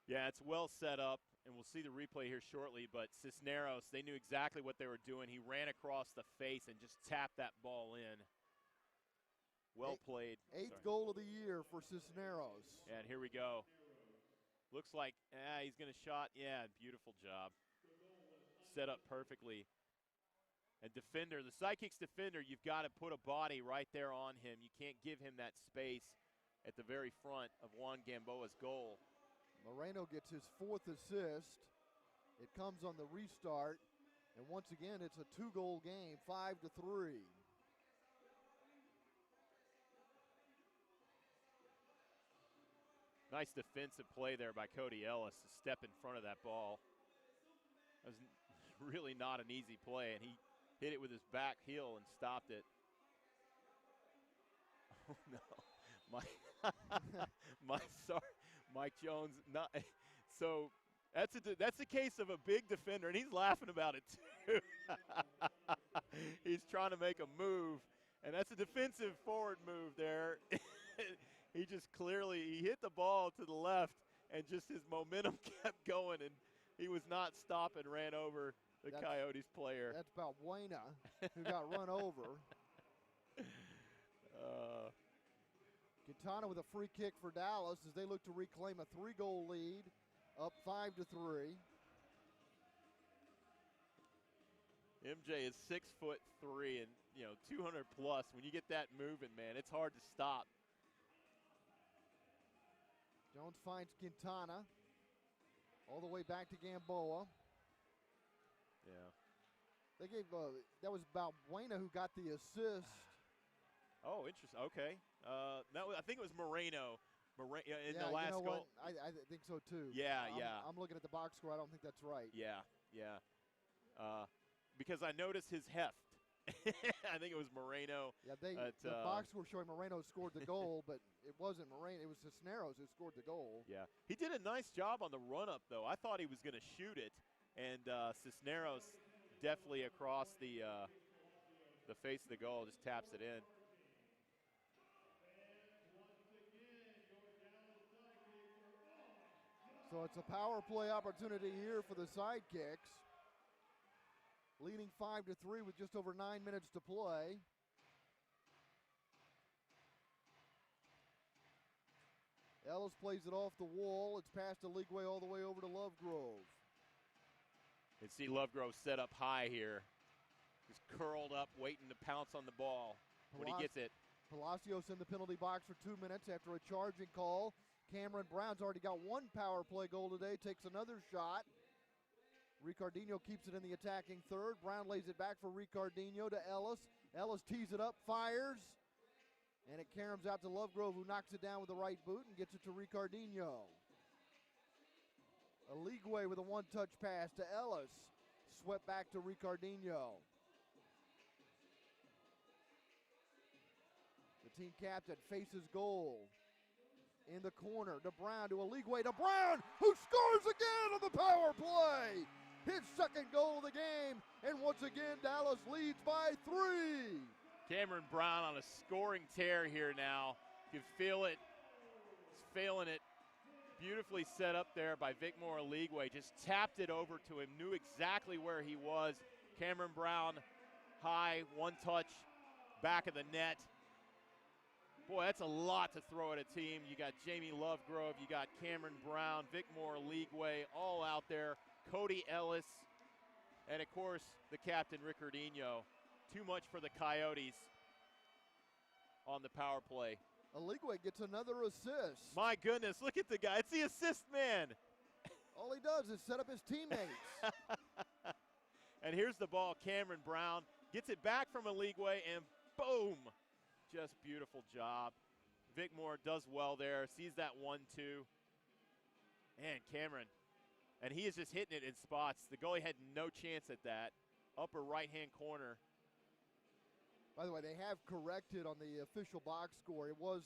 Yeah, it's well set up, and we'll see the replay here shortly, but Cisneros, they knew exactly what they were doing. He ran across the face and just tapped that ball in. Well played. Eighth goal of the year for Cisneros. Yeah, and here we go. Looks like, he's going to shot. Yeah, beautiful job. Set up perfectly. And defender, the Sidekicks defender, you've got to put a body right there on him. You can't give him that space at the very front of Juan Gamboa's goal. Moreno gets his 4th assist. It comes on the restart. And once again, it's a 2-goal game, 5-3. Nice defensive play there by Cody Ellis to step in front of that ball. That was really not an easy play, and he hit it with his back heel and stopped it. Oh, no. Mike Jones. Not, so that's a case of a big defender, and he's laughing about it too. He's trying to make a move, and that's a defensive forward move there. He just clearly, he hit the ball to the left, and just his momentum kept going, and he was not stopping, ran over the Coyotes player. That's Balbuena, who got run over. Quintana with a free kick for Dallas as they look to reclaim a 3-goal lead, up 5-3. MJ is 6'3" and 200 plus. When you get that moving, man, it's hard to stop. Jones finds Quintana all the way back to Gamboa. Yeah. They gave that was Balbuena who got the assist. Oh, interesting. Okay. I think it was Moreno. In the last goal. I think so too. Yeah, I'm looking at the box score. I don't think that's right. Yeah. Because I noticed his heft. I think it was Moreno. Yeah, the box score showing Moreno scored the goal, but it wasn't Moreno. It was Cisneros who scored the goal. Yeah, he did a nice job on the run-up, though. I thought he was going to shoot it, and Cisneros definitely across the face of the goal just taps it in. So it's a power play opportunity here for the Sidekicks. Leading 5-3 with just over 9 minutes to play. Ellis plays it off the wall. It's past the Leagueway all the way over to Lovegrove. You see Lovegrove set up high here. Just curled up, waiting to pounce on the ball when he gets it. Palacios in the penalty box for 2 minutes after a charging call. Cameron Brown's already got 1 power play goal today, takes another shot. Ricardinho keeps it in the attacking third. Brown lays it back for Ricardinho to Ellis. Ellis tees it up, fires, and it caroms out to Lovegrove, who knocks it down with the right boot and gets it to Ricardinho. A Leagueway with a one-touch pass to Ellis. Swept back to Ricardinho. The team captain faces goal. In the corner to Brown, to a Leagueway to Brown, who scores again on the power play. His second goal of the game, and once again, Dallas leads by 3. Cameron Brown on a scoring tear here now. You can feel it. He's feeling it. Beautifully set up there by Vicmore Leagueway. Just tapped it over to him, knew exactly where he was. Cameron Brown high, one touch, back of the net. Boy, that's a lot to throw at a team. You got Jamie Lovegrove, you got Cameron Brown, Vic Moore, Leagueway, all out there. Cody Ellis, and of course, the captain, Ricardinho. Too much for the Coyotes on the power play. Aligwe gets another assist. My goodness, look at the guy. It's the assist man. All he does is set up his teammates. And here's the ball. Cameron Brown gets it back from Aligwe, and boom. Just beautiful job. Vic Moore does well there, sees that 1-2. Man, Cameron. And he is just hitting it in spots. The goalie had no chance at that. Upper right-hand corner. By the way, they have corrected on the official box score. It was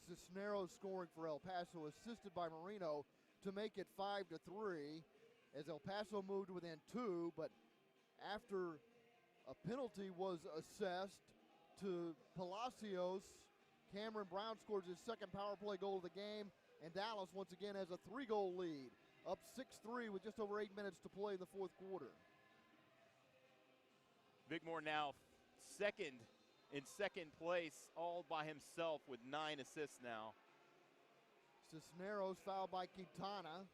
Cisneros scoring for El Paso, assisted by Marino to make it 5-3 as El Paso moved within 2, but after a penalty was assessed to Palacios, Cameron Brown scores his second power play goal of the game, and Dallas once again has a 3-goal lead, up 6-3 with just over 8 minutes to play in the fourth quarter. Vic Moore now in second place, all by himself with 9 assists now. Cisneros fouled by Quintana.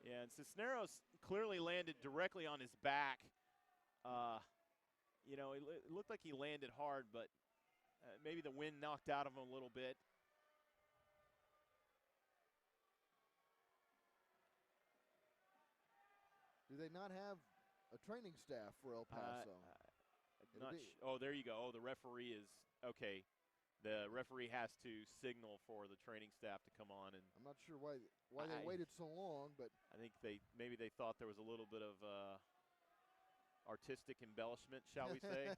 Yeah, and Cisneros clearly landed directly on his back. You know, it looked like he landed hard, but maybe the wind knocked out of him a little bit. Do they not have a training staff for El Paso? Oh, there you go. Oh, the referee is okay. The referee has to signal for the training staff to come on, and I'm not sure why they waited so long, but I think maybe they thought there was a little bit of artistic embellishment, shall we say?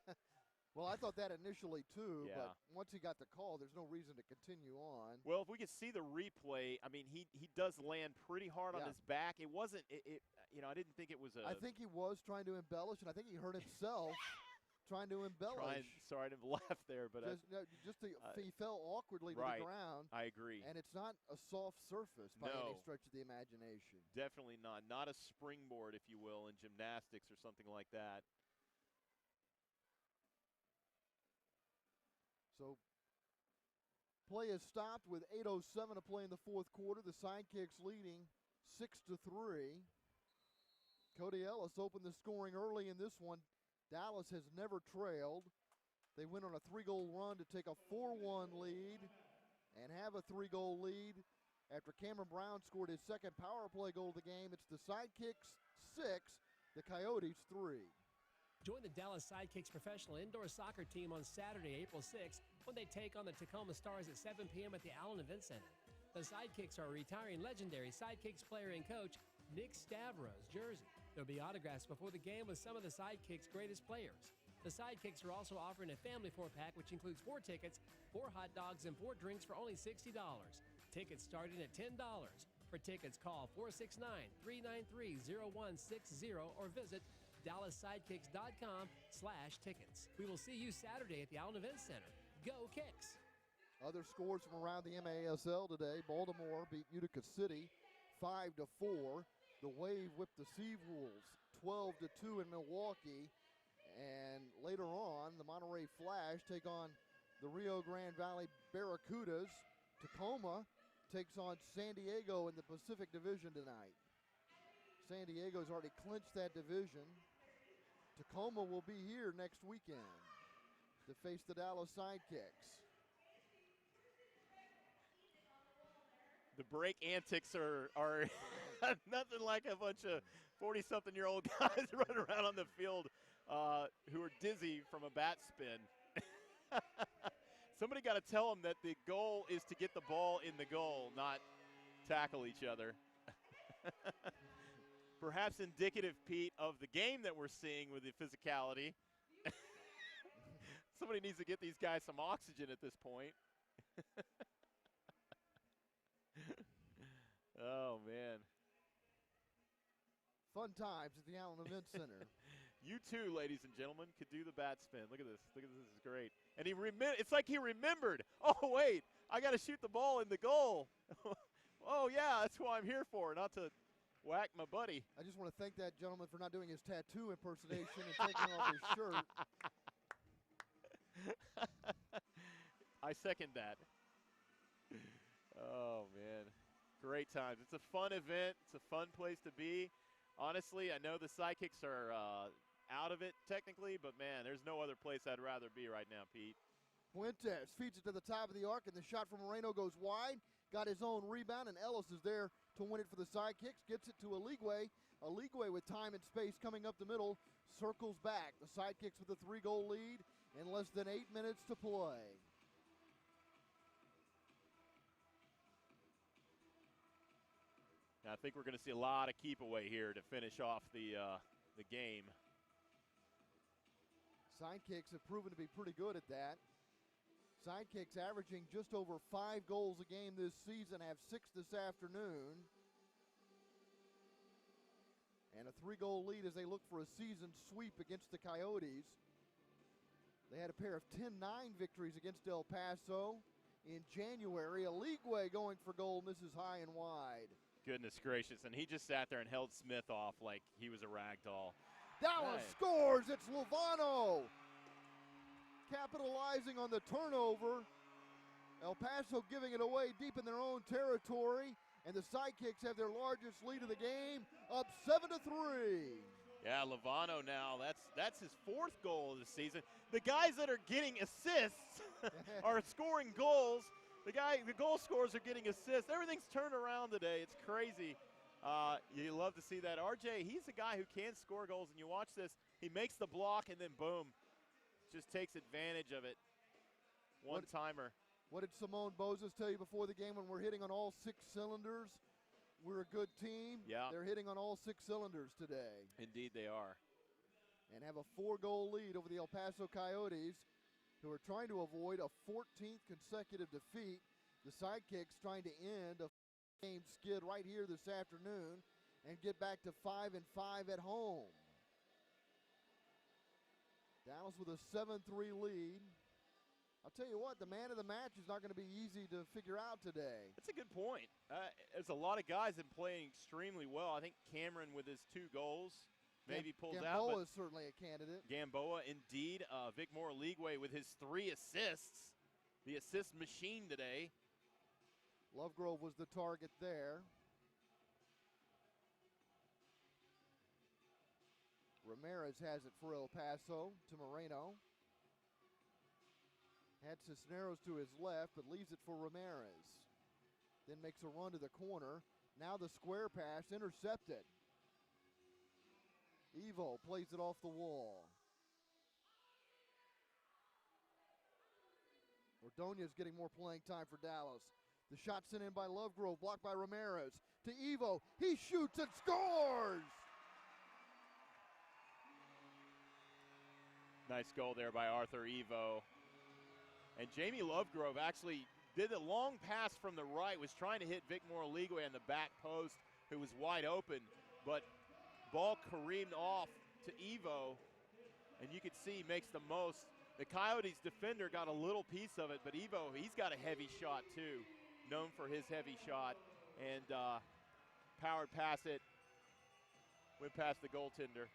Well, I thought that initially too, Yeah. but once he got the call, there's no reason to continue on. Well, if we could see the replay, I mean, he does land pretty hard on Yeah. his back. It wasn't, you know, I didn't think it was a. I think he was trying to embellish, and I think he hurt himself trying to embellish. Sorry to laugh there, but he fell awkwardly to right. the ground. I agree. And it's not a soft surface by any No. stretch of the imagination. Definitely not. Not a springboard, if you will, in gymnastics or something like that. So play is stopped with 8:07 to play in the fourth quarter. The Sidekicks leading 6-3. Cody Ellis opened the scoring early in this one. Dallas has never trailed. They went on a 3-goal run to take a 4-1 lead and have a 3-goal lead after Cameron Brown scored his second power play goal of the game. It's the Sidekicks 6, the Coyotes 3. Join the Dallas Sidekicks professional indoor soccer team on Saturday, April 6th, when they take on the Tacoma Stars at 7 p.m. at the Allen Event Center. The Sidekicks are retiring legendary Sidekicks player and coach Nick Stavros' jersey. There'll be autographs before the game with some of the Sidekicks' greatest players. The Sidekicks are also offering a family 4-pack, which includes 4 tickets, 4 hot dogs, and 4 drinks for only $60. Tickets starting at $10. For tickets, call 469-393-0160 or visit DallasSidekicks.com/tickets. We will see you Saturday at the Allen Event Center. Go Kicks! Other scores from around the MASL today. Baltimore beat Utica City 5-4. The Wave whipped the Seawolves 12-2 in Milwaukee. And later on, the Monterey Flash take on the Rio Grande Valley Barracudas. Tacoma takes on San Diego in the Pacific Division tonight. San Diego's already clinched that division. Tacoma will be here next weekend to face the Dallas Sidekicks. The break antics are nothing like a bunch of 40-something-year-old guys running around on the field who are dizzy from a bat spin. Somebody got to tell them that the goal is to get the ball in the goal, not tackle each other. Perhaps indicative, Pete, of the game that we're seeing with the physicality. Somebody needs to get these guys some oxygen at this point. Oh, man. Fun times at the Allen Event Center. You too, ladies and gentlemen, could do the bat spin. Look at this. Look at this. This is great. And it's like he remembered. Oh, wait. I got to shoot the ball in the goal. Oh, yeah, that's what I'm here for, not to Whack my buddy. I just want to thank that gentleman for not doing his tattoo impersonation and taking off his shirt. I second that. Oh, man. Great times. It's a fun event. It's a fun place to be. Honestly, I know the Sidekicks are out of it technically, but, man, there's no other place I'd rather be right now, Pete. Fuentes feeds it to the top of the arc, and the shot from Moreno goes wide. Got his own rebound, and Ellis is there to win it for the Sidekicks. Gets it to Aligwe. Aligwe with time and space coming up the middle. Circles back. The Sidekicks with a 3-goal lead in less than 8 minutes to play. Now, I think we're going to see a lot of keep away here to finish off the game. Sidekicks have proven to be pretty good at that. Sidekicks averaging just over 5 goals a game this season, have 6 this afternoon. And a 3-goal lead as they look for a season sweep against the Coyotes. They had a pair of 10-9 victories against El Paso in January. Aligwe going for goal, misses high and wide. Goodness gracious, and he just sat there and held Smith off like he was a rag doll. Dallas scores, it's Lovano. Capitalizing on the turnover. El Paso giving it away deep in their own territory, and the Sidekicks have their largest lead of the game, up 7-3. Yeah, Lovano now, that's his 4th goal of the season. The guys that are getting assists are scoring goals. The goal scorers are getting assists. Everything's turned around today. It's crazy. You love to see that. RJ, he's a guy who can score goals, and you watch this, he makes the block, and then boom, just takes advantage of it. One-timer. What did Simone Bozes tell you before the game? When we're hitting on all 6 cylinders, we're a good team. Yeah. They're hitting on all 6 cylinders today. Indeed they are. And have a 4-goal lead over the El Paso Coyotes, who are trying to avoid a 14th consecutive defeat. The Sidekicks trying to end a game skid right here this afternoon and get back to 5-5 at home. Dallas with a 7-3 lead. I'll tell you what, the man of the match is not going to be easy to figure out today. That's a good point. There's a lot of guys that playing extremely well. I think Cameron with his 2 goals maybe pulls out. Gamboa is certainly a candidate. Gamboa, indeed. Vic Moore-Ligwe with his 3 assists. The assist machine today. Lovegrove was the target there. Ramirez has it for El Paso to Moreno. Had Cisneros to his left, but leaves it for Ramirez. Then makes a run to the corner. Now the square pass intercepted. Evo plays it off the wall. Ordonez getting more playing time for Dallas. The shot sent in by Lovegrove, blocked by Ramirez. To Evo, he shoots and scores! Nice goal there by Arthur Evo. And Jamie Lovegrove actually did a long pass from the right, was trying to hit Vic Moore-Ligwe on the back post, who was wide open, but ball careened off to Evo, and you could see he makes the most. The Coyotes defender got a little piece of it, but Evo, he's got a heavy shot too, known for his heavy shot, and powered past it, went past the goaltender.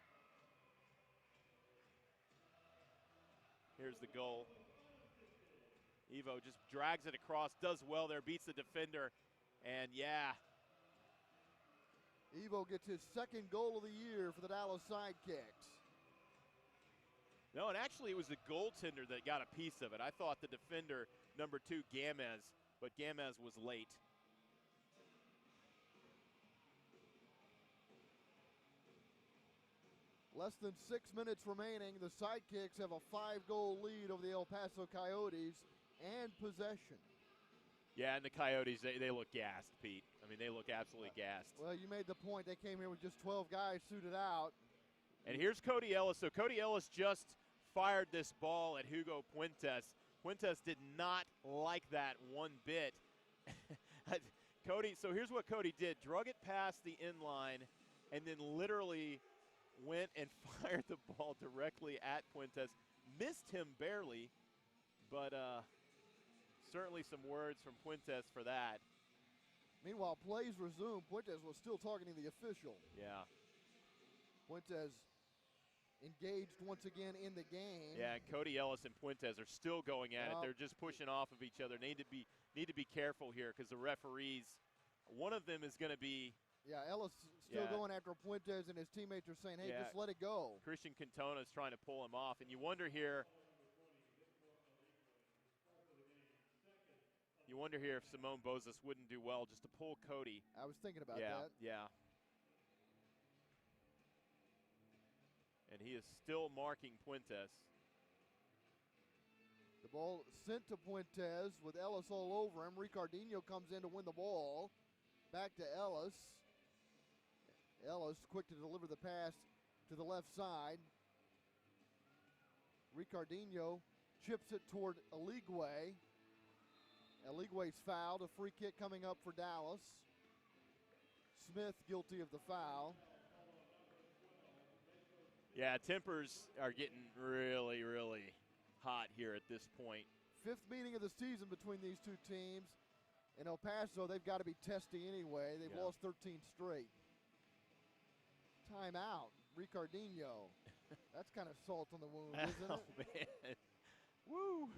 Here's the goal. Evo just drags it across, does well there, beats the defender, and yeah. Evo gets his 2nd goal of the year for the Dallas Sidekicks. No, and actually it was the goaltender that got a piece of it. I thought the defender, number 2, Gamez, but Gamez was late. Less than 6 minutes remaining. The Sidekicks have a 5-goal lead over the El Paso Coyotes and possession. Yeah, and the Coyotes, they look gassed, Pete. I mean, they look absolutely gassed. Well, you made the point. They came here with just 12 guys suited out. And here's Cody Ellis. So Cody Ellis just fired this ball at Hugo Puentes. Puentes did not like that one bit. So here's what Cody did. Drug it past the inline and then literally went and fired the ball directly at Puentes. Missed him barely, but certainly some words from Puentes for that. Meanwhile, plays resume. Puentes was still talking to the official. Yeah. Puentes engaged once again in the game. Yeah, and Cody Ellis and Puentes are still going at it. Well, They're just pushing off of each other. Need to be careful here because the referees, one of them is going to be Yeah, Ellis still Yeah. going after Puentes, and his teammates are saying, hey, Yeah. just let it go. Christian Cantona is trying to pull him off, and you wonder here if Simone Bozas wouldn't do well just to pull Cody. I was thinking about Yeah, that. yeah. And he is still marking Puentes. The ball sent to Puentes with Ellis all over him. Ricardinho comes in to win the ball. Back to Ellis. Ellis quick to deliver the pass to the left side. Ricardinho chips it toward Eligwe. Eligwe's fouled. A free kick coming up for Dallas. Smith guilty of the foul. Yeah, tempers are getting really, really hot here at this point. Fifth meeting of the season between these two teams. In El Paso, they've got to be testy anyway. They've lost 13 straight. Timeout. Ricardinho. That's kind of salt on the wound, isn't Oh, it? man. Woo.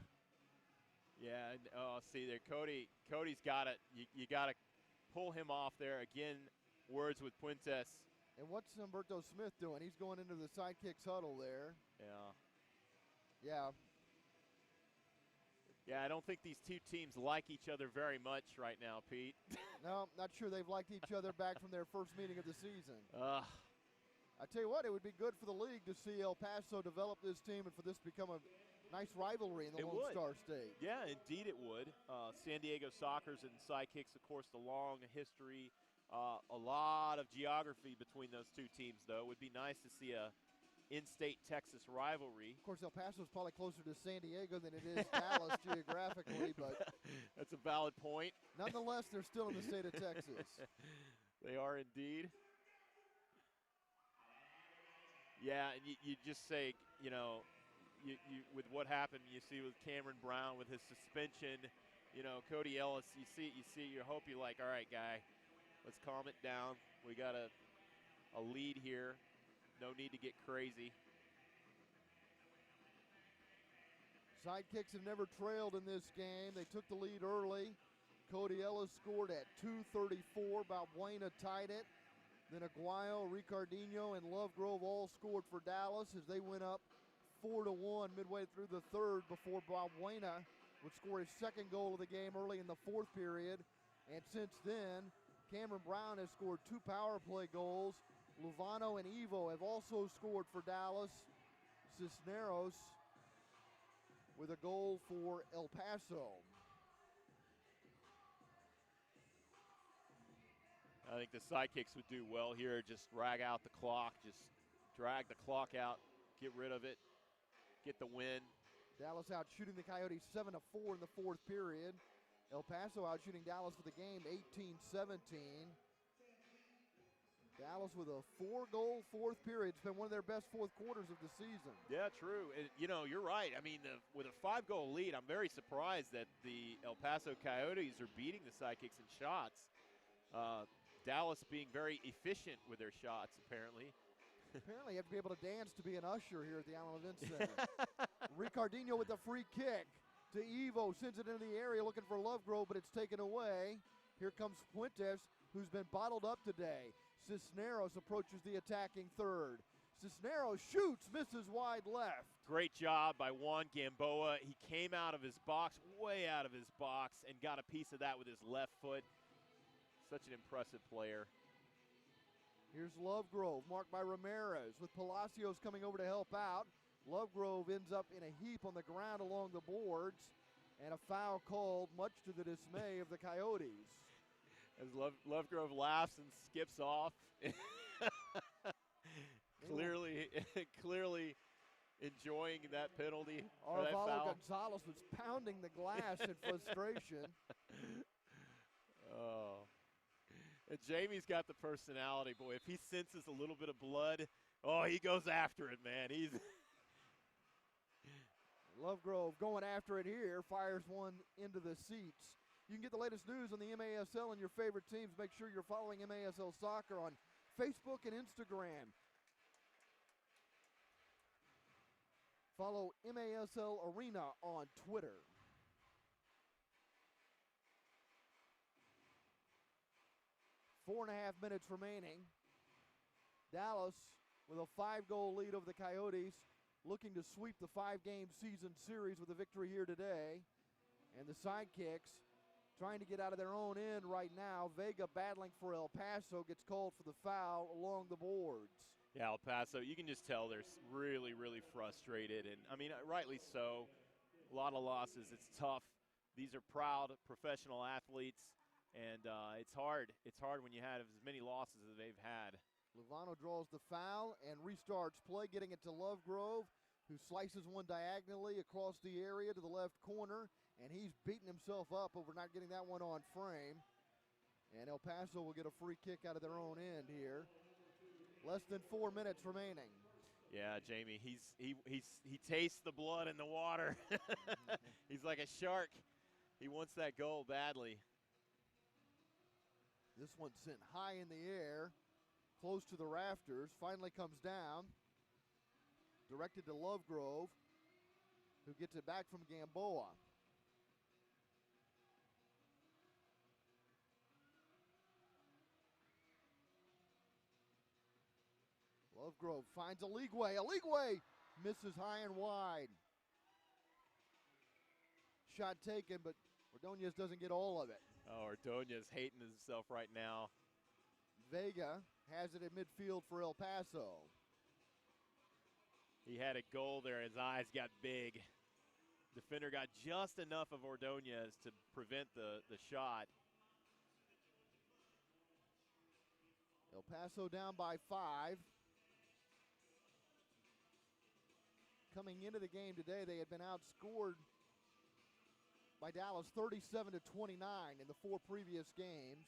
Yeah, see there, Cody's got it. You got to pull him off there. Again, words with Puentes. And what's Humberto Smith doing? He's going into the Sidekicks huddle there. Yeah. Yeah. Yeah, I don't think these two teams like each other very much right now, Pete. No, not sure they've liked each other back from their first meeting of the season. I tell you what, it would be good for the league to see El Paso develop this team and for this to become a nice rivalry in the It Lone would. Star State. Yeah, indeed it would. San Diego Sockers and Sidekicks, of course, the long history. A lot of geography between those two teams, though. It would be nice to see a in-state Texas rivalry. Of course, El Paso is probably closer to San Diego than it is Dallas geographically, but That's a valid point. nonetheless, they're still in the state of Texas. They are indeed. Yeah, and you just say, you with what happened, you see with Cameron Brown with his suspension, Cody Ellis, you hope you're like, all right, guy, let's calm it down. We got a lead here. No need to get crazy. Sidekicks have never trailed in this game. They took the lead early. Cody Ellis scored at 2:34. Balbuena tied it. Then Aguayo, Ricardinho, and Lovegrove all scored for Dallas as they went up 4-1 midway through the third before Balbuena would score his second goal of the game early in the fourth period. And since then, Cameron Brown has scored 2 power play goals. Luvano and Evo have also scored for Dallas. Cisneros with a goal for El Paso. I think the Sidekicks would do well here. Just drag out the clock. Just drag the clock out. Get rid of it. Get the win. Dallas out shooting the Coyotes 7-4 in the fourth period. El Paso out shooting Dallas for the game 18-17. Dallas with a 4-goal fourth period. It's been one of their best fourth quarters of the season. Yeah, true. And, you're right. I mean, with a 5-goal lead, I'm very surprised that the El Paso Coyotes are beating the Sidekicks in shots. Dallas being very efficient with their shots, apparently. Apparently you have to be able to dance to be an usher here at the Allen Event Center. Ricardinho with the free kick to Evo. Sends it into the area looking for Lovegrove, but it's taken away. Here comes Puentes, who's been bottled up today. Cisneros approaches the attacking third. Cisneros shoots, misses wide left. Great job by Juan Gamboa. He came out of his box, way out of his box, and got a piece of that with his left foot. Such an impressive player. Here's Lovegrove, marked by Ramirez, with Palacios coming over to help out. Lovegrove ends up in a heap on the ground along the boards, and a foul called, much to the dismay of the Coyotes. As Lovegrove laughs and skips off. clearly enjoying that penalty. Or that Arvalo foul. Gonzalez was pounding the glass in frustration. Oh. And Jamie's got the personality, boy. If he senses a little bit of blood, he goes after it, man. He's Lovegrove going after it here, fires one into the seats. You can get the latest news on the MASL and your favorite teams. Make sure you're following MASL Soccer on Facebook and Instagram. Follow MASL Arena on Twitter. Four and a half minutes remaining. Dallas with a 5-goal lead over the Coyotes, looking to sweep the 5-game season series with a victory here today. And the Sidekicks trying to get out of their own end right now. Vega battling for El Paso, gets called for the foul along the boards. Yeah, El Paso, you can just tell they're really, really frustrated. And, I mean, rightly so. A lot of losses. It's tough. These are proud professional athletes, and it's hard. It's hard when you have as many losses as they've had. Lovano draws the foul and restarts play, getting it to Lovegrove, who slices one diagonally across the area to the left corner, and he's beating himself up over not getting that one on frame. And El Paso will get a free kick out of their own end here. Less than 4 minutes remaining. Yeah, Jamie, he tastes the blood in the water. He's like a shark. He wants that goal badly. This one sent high in the air, close to the rafters, finally comes down. Directed to Lovegrove, who gets it back from Gamboa. Lovegrove finds Aligwe. Aligwe misses high and wide. Shot taken, but Ordonez doesn't get all of it. Oh, Ordonez hating himself right now. Vega has it in midfield for El Paso. He had a goal there. His eyes got big. Defender got just enough of Ordonez to prevent the shot. El Paso down by 5. Coming into the game today, they had been outscored by Dallas 37-29 in the 4 previous games.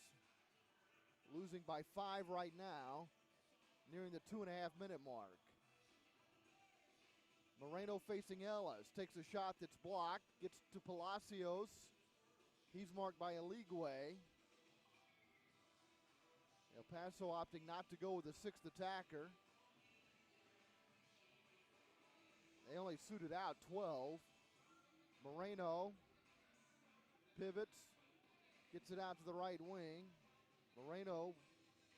Losing by 5 right now, nearing the 2.5-minute mark. Moreno facing Ellis, takes a shot that's blocked, gets to Palacios. He's marked by Aligwe. El Paso opting not to go with a 6th attacker. They only suited out 12. Moreno pivots, gets it out to the right wing. Moreno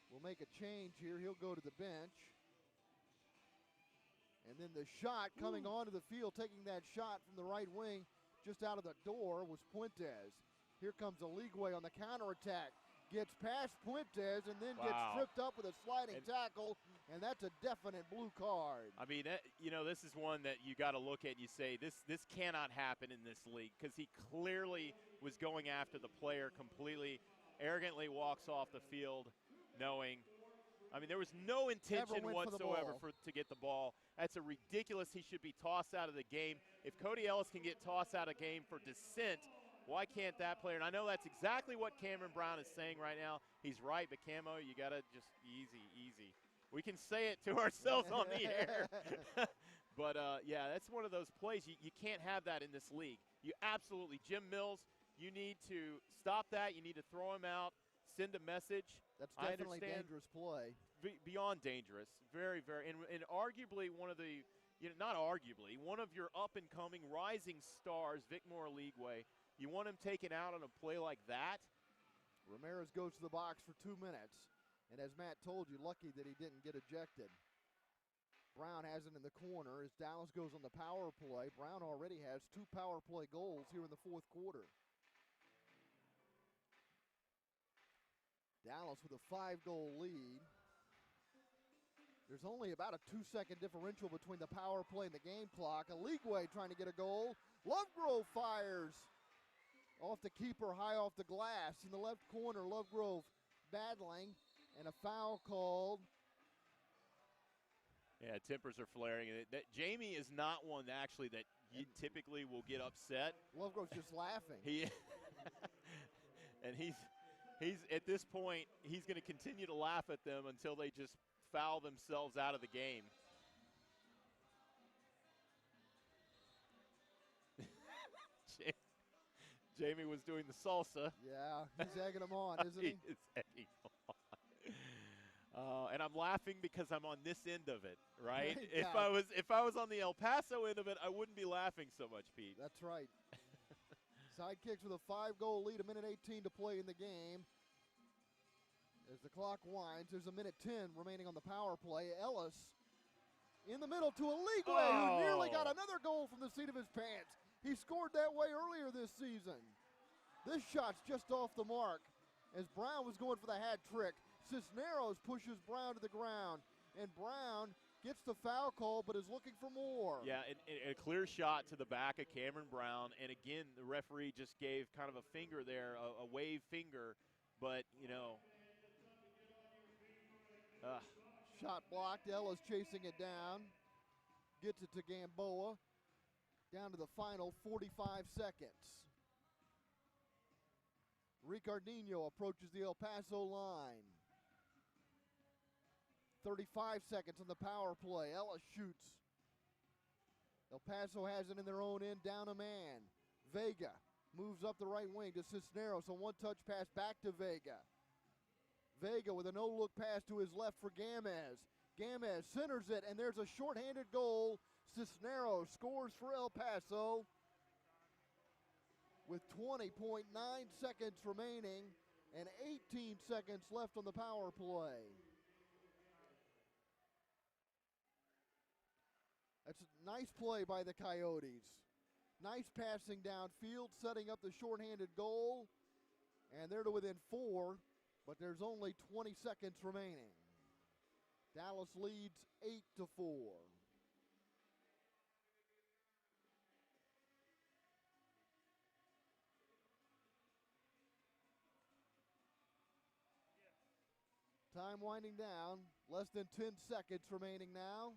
will make a change here. He'll go to the bench. And then the shot coming onto the field, taking that shot from the right wing just out of the door was Puentes. Here comes Aligwe on the counterattack. Gets past Puentes and then gets tripped up with a sliding tackle, and that's a definite blue card. I mean, this is one that you got to look at and you say, this cannot happen in this league, because he clearly was going after the player completely, arrogantly walks off the field knowing. I mean, there was no intention whatsoever to get the ball. That's a ridiculous. He should be tossed out of the game. If Cody Ellis can get tossed out of the game for dissent, why can't that player? And I know that's exactly what Cameron Brown is saying right now. He's right, but Camo, you got to just easy. We can say it to ourselves on the air. But, yeah, that's one of those plays. You can't have that in this league. You absolutely. Jim Mills, you need to stop that. You need to throw him out, send a message. That's definitely dangerous play. Beyond dangerous. Very, very. And arguably one of the, not arguably, one of your up-and-coming rising stars, Vicmore Aligwe. You want him taken out on a play like that? Ramirez goes to the box for 2 minutes. And as Matt told you, lucky that he didn't get ejected. Brown has it in the corner as Dallas goes on the power play. Brown already has 2 power play goals here in the 4th quarter. Dallas with a 5-goal lead. There's only about a 2-second differential between the power play and the game clock. Aligwe trying to get a goal. Lovegrove fires off the keeper, high off the glass. In the left corner, Lovegrove battling, and a foul called. Yeah, tempers are flaring. Jamie is not one actually that you typically will get upset. Lovegrove's just laughing. And he's at this point, he's going to continue to laugh at them until they just foul themselves out of the game. Jamie was doing the salsa. Yeah, he's egging them on, isn't he? He is egging them on. And I'm laughing because I'm on this end of it, right? Yeah. If I was on the El Paso end of it, I wouldn't be laughing so much, Pete. That's right. Sidekicks with a 5-goal lead, 1:18 to play in the game. As the clock winds, there's 1:10 remaining on the power play. Ellis in the middle to Aligwe, who nearly got another goal from the seat of his pants. He scored that way earlier this season. This shot's just off the mark as Brown was going for the hat trick. Cisneros pushes Brown to the ground, and Brown gets the foul call but is looking for more. Yeah, and a clear shot to the back of Cameron Brown, and again, the referee just gave kind of a finger there, a wave finger, but, you know. Shot blocked, Ellis chasing it down, gets it to Gamboa, down to the final 45 seconds. Ricardinho approaches the El Paso line. 35 seconds on the power play. Ellis shoots. El Paso has it in their own end, down a man. Vega moves up the right wing to Cisneros. A one-touch pass back to Vega. Vega with a no-look pass to his left for Gamez. Gamez centers it, and there's a shorthanded goal. Cisneros scores for El Paso with 20.9 seconds remaining and 18 seconds left on the power play. That's a nice play by the Coyotes. Nice passing downfield, setting up the shorthanded goal. And they're to within 4, but there's only 20 seconds remaining. Dallas leads 8-4. Time winding down. Less than 10 seconds remaining now.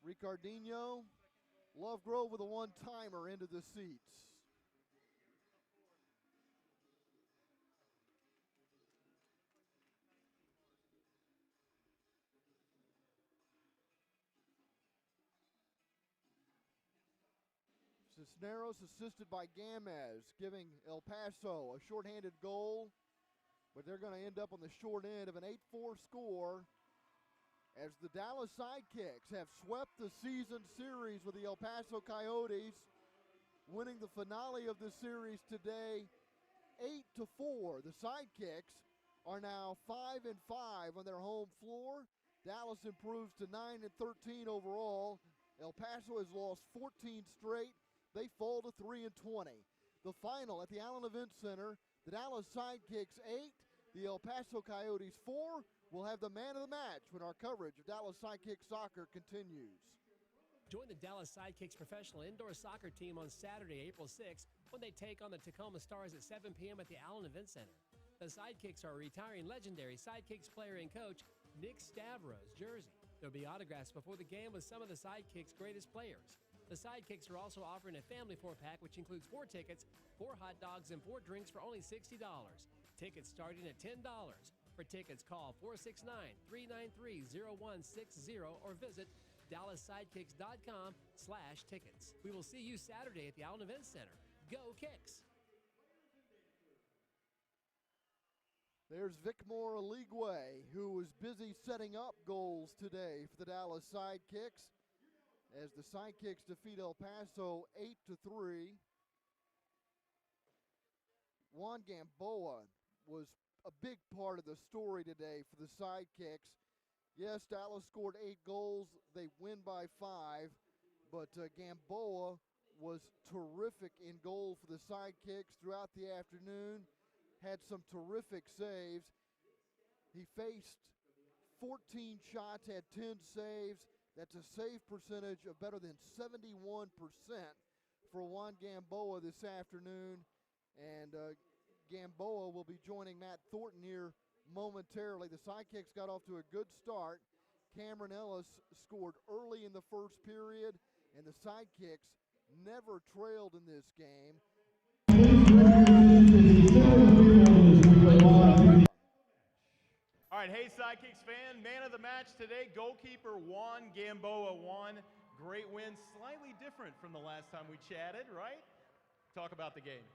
Ricardinho, Lovegrove with a one-timer into the seats. Cisneros assisted by Gamez, giving El Paso a shorthanded goal, but they're going to end up on the short end of an 8-4 score as the Dallas Sidekicks have swept the season series with the El Paso Coyotes, winning the finale of the series today 8-4. The Sidekicks are now 5-5 on their home floor. Dallas improves to 9-13 overall. El Paso has lost 14 straight. They fall to 3-20. The final at the Allen Event Center, the Dallas Sidekicks 8, the El Paso Coyotes 4. We'll have the man of the match when our coverage of Dallas Sidekicks soccer continues. Join the Dallas Sidekicks professional indoor soccer team on Saturday, April 6th, when they take on the Tacoma Stars at 7 p.m. at the Allen Event Center. The Sidekicks are retiring legendary Sidekicks player and coach Nick Stavros' jersey. There'll be autographs before the game with some of the Sidekicks' greatest players. The Sidekicks are also offering a family 4-pack, which includes 4 tickets, 4 hot dogs, and 4 drinks for only $60. Tickets starting at $10. For tickets, call 469-393-0160 or visit DallasSidekicks.com/tickets. We will see you Saturday at the Allen Event Center. Go Kicks! There's Vicmore Aligwe, who was busy setting up goals today for the Dallas Sidekicks, as the Sidekicks defeat El Paso 8-3. Juan Gamboa was a big part of the story today for the Sidekicks. Yes, Dallas scored 8 goals. They win by 5, but Gamboa was terrific in goal for the Sidekicks throughout the afternoon, had some terrific saves. He faced 14 shots, had 10 saves. That's a save percentage of better than 71% for Juan Gamboa this afternoon. And Gamboa will be joining Matt Thornton here momentarily. The Sidekicks got off to a good start. Cameron Ellis scored early in the first period, and the Sidekicks never trailed in this game. All right, hey Sidekicks fan, man of the match today, goalkeeper Juan Gamboa won. Great win, slightly different from the last time we chatted, right? Talk about the game.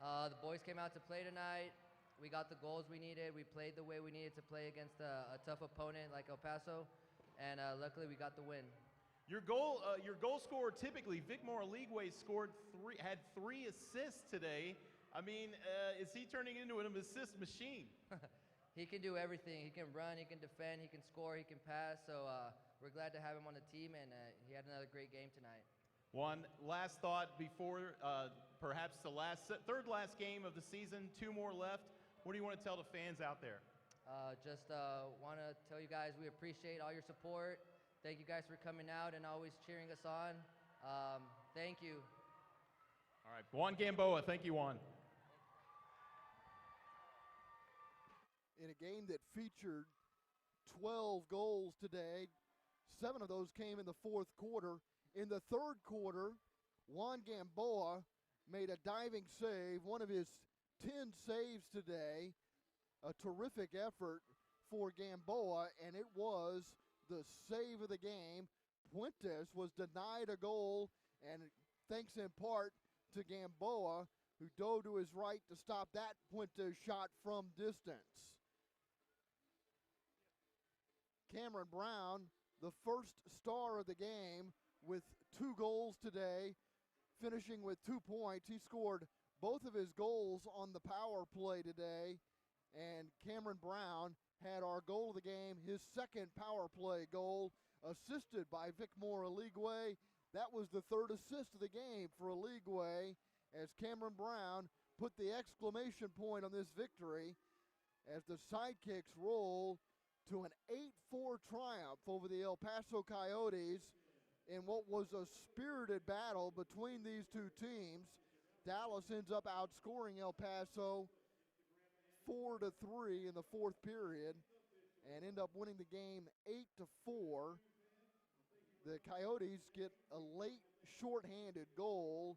The boys came out to play tonight. We got the goals we needed. We played the way we needed to play against a tough opponent like El Paso, and luckily we got the win. Your goal scorer typically, Vic Moraligwe had 3 assists today. I mean, is he turning into an assist machine? He can do everything. He can run, he can defend, he can score, he can pass. So we're glad to have him on the team, and he had another great game tonight. One last thought before perhaps the third last game of the season, 2 more left. What do you want to tell the fans out there? Just want to tell you guys we appreciate all your support. Thank you guys for coming out and always cheering us on. Thank you. All right, Juan Gamboa, thank you, Juan. In a game that featured 12 goals today, 7 of those came in the fourth quarter. In the third quarter, Juan Gamboa made a diving save, one of his 10 saves today. A terrific effort for Gamboa, and it was the save of the game. Puentes was denied a goal, and thanks in part to Gamboa, who dove to his right to stop that Puentes shot from distance. Cameron Brown, the first star of the game, with 2 goals today, finishing with 2 points. He scored both of his goals on the power play today, and Cameron Brown had our goal of the game, his second power play goal, assisted by Vic Moraligwe. That was the 3rd assist of the game for Aligwe, as Cameron Brown put the exclamation point on this victory as the Sidekicks roll to an 8-4 triumph over the El Paso Coyotes in what was a spirited battle between these 2 teams. Dallas ends up outscoring El Paso 4-3 in the fourth period and end up winning the game 8-4. The Coyotes get a late shorthanded goal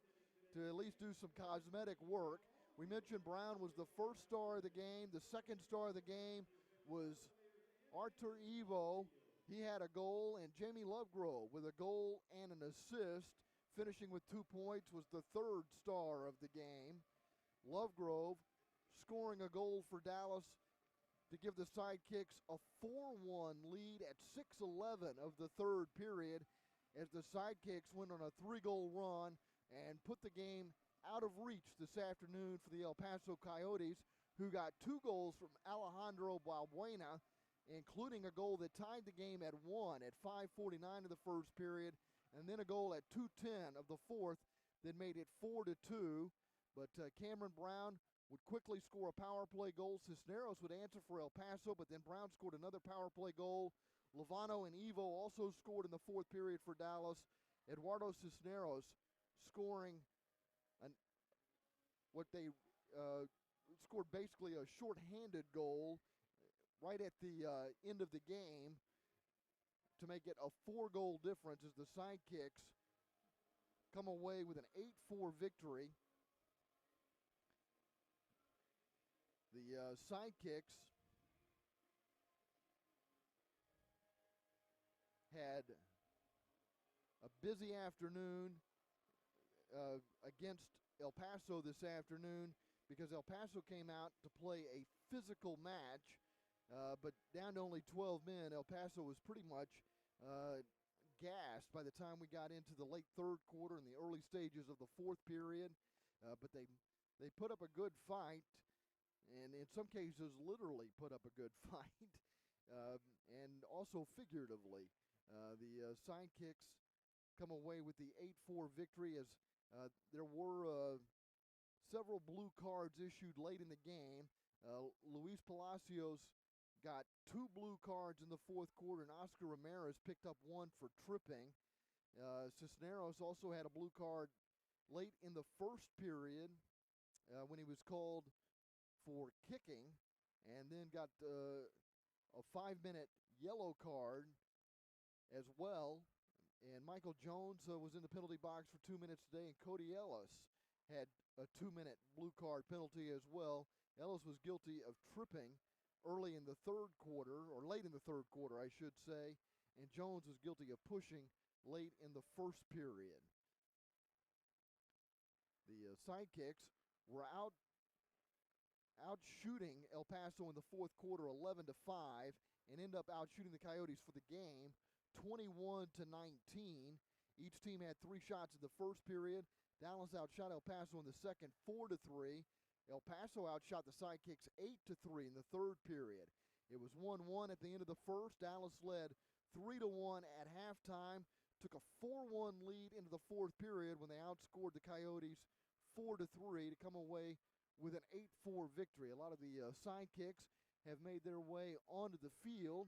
to at least do some cosmetic work. We mentioned Brown was the first star of the game. The second star of the game was Artur Evo. He had a goal, and Jamie Lovegrove with a goal and an assist, finishing with 2 points, was the third star of the game. Lovegrove scoring a goal for Dallas to give the Sidekicks a 4-1 lead at 6:11 of the third period, as the Sidekicks went on a 3-goal run and put the game out of reach this afternoon for the El Paso Coyotes, who got 2 goals from Alejandro Balbuena, including a goal that tied the game at 1 at 5:49 of the first period, and then a goal at 2:10 of the fourth that made it 4-2. But Cameron Brown would quickly score a power play goal. Cisneros would answer for El Paso, but then Brown scored another power play goal. Lovano and Evo also scored in the fourth period for Dallas. Eduardo Cisneros scoring what they scored basically a shorthanded goal right at the end of the game to make it a 4-goal difference as the Sidekicks come away with an 8-4 victory. The Sidekicks had a busy afternoon against El Paso this afternoon, because El Paso came out to play a physical match, but down to only 12 men. El Paso was pretty much gassed by the time we got into the late third quarter and the early stages of the fourth period, but they put up a good fight, and in some cases literally put up a good fight, and also figuratively. The Sidekicks come away with the 8-4 victory, as there were several blue cards issued late in the game. Luis Palacios got 2 blue cards in the fourth quarter, and Oscar Ramirez picked up 1 for tripping. Cisneros also had a blue card late in the first period when he was called for kicking, and then got a 5-minute yellow card as well. And Michael Jones was in the penalty box for 2 minutes today, and Cody Ellis had a 2-minute blue card penalty as well. Ellis was guilty of tripping early in the third quarter, or late in the third quarter, I should say, and Jones was guilty of pushing late in the first period. The Sidekicks were out shooting El Paso in the fourth quarter 11-5 and end up out shooting the Coyotes for the game 21-19. Each team had 3 shots in the first period. Dallas outshot El Paso in the second 4-3. El Paso outshot the Sidekicks 8-3 in the third period. It was 1-1 at the end of the first. Dallas led 3-1 at halftime, took a 4-1 lead into the fourth period when they outscored the Coyotes 4-3 to come away with an 8-4 victory. A lot of the Sidekicks have made their way onto the field,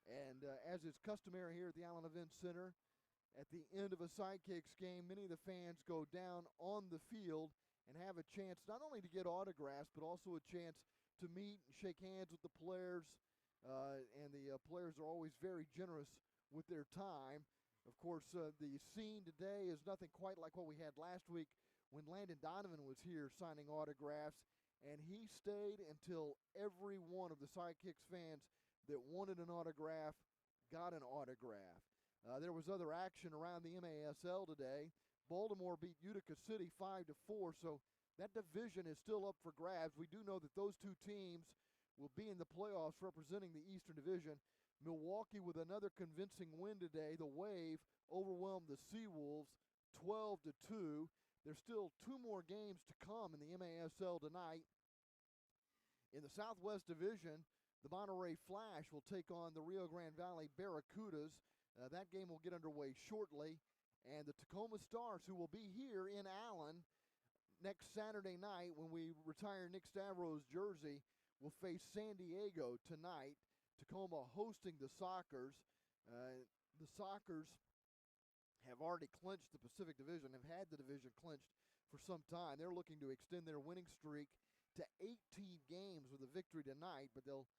and as is customary here at the Allen Event Center, at the end of a Sidekicks game, many of the fans go down on the field and have a chance not only to get autographs, but also a chance to meet and shake hands with the players, and the players are always very generous with their time. Of course, the scene today is nothing quite like what we had last week when Landon Donovan was here signing autographs, and he stayed until every one of the Sidekicks fans that wanted an autograph got an autograph. There was other action around the MASL today. Baltimore beat Utica City 5-4, so that division is still up for grabs. We do know that those two teams will be in the playoffs representing the Eastern Division. Milwaukee with another convincing win today. The Wave overwhelmed the Seawolves 12-2. There's still 2 more games to come in the MASL tonight. In the Southwest Division, the Monterey Flash will take on the Rio Grande Valley Barracudas. That game will get underway shortly. And the Tacoma Stars, who will be here in Allen next Saturday night when we retire Nick Stavros' jersey, will face San Diego tonight. Tacoma hosting the Sockers. The Sockers have already clinched the Pacific Division, have had the division clinched for some time. They're looking to extend their winning streak to 18 games with a victory tonight, but they'll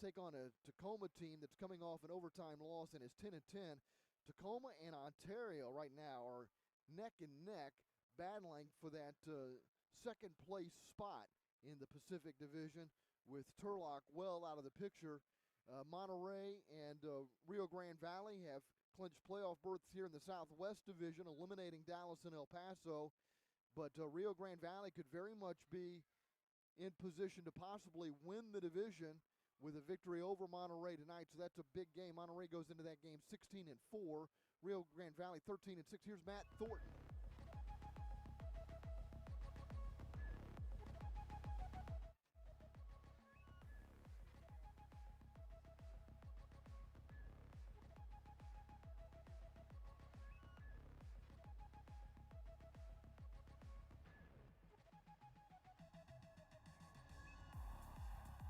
take on a Tacoma team that's coming off an overtime loss and is 10-10. Tacoma and Ontario right now are neck and neck, battling for that second place spot in the Pacific Division, with Turlock well out of the picture. Monterey and Rio Grande Valley have clinched playoff berths here in the Southwest Division, eliminating Dallas and El Paso. But Rio Grande Valley could very much be in position to possibly win the division with a victory over Monterey tonight. So that's a big game. Monterey goes into that game 16-4. Rio Grande Valley 13-6. Here's Matt Thornton.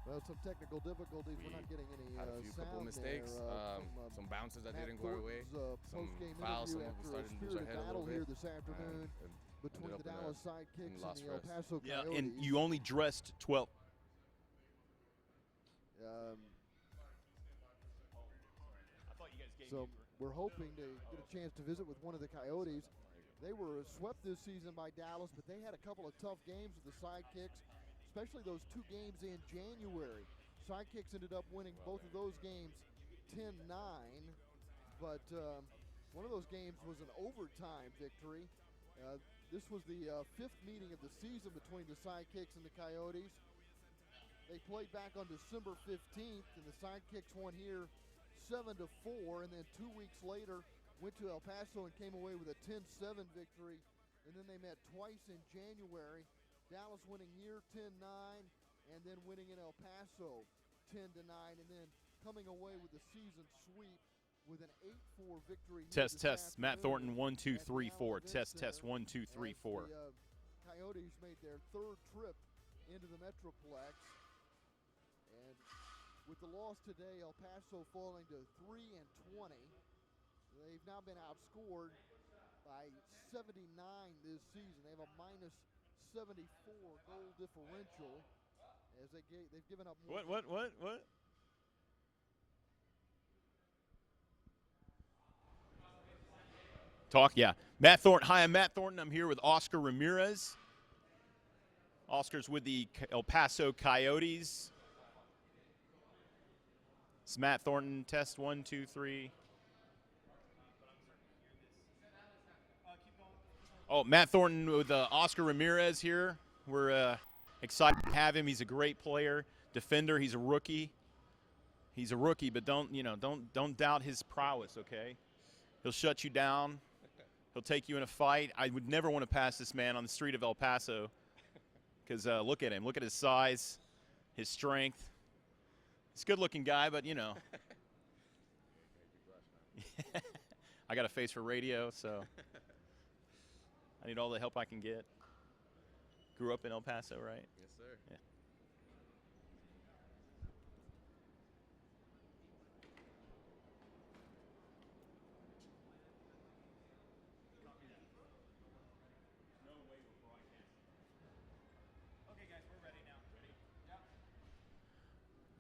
Well, some technical difficulties. We're not getting any had a few couple sound mistakes, there, some bounces that Matt didn't go our way, Thornton's, some post-game fouls, some interview of after them a started to lose our spirited head a battle little here bit. this afternoon between the Dallas Sidekicks and the El Paso Coyotes. Yeah, and you only dressed 12. So we're hoping to get a chance to visit with one of the Coyotes. They were swept this season by Dallas, but they had a couple of tough games with the Sidekicks, especially those 2 games in January. Sidekicks ended up winning both of those games 10-9, but one of those games was an overtime victory. This was the 5th meeting of the season between the Sidekicks and the Coyotes. They played back on December 15th, and the Sidekicks won here 7-4, and then 2 weeks later went to El Paso and came away with a 10-7 victory, and then they met twice in January. Dallas winning here 10-9, and then winning in El Paso 10-9, and then coming away with the season sweep with an 8-4 victory. Test. Matt Thornton 1 2 3 4. Test 1 2 3 4. The Coyotes made their 3rd trip into the Metroplex, and with the loss today, El Paso falling to 3-20. They've now been outscored by 79 this season. They have a minus 74 goal differential as they've given up more. What? Talk, yeah. Matt Thornton. Hi, I'm Matt Thornton. I'm here with Oscar Ramirez. Oscar's with the El Paso Coyotes. It's Matt Thornton. Test 1 2 3. Oh, Matt Thornton with Oscar Ramirez here. We're excited to have him. He's a great player, defender. He's a rookie. He's a rookie, but don't doubt his prowess. Okay, he'll shut you down. He'll take you in a fight. I would never want to pass this man on the street of El Paso because look at him. Look at his size, his strength. He's a good-looking guy, but I got a face for radio, so I need all the help I can get. Grew up in El Paso, right? Yes, sir. Yeah.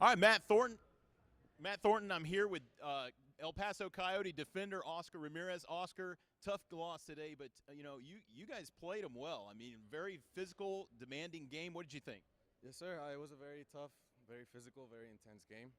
All right, Matt Thornton. Matt Thornton, I'm here with El Paso Coyote defender Oscar Ramirez. Oscar, tough loss today, but you guys played him well. I mean, very physical, demanding game. What did you think? Yes, sir. It was a very tough, very physical, very intense game.